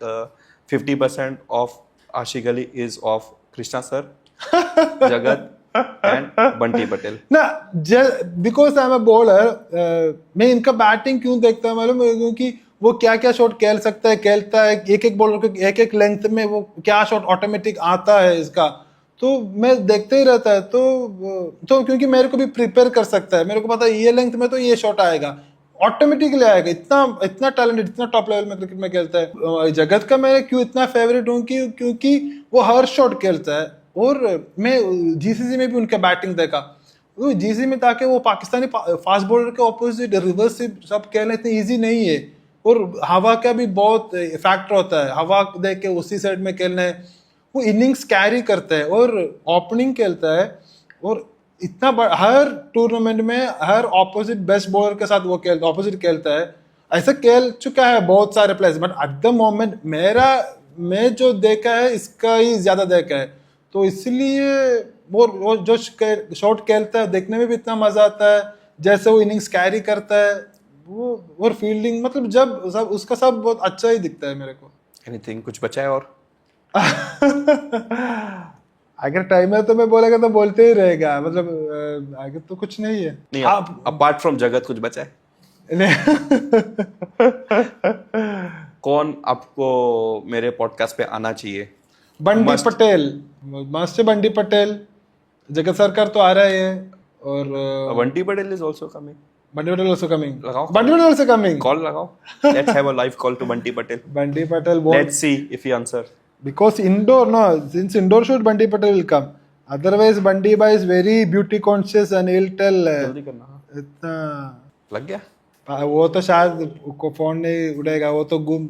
50% of Ashik Ali is of Krishna sir, Jagat and Bunty Patel. ना because I'm a bowler, मैं इनका बैटिंग क्यों देखता हूँ मालूम है? क्योंकि वो क्या क्या शॉट खेलता है, एक एक बॉलर को एक एक लेंथ में वो क्या शॉट ऑटोमेटिक आता है इसका, तो मैं देखते ही रहता है। तो क्योंकि मेरे को भी प्रिपेयर कर सकता है, मेरे को पता है ये लेंथ में तो ये शॉट आएगा, ऑटोमेटिकली आएगा। इतना टैलेंटेड, इतना टॉप लेवल में क्रिकेट में खेलता है। जगत का मैं क्यों इतना फेवरेट हूँ क्योंकि वो हर शॉट खेलता है, और मैं जीसीसी में भी उनका बैटिंग देखा, जीसीसी में ताकि वो पाकिस्तानी फास्ट बॉलर के ऑपोजिट रिवर्स सब खेलना इतनी ईजी नहीं है, और हवा का भी बहुत फैक्टर होता है, हवा देख के उसी साइड में खेलना है। वो इनिंग्स कैरी करता है और ओपनिंग खेलता है, और इतना हर टूर्नामेंट में हर ऑपोजिट बेस्ट बॉलर के साथ वो ऑपोजिट खेलता है। ऐसा खेल चुका है बहुत सारे players, but at the moment मैं जो देखा है इसका ही ज्यादा देखा है, तो इसलिए वो जो शॉट खेलता है देखने में भी इतना मजा आता है, जैसे वो इनिंग्स कैरी करता है, वो और फील्डिंग मतलब जब सब उसका सब बहुत अच्छा ही दिखता है मेरे को। एनीथिंग कुछ बचा है और? अगर टाइम है तो मैं बोलेगा तो बोलते ही रहेगा, मतलब आगे तो कुछ नहीं है। नहीं, आप अपार्ट फ्रॉम जगत कुछ बचा है? कौन आपको मेरे पॉडकास्ट पे आना चाहिए? बंडी Must. पटेल, मस्त है बंडी पटेल। जगत सरकार तो आ रहा है, और Bunty Patel is also coming. Bandi Patel also coming. लगाओ Bandi Patel also coming. Call लगाओ, let's have a live call to Bunty Patel. Bandi Patel let's see if he answer. because indoor, no, since indoor shoot Bandi Patel will come, otherwise Bandi Bhai is very beauty conscious and he'll tell जल्दी करना। इतना लग गया? वो तो शायद को फोन नहीं उड़ेगा, वो तो गुम।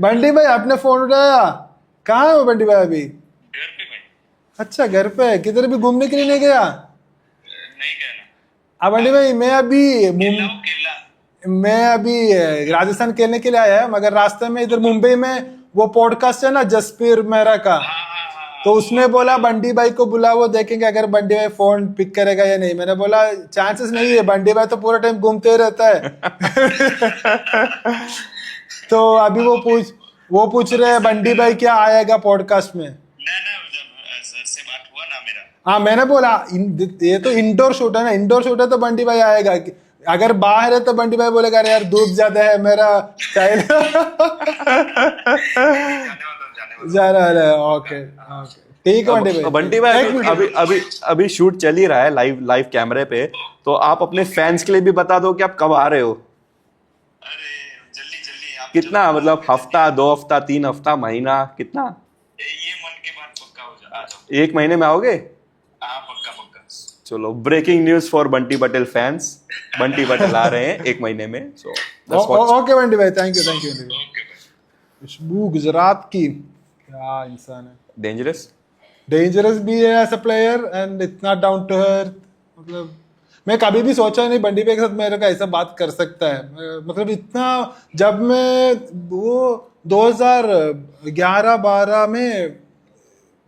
बंडी भाई आपने फोन उठाया? कहाँ है वो बंडी भाई अभी? घर पे भाई। अच्छा घर पे है, किधर भी घूमने के लिए नहीं गया? नहीं गया ना। अब बंडी भाई मैं केला राजस्थान खेलने के लिए आया है, मगर रास्ते में इधर मुंबई में वो पॉडकास्ट है ना जसप्रीत मेहरा का, तो उसने बोला बंडी भाई को बुला, वो देखेंगे अगर बंडी भाई फोन पिक करेगा या नहीं। मैंने बोला चांसेस नहीं है, बंडी भाई तो पूरा टाइम घूमते ही रहता है। तो अभी वो पूछ रहे हैं बंडी भाई क्या आएगा पॉडकास्ट में। ना जब सर से बात हुआ ना मेरा, हाँ मैंने बोला ये तो इंडोर शूट है ना, इंडोर शूट है तो बंडी भाई आएगा। अगर बाहर है तो बंडी भाई बोलेगा अरे यार धूप ज्यादा है, मेरा चाइल्ड जा रहा है। ओके ठीक है बंटी भाई। बंटी भाई अभी शूट चल ही रहा है लाइव कैमरे पे, तो आप अपने फैंस के लिए भी बता दो कि आप कब आ रहे हो। अरे जल्दी आप कितना मतलब हफ्ता, 2 हफ्ता, 3 हफ्ता, महीना, कितना? ये मन के बाद पक्का हो जाए, आ जाओ। 1 महीने में आओगे? हाँ पक्का। चलो breaking news for Bunty Patel fans, Bunty Patel आ रहे हैं 1 महीने में। सो ओके बंटी भाई, थैंक यू ओके भाई। खुशबू गुजरात की क्या इंसान है, डेंजरस भी है एज अ प्लेयर एंड इतना डाउन टू अर्थ। मतलब मैं कभी भी सोचा नहीं बंडी भाई के साथ मेरे का ऐसा बात कर सकता है। मतलब इतना, जब मैं वो 2011-12 में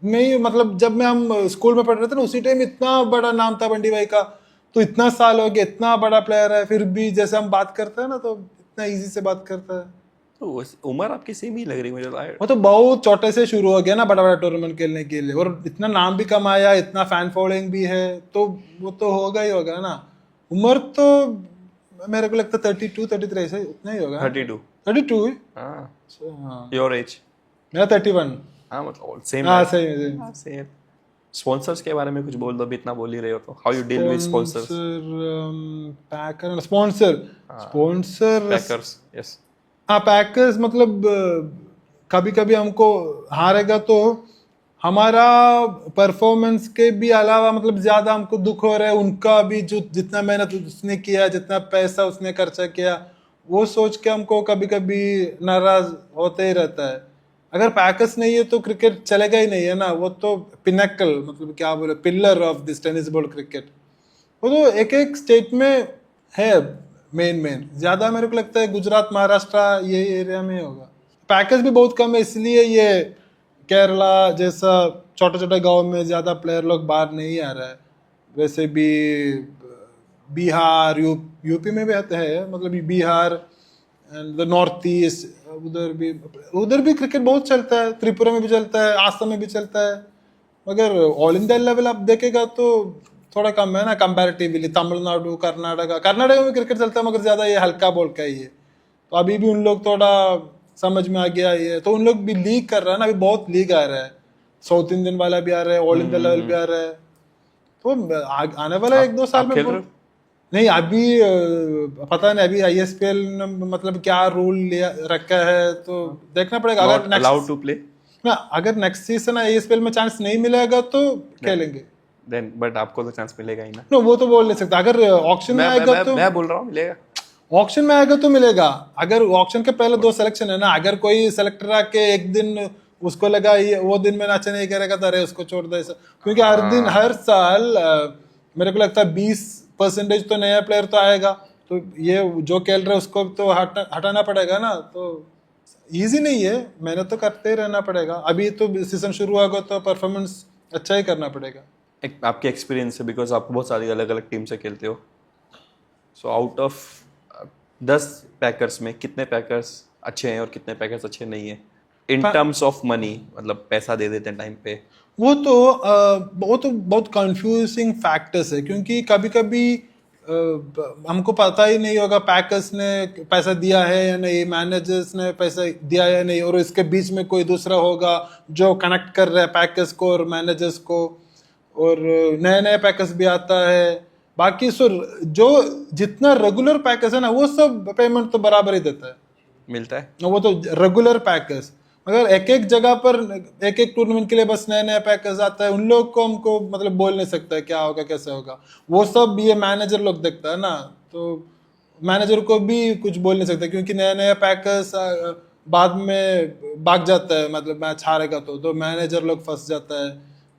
मतलब जब मैं हम स्कूल में पढ़ रहे थे ना, उसी टाइम इतना बड़ा नाम था बंडी भाई का। तो इतना साल हो गया, इतना बड़ा प्लेयर है, फिर भी जैसे हम बात करते हैं ना तो इतना इजी से बात करता है। तो उम्र आपकी सेम ही लग रही मुझे। वो तो बहुत छोटे से शुरू हो गया ना बड़ा बड़ा टूर्नामेंट खेलने के लिए, और इतना नाम भी कमाया, इतना फैन फॉलोइंग भी है, तो वो तो होगा ही होगा ना। उम्र तो मेरे को लगता है 32-33 से उतना ही होगा। 32 हाँ, योर एज? मेरा 31। हाँ मतलब सेम। हाँ सही। स्पॉन्सर्स के बारे में कुछ बोल दो, भी इतना बोल ही रहे हो तो। How you deal with sponsors? Packers yes. हाँ पैकर्स मतलब कभी कभी हमको हारेगा तो हमारा परफॉर्मेंस के भी अलावा मतलब ज्यादा हमको दुख हो रहा है उनका भी, जो जितना मेहनत उसने किया, जितना पैसा उसने खर्चा किया, वो सोच के हमको कभी कभी नाराज होते ही रहता है। अगर पैकर्स नहीं है तो क्रिकेट चलेगा ही नहीं है ना। वो तो पिनकल, मतलब क्या बोले, pillar of this tennis ball cricket. वो तो एक एक स्टेट में है मेन ज्यादा मेरे को लगता है गुजरात, महाराष्ट्र ये एरिया में होगा। पैकर्स भी बहुत कम है, इसलिए ये केरला जैसा छोटे छोटे गांव में ज्यादा प्लेयर लोग बाहर नहीं आ रहा है। वैसे भी बिहार, यूपी में भी आते हैं, मतलब Bihar and the north east, उधर भी क्रिकेट बहुत चलता है। त्रिपुरा में भी चलता है, आसाम में भी चलता है, मगर ऑल इंडिया लेवल आप देखेगा तो थोड़ा कम है ना कंपैरेटिवली। तमिलनाडु, कर्नाटक में क्रिकेट चलता है, मगर ज्यादा ये हल्का बॉल का ही है। तो अभी भी उन लोग थोड़ा समझ में आ गया ये, तो उन लोग भी लीग कर रहा है ना, अभी बहुत लीग आ रहा है। साउथ इंडियन वाला भी आ रहा है, ऑल इंडिया लेवल भी आ रहा है। तो आने वाला 1-2 साल में नहीं, अभी पता नहीं अभी ISPL ने मतलब क्या रूल रखा है, तो देखना पड़ेगा। अगर नेक्स्ट सीजन ISPL में चांस नहीं मिलेगा तो खेलेंगे। देन बट आपको तो चांस मिलेगा ही ना। नो वो तो बोल नहीं सकता। अगर ऑक्शन में आएगा तो मैं बोल रहा हूँ मिलेगा। ऑक्शन में आएगा तो मिलेगा। अगर ऑक्शन के पहले 2 सिलेक्शन है ना, अगर कोई सेलेक्टर आके एक दिन उसको लगा ये वो दिन में अच्छा नहीं करेगा तो अरे उसको छोड़ दे, क्योंकि हर साल मेरे को लगता है 20% तो नया प्लेयर तो आएगा। तो ये जो खेल रहा है उसको तो हटाना पड़ेगा ना। तो इजी नहीं है, मेहनत तो करते ही रहना पड़ेगा। अभी तो सीजन शुरू होगा तो परफॉर्मेंस अच्छा ही करना पड़ेगा। आपके एक्सपीरियंस है, बिकॉज आप बहुत सारी अलग अलग टीम से खेलते हो, सो आउट ऑफ 10 पैकर्स में कितने पैकर्स अच्छे हैं और कितने पैकर्स अच्छे नहीं हैं इन टर्म्स ऑफ मनी, मतलब पैसा दे देते हैं टाइम पे? वो तो बहुत कंफ्यूजिंग फैक्टर्स है, क्योंकि कभी कभी हमको पता ही नहीं होगा पैकर्स ने पैसा दिया है या नहीं, मैनेजर्स ने पैसा दिया है या नहीं, और इसके बीच में कोई दूसरा होगा जो कनेक्ट कर रहा है पैकर्स को और मैनेजर्स को, और नए नए पैकर्स भी आता है। बाकी जो जितना रेगुलर पैकर्स है ना, वो सब पेमेंट तो बराबर ही देता है, मिलता है। वो तो रेगुलर पैकर्स। मगर एक एक जगह पर एक एक टूर्नामेंट के लिए बस नए नए पैकर्स आता है, उन लोग को हमको मतलब बोल नहीं सकता है क्या होगा कैसे होगा, वो सब ये मैनेजर लोग देखता है ना, तो मैनेजर को भी कुछ बोल नहीं सकता, क्योंकि नए नए पैकर्स बाद में भाग जाता है, मतलब मैच हारेगा तो मैनेजर लोग फंस जाता है,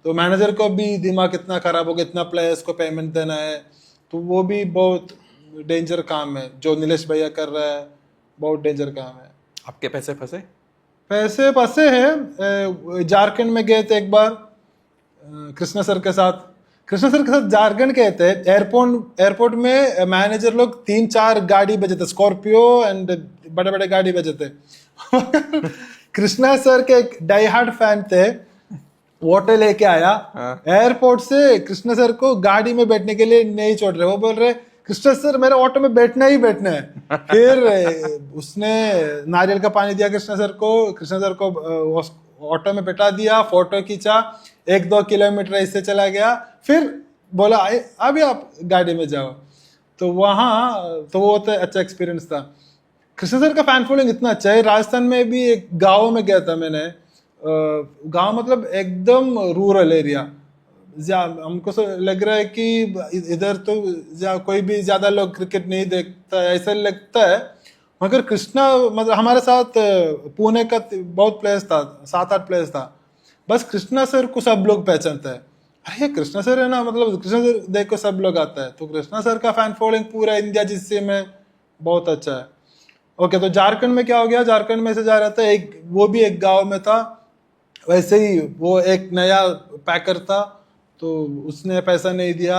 तो मैनेजर को भी दिमाग इतना खराब होगा, इतना प्लेयर्स को पेमेंट देना है, तो वो भी बहुत डेंजर काम है जो नीलेश भैया कर रहा है, बहुत डेंजर काम है। आपके पैसे फंसे? पैसे फंसे हैं। झारखंड में गए थे एक बार कृष्णा सर के साथ झारखंड गए थे। एयरपोर्ट में मैनेजर लोग 3-4 गाड़ी भेजे थे, स्कॉर्पियो एंड बड़े बड़े गाड़ी भेजे थे। कृष्णा सर के एक डाई हार्ड फैन थे, ऑटो लेके आया एयरपोर्ट से, कृष्णा सर को गाड़ी में बैठने के लिए नहीं छोड़ रहे, वो बोल रहे कृष्णा सर मेरे ऑटो में बैठना ही बैठना है। फिर उसने नारियल का पानी दिया कृष्णा सर को ऑटो में बैठा दिया, फोटो खींचा, 1-2 किलोमीटर ऐसे चला गया, फिर बोला अभी आप गाड़ी में जाओ। तो वहाँ तो वो तो अच्छा एक्सपीरियंस था। कृष्णा सर का फैन फॉलोइंग इतना अच्छा है। राजस्थान में भी एक गाँव में गया था मैंने, गाँव मतलब एकदम रूरल एरिया, हमको लग रहा है कि इधर तो कोई भी ज्यादा लोग क्रिकेट नहीं देखता है ऐसा लगता है, मगर कृष्णा मतलब हमारे साथ पुणे का बहुत प्लेयर्स था, 7-8 प्लेयर्स था, बस कृष्णा सर को सब लोग पहचानता है, अरे कृष्णा सर है ना, मतलब कृष्णा सर देखो सब लोग आता है। तो कृष्णा सर का फैन फॉलोइंग पूरा इंडिया जिससे में बहुत अच्छा है। ओके, तो झारखंड में क्या हो गया, झारखंड में से जा रहा था, वो भी एक गाँव में था, वैसे ही वो एक नया पैकर था, तो उसने पैसा नहीं दिया,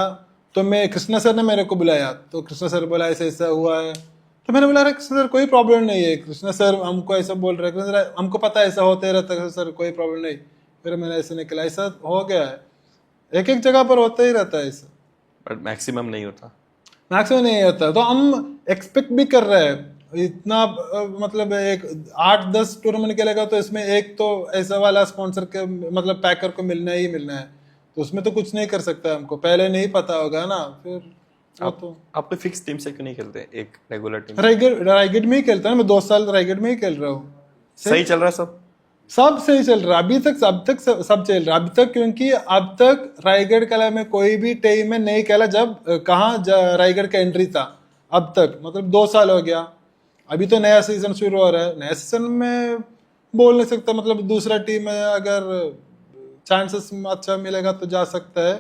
तो मैं कृष्णा सर ने मेरे को बुलाया, तो कृष्णा सर बोला ऐसा ऐसा हुआ है, तो मैंने बोला अरे कृष्णा सर कोई प्रॉब्लम नहीं है, कृष्णा सर हमको ऐसा बोल रहे हैं, हमको पता है ऐसा होते रहता है सर, कोई प्रॉब्लम नहीं। फिर मैंने ऐसे निकला, ऐसा हो गया है, एक एक जगह पर होता ही रहता है ऐसा, बट मैक्सिमम नहीं होता। तो हम एक्सपेक्ट भी कर रहे हैं इतना, मतलब एक 8-10 टूर्नामेंट खेलेगा तो इसमें एक तो ऐसा वाला स्पॉन्सर के मतलब पैकर को मिलना ही मिलना है, तो उसमें तो कुछ नहीं कर सकता, हमको पहले नहीं पता होगा ना। फिर आप तो फिक्स टीम से क्यों नहीं खेलते, एक रेगुलर टीम? रायगढ़ में ही खेलता है, मैं 2 साल रायगढ़ में ही खेल रहा हूँ। सही चल रहा है सब सही चल रहा है अभी तक, सब चल रहा है अभी तक, क्योंकि अब तक रायगढ़ कला में कोई भी टीम में नहीं खेला जब कहाँ रायगढ़ का एंट्री था, अब तक मतलब 2 साल हो गया। अभी तो नया सीजन शुरू हो रहा है, नया सीजन में बोल नहीं सकता, मतलब दूसरा टीम में अगर चांसेस अच्छा मिलेगा तो जा सकता है।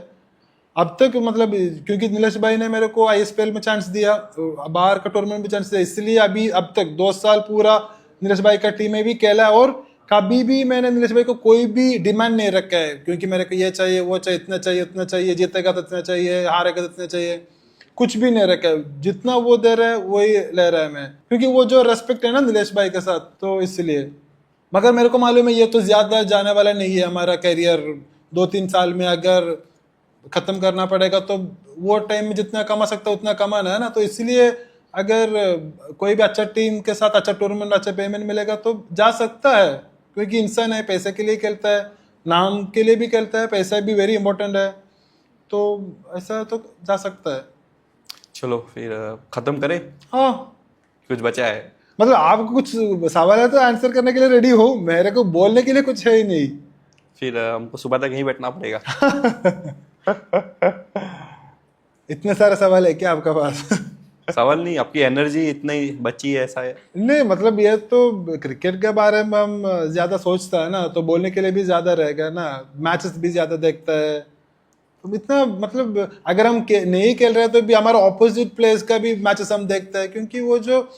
अब तक मतलब क्योंकि नीलेश भाई ने मेरे को ISPL में चांस दिया, बाहर का टूर्नामेंट में चांस दिया, इसलिए अभी अब तक 2 साल पूरा नीलेश भाई का टीम में भी खेला, और कभी भी मैंने नीलेश भाई को कोई भी डिमांड नहीं रखा है, क्योंकि मेरे को ये चाहिए वो चाहिए, इतना चाहिए उतना चाहिए, जीतेगा तो इतना चाहिए, हारेगा तो इतना चाहिए, कुछ भी नहीं रखा है, जितना वो दे रहा है वही ले रहा है मैं, क्योंकि वो जो रेस्पेक्ट है ना नीलेश भाई के साथ, तो इसलिए। मगर मेरे को मालूम है ये तो ज्यादा जाने वाला नहीं है, हमारा करियर 2-3 साल में अगर खत्म करना पड़ेगा तो वो टाइम में जितना कमा सकता है उतना कमाना है ना, तो इसलिए अगर कोई भी अच्छा टीम के साथ अच्छा टूर्नामेंट अच्छा पेमेंट मिलेगा तो जा सकता है, क्योंकि इंसान है, पैसे के लिए खेलता है, नाम के लिए भी खेलता है, पैसा भी वेरी इंपॉर्टेंट है, तो ऐसा तो जा सकता है। चलो फिर खत्म करें। हाँ, कुछ बचा है? मतलब आपको कुछ सवाल है तो आंसर करने के लिए रेडी हो, मेरे को बोलने के लिए कुछ है ही नहीं। फिर हमको सुबह तक यहीं बैठना पड़ेगा। इतने सारे सवाल है क्या आपका पास? सवाल नहीं, आपकी एनर्जी इतनी बची है, ऐसा है? नहीं, मतलब ये तो क्रिकेट के बारे में हम ज्यादा सोचता है ना, तो बोलने के लिए भी ज्यादा रहेगा ना, मैचेस भी ज्यादा देखता है, तो इतना मतलब अगर हम नहीं खेल रहे तो भी हमारा ऑपोजिट प्लेयर्स का भी मैचेस हम देखते हैं, क्योंकि वो जो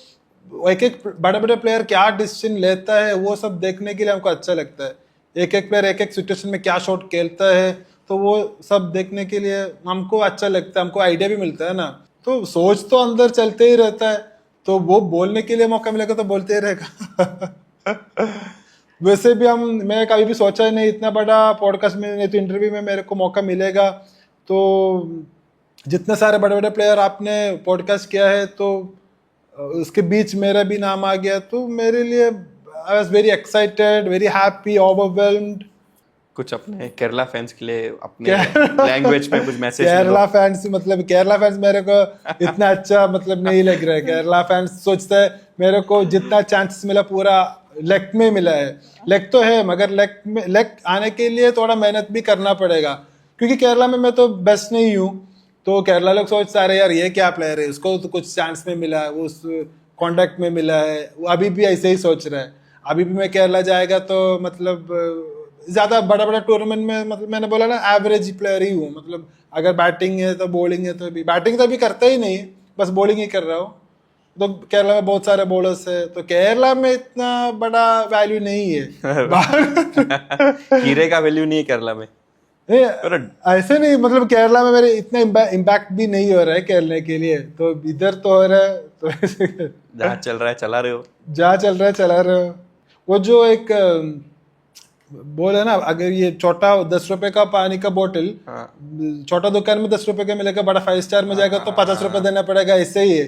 एक एक बड़े बड़े प्लेयर क्या डिसीजन लेता है वो सब देखने के लिए हमको अच्छा लगता है। एक एक प्लेयर एक एक सिचुएशन में क्या शॉट खेलता है, तो वो सब देखने के लिए हमको अच्छा लगता है, हमको आइडिया भी मिलता है ना। तो सोच तो अंदर चलते ही रहता है, तो वो बोलने के लिए मौका मिलेगा तो बोलते ही रहेगा। वैसे भी मैं कभी भी सोचा ही नहीं इतना बड़ा पॉडकास्ट में, नहीं तो इंटरव्यू में मेरे को मौका मिलेगा। तो जितने सारे बड़े बड़े प्लेयर आपने पॉडकास्ट किया है, तो उसके बीच मेरा भी नाम आ गया, तो मेरे लिए I was very excited, very happy, overwhelmed. कुछ अपने केरला फैंस के लिए अपने लैंग्वेज में कुछ मैसेज? केरला फैंस मतलब केरला फैंस मेरे को इतना अच्छा मतलब नहीं लग रहा है। केरला फैंस सोचता है मेरे को जितना चांसेस मिला पूरा लेग में मिला है। लेग तो है, मगर लेग आने के लिए थोड़ा मेहनत भी करना पड़ेगा, क्योंकि केरला में मैं तो बेस्ट नहीं हूँ। तो केरला लोग सोचते रहे यार ये क्या प्लेयर है, उसको तो कुछ चांस में मिला है, वो उस कॉन्टैक्ट में मिला है, वो अभी भी ऐसे ही सोच रहा है। अभी भी मैं केरला जाएगा तो मतलब ज़्यादा बड़ा बड़ा टूर्नामेंट में, मतलब मैंने बोला ना एवरेज प्लेयर ही हूँ। मतलब अगर बैटिंग है तो बॉलिंग है तो भी, बैटिंग तो अभी करता ही नहीं, बस बॉलिंग ही कर रहा हूँ। तो केरला में बहुत सारे बॉलर्स है, तो केरला में इतना बड़ा वैल्यू नहीं है। हीरे का वैल्यू नहीं है केरला में? ऐसे नहीं, मतलब केरला में मेरे इतना इम्पैक्ट भी नहीं हो रहा है खेलने के लिए, तो इधर तो हो रहा है। तो ऐसे जहाँ चल रहा है चला रहे हो, जहाँ चल रहा है चला रहे हो। वो जो एक बोले ना, अगर ये छोटा 10 रुपए का पानी का बोतल छोटा दुकान में 10 रुपए का मिलेगा, बड़ा 5 स्टार में जाएगा तो 50 रुपए देना पड़ेगा। ऐसे ही है,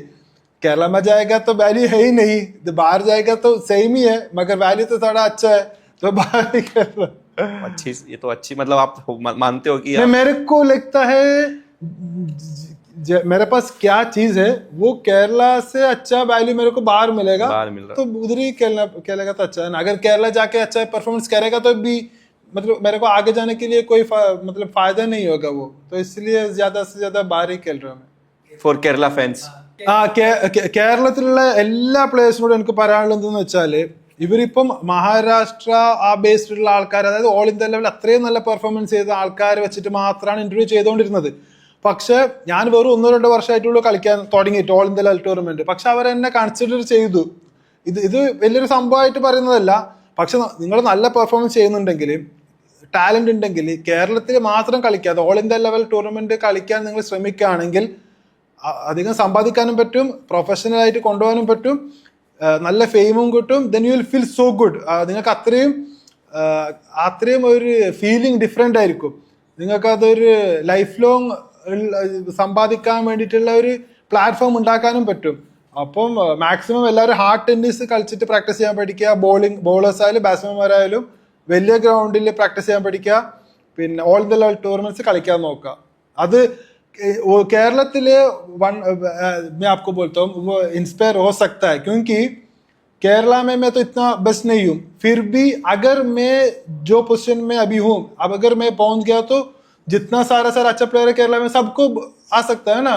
केरला में जाएगा तो वैल्यू है ही नहीं, तो बाहर जाएगा तो सेम ही है, मगर वैल्यू तो थोड़ा अच्छा है, तो बाहर ही केरला। अच्छी, ये तो अच्छी, मतलब आप मानते हो कि मेरे को लगता है मेरे पास क्या चीज है वो केरला से अच्छा वैल्यू मेरे को बाहर मिलेगा, बाहर मिल रहा, तो उधर ही खेलेगा तो अच्छा है ना। अगर केरला जाके अच्छा परफॉर्मेंस करेगा तो भी मतलब मेरे को आगे जाने के लिए कोई मतलब फायदा नहीं होगा वो, तो इसलिए ज्यादा से ज्यादा बाहर ही खेल रहा हूँ मैं। ഫോർ കേരള ഫാൻസ് കേരളത്തിലുള്ള എല്ലാ പ്ലേയേഴ്സിനോടും എനിക്ക് പറയാനുള്ളത് എന്തെന്ന് വെച്ചാല്, ഇവരിപ്പം മഹാരാഷ്ട്ര ആ ബേസ്ഡുള്ള ആൾക്കാർ, അതായത് ഓൾ ഇന്ത്യ ലെവൽ അത്രയും നല്ല പെർഫോമൻസ് ചെയ്ത ആൾക്കാർ വെച്ചിട്ട് മാത്രമാണ് ഇന്റർവ്യൂ ചെയ്തുകൊണ്ടിരുന്നത്. പക്ഷെ ഞാൻ വെറും 1-2 വർഷമായിട്ടുള്ളൂ കളിക്കാൻ തുടങ്ങിയിട്ട് ഓൾ ഇന്ത്യ ലെവൽ ടൂർണമെന്റ്. പക്ഷെ അവരെന്നെ കൺസിഡർ ചെയ്തു. ഇത് വലിയൊരു സംഭവമായിട്ട് പറയുന്നതല്ല, പക്ഷെ നിങ്ങൾ നല്ല പെർഫോമൻസ് ചെയ്യുന്നുണ്ടെങ്കിൽ, ടാലന്റ് ഉണ്ടെങ്കിൽ കേരളത്തിൽ മാത്രം കളിക്കാതെ ഓൾ ഇന്ത്യ ലെവൽ ടൂർണമെന്റ് കളിക്കാൻ നിങ്ങൾ ശ്രമിക്കുകയാണെങ്കിൽ അധികം സമ്പാദിക്കാനും പറ്റും, പ്രൊഫഷണൽ ആയിട്ട് കൊണ്ടുപോകാനും പറ്റും, നല്ല ഫെയിമും കിട്ടും. Then you will feel so good. നിങ്ങൾക്ക് അത്രയും ഒരു ഫീലിംഗ് ഡിഫറെൻ്റ് ആയിരിക്കും. നിങ്ങൾക്ക് അതൊരു ലൈഫ് ലോങ് സമ്പാദിക്കാൻ വേണ്ടിയിട്ടുള്ള ഒരു പ്ലാറ്റ്ഫോം ഉണ്ടാക്കാനും പറ്റും. അപ്പം മാക്സിമം എല്ലാവരും ഹാർഡ് ടെന്നീസ് കളിച്ചിട്ട് പ്രാക്ടീസ് ചെയ്യാൻ പഠിക്കുക. ബോളേഴ്സ് ആയാലും ബാറ്റ്സ്മാൻമാരായാലും വലിയ ഗ്രൗണ്ടിൽ പ്രാക്ടീസ് ചെയ്യാൻ പഠിക്കുക. പിന്നെ ഓൾ ഇന്ത്യ ലെവൽ ടൂർണമെന്റ്സ് കളിക്കാൻ നോക്കുക. അത് केरला मैं आपको बोलता हूँ वो इंस्पायर हो सकता है, क्योंकि केरला में मैं तो इतना बेस्ट नहीं हूँ, फिर भी अगर मैं जो पोजीशन में अभी हूँ, अब अगर मैं पहुंच गया तो जितना सारा अच्छा प्लेयर है केरला में सबको आ सकता है ना.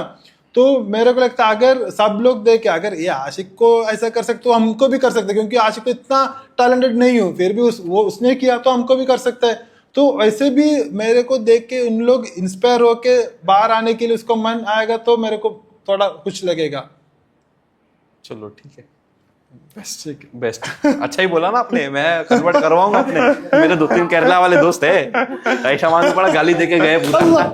तो मेरे को लगता है अगर सब लोग देखे, अगर ये आशिक को ऐसा कर सकते तो हमको भी कर सकते, क्योंकि आशिक तो इतना टैलेंटेड नहीं हूँ, फिर भी उसने किया तो हमको भी कर सकता है. तो ऐसे भी मेरे को देख के उन लोग इंस्पायर होके बाहर आने के लिए उसको मन आएगा, तो मेरे को थोड़ा कुछ लगेगा. चलो ठीक है, बेस्ट बेस्ट. अच्छा ही बोला ना आपने, मैं कन्वर्ट करवाऊंगा अपने. मेरे 2-3 केरला वाले दोस्त है, ऐसा मानो पड़ा गाली देके गए पूरा.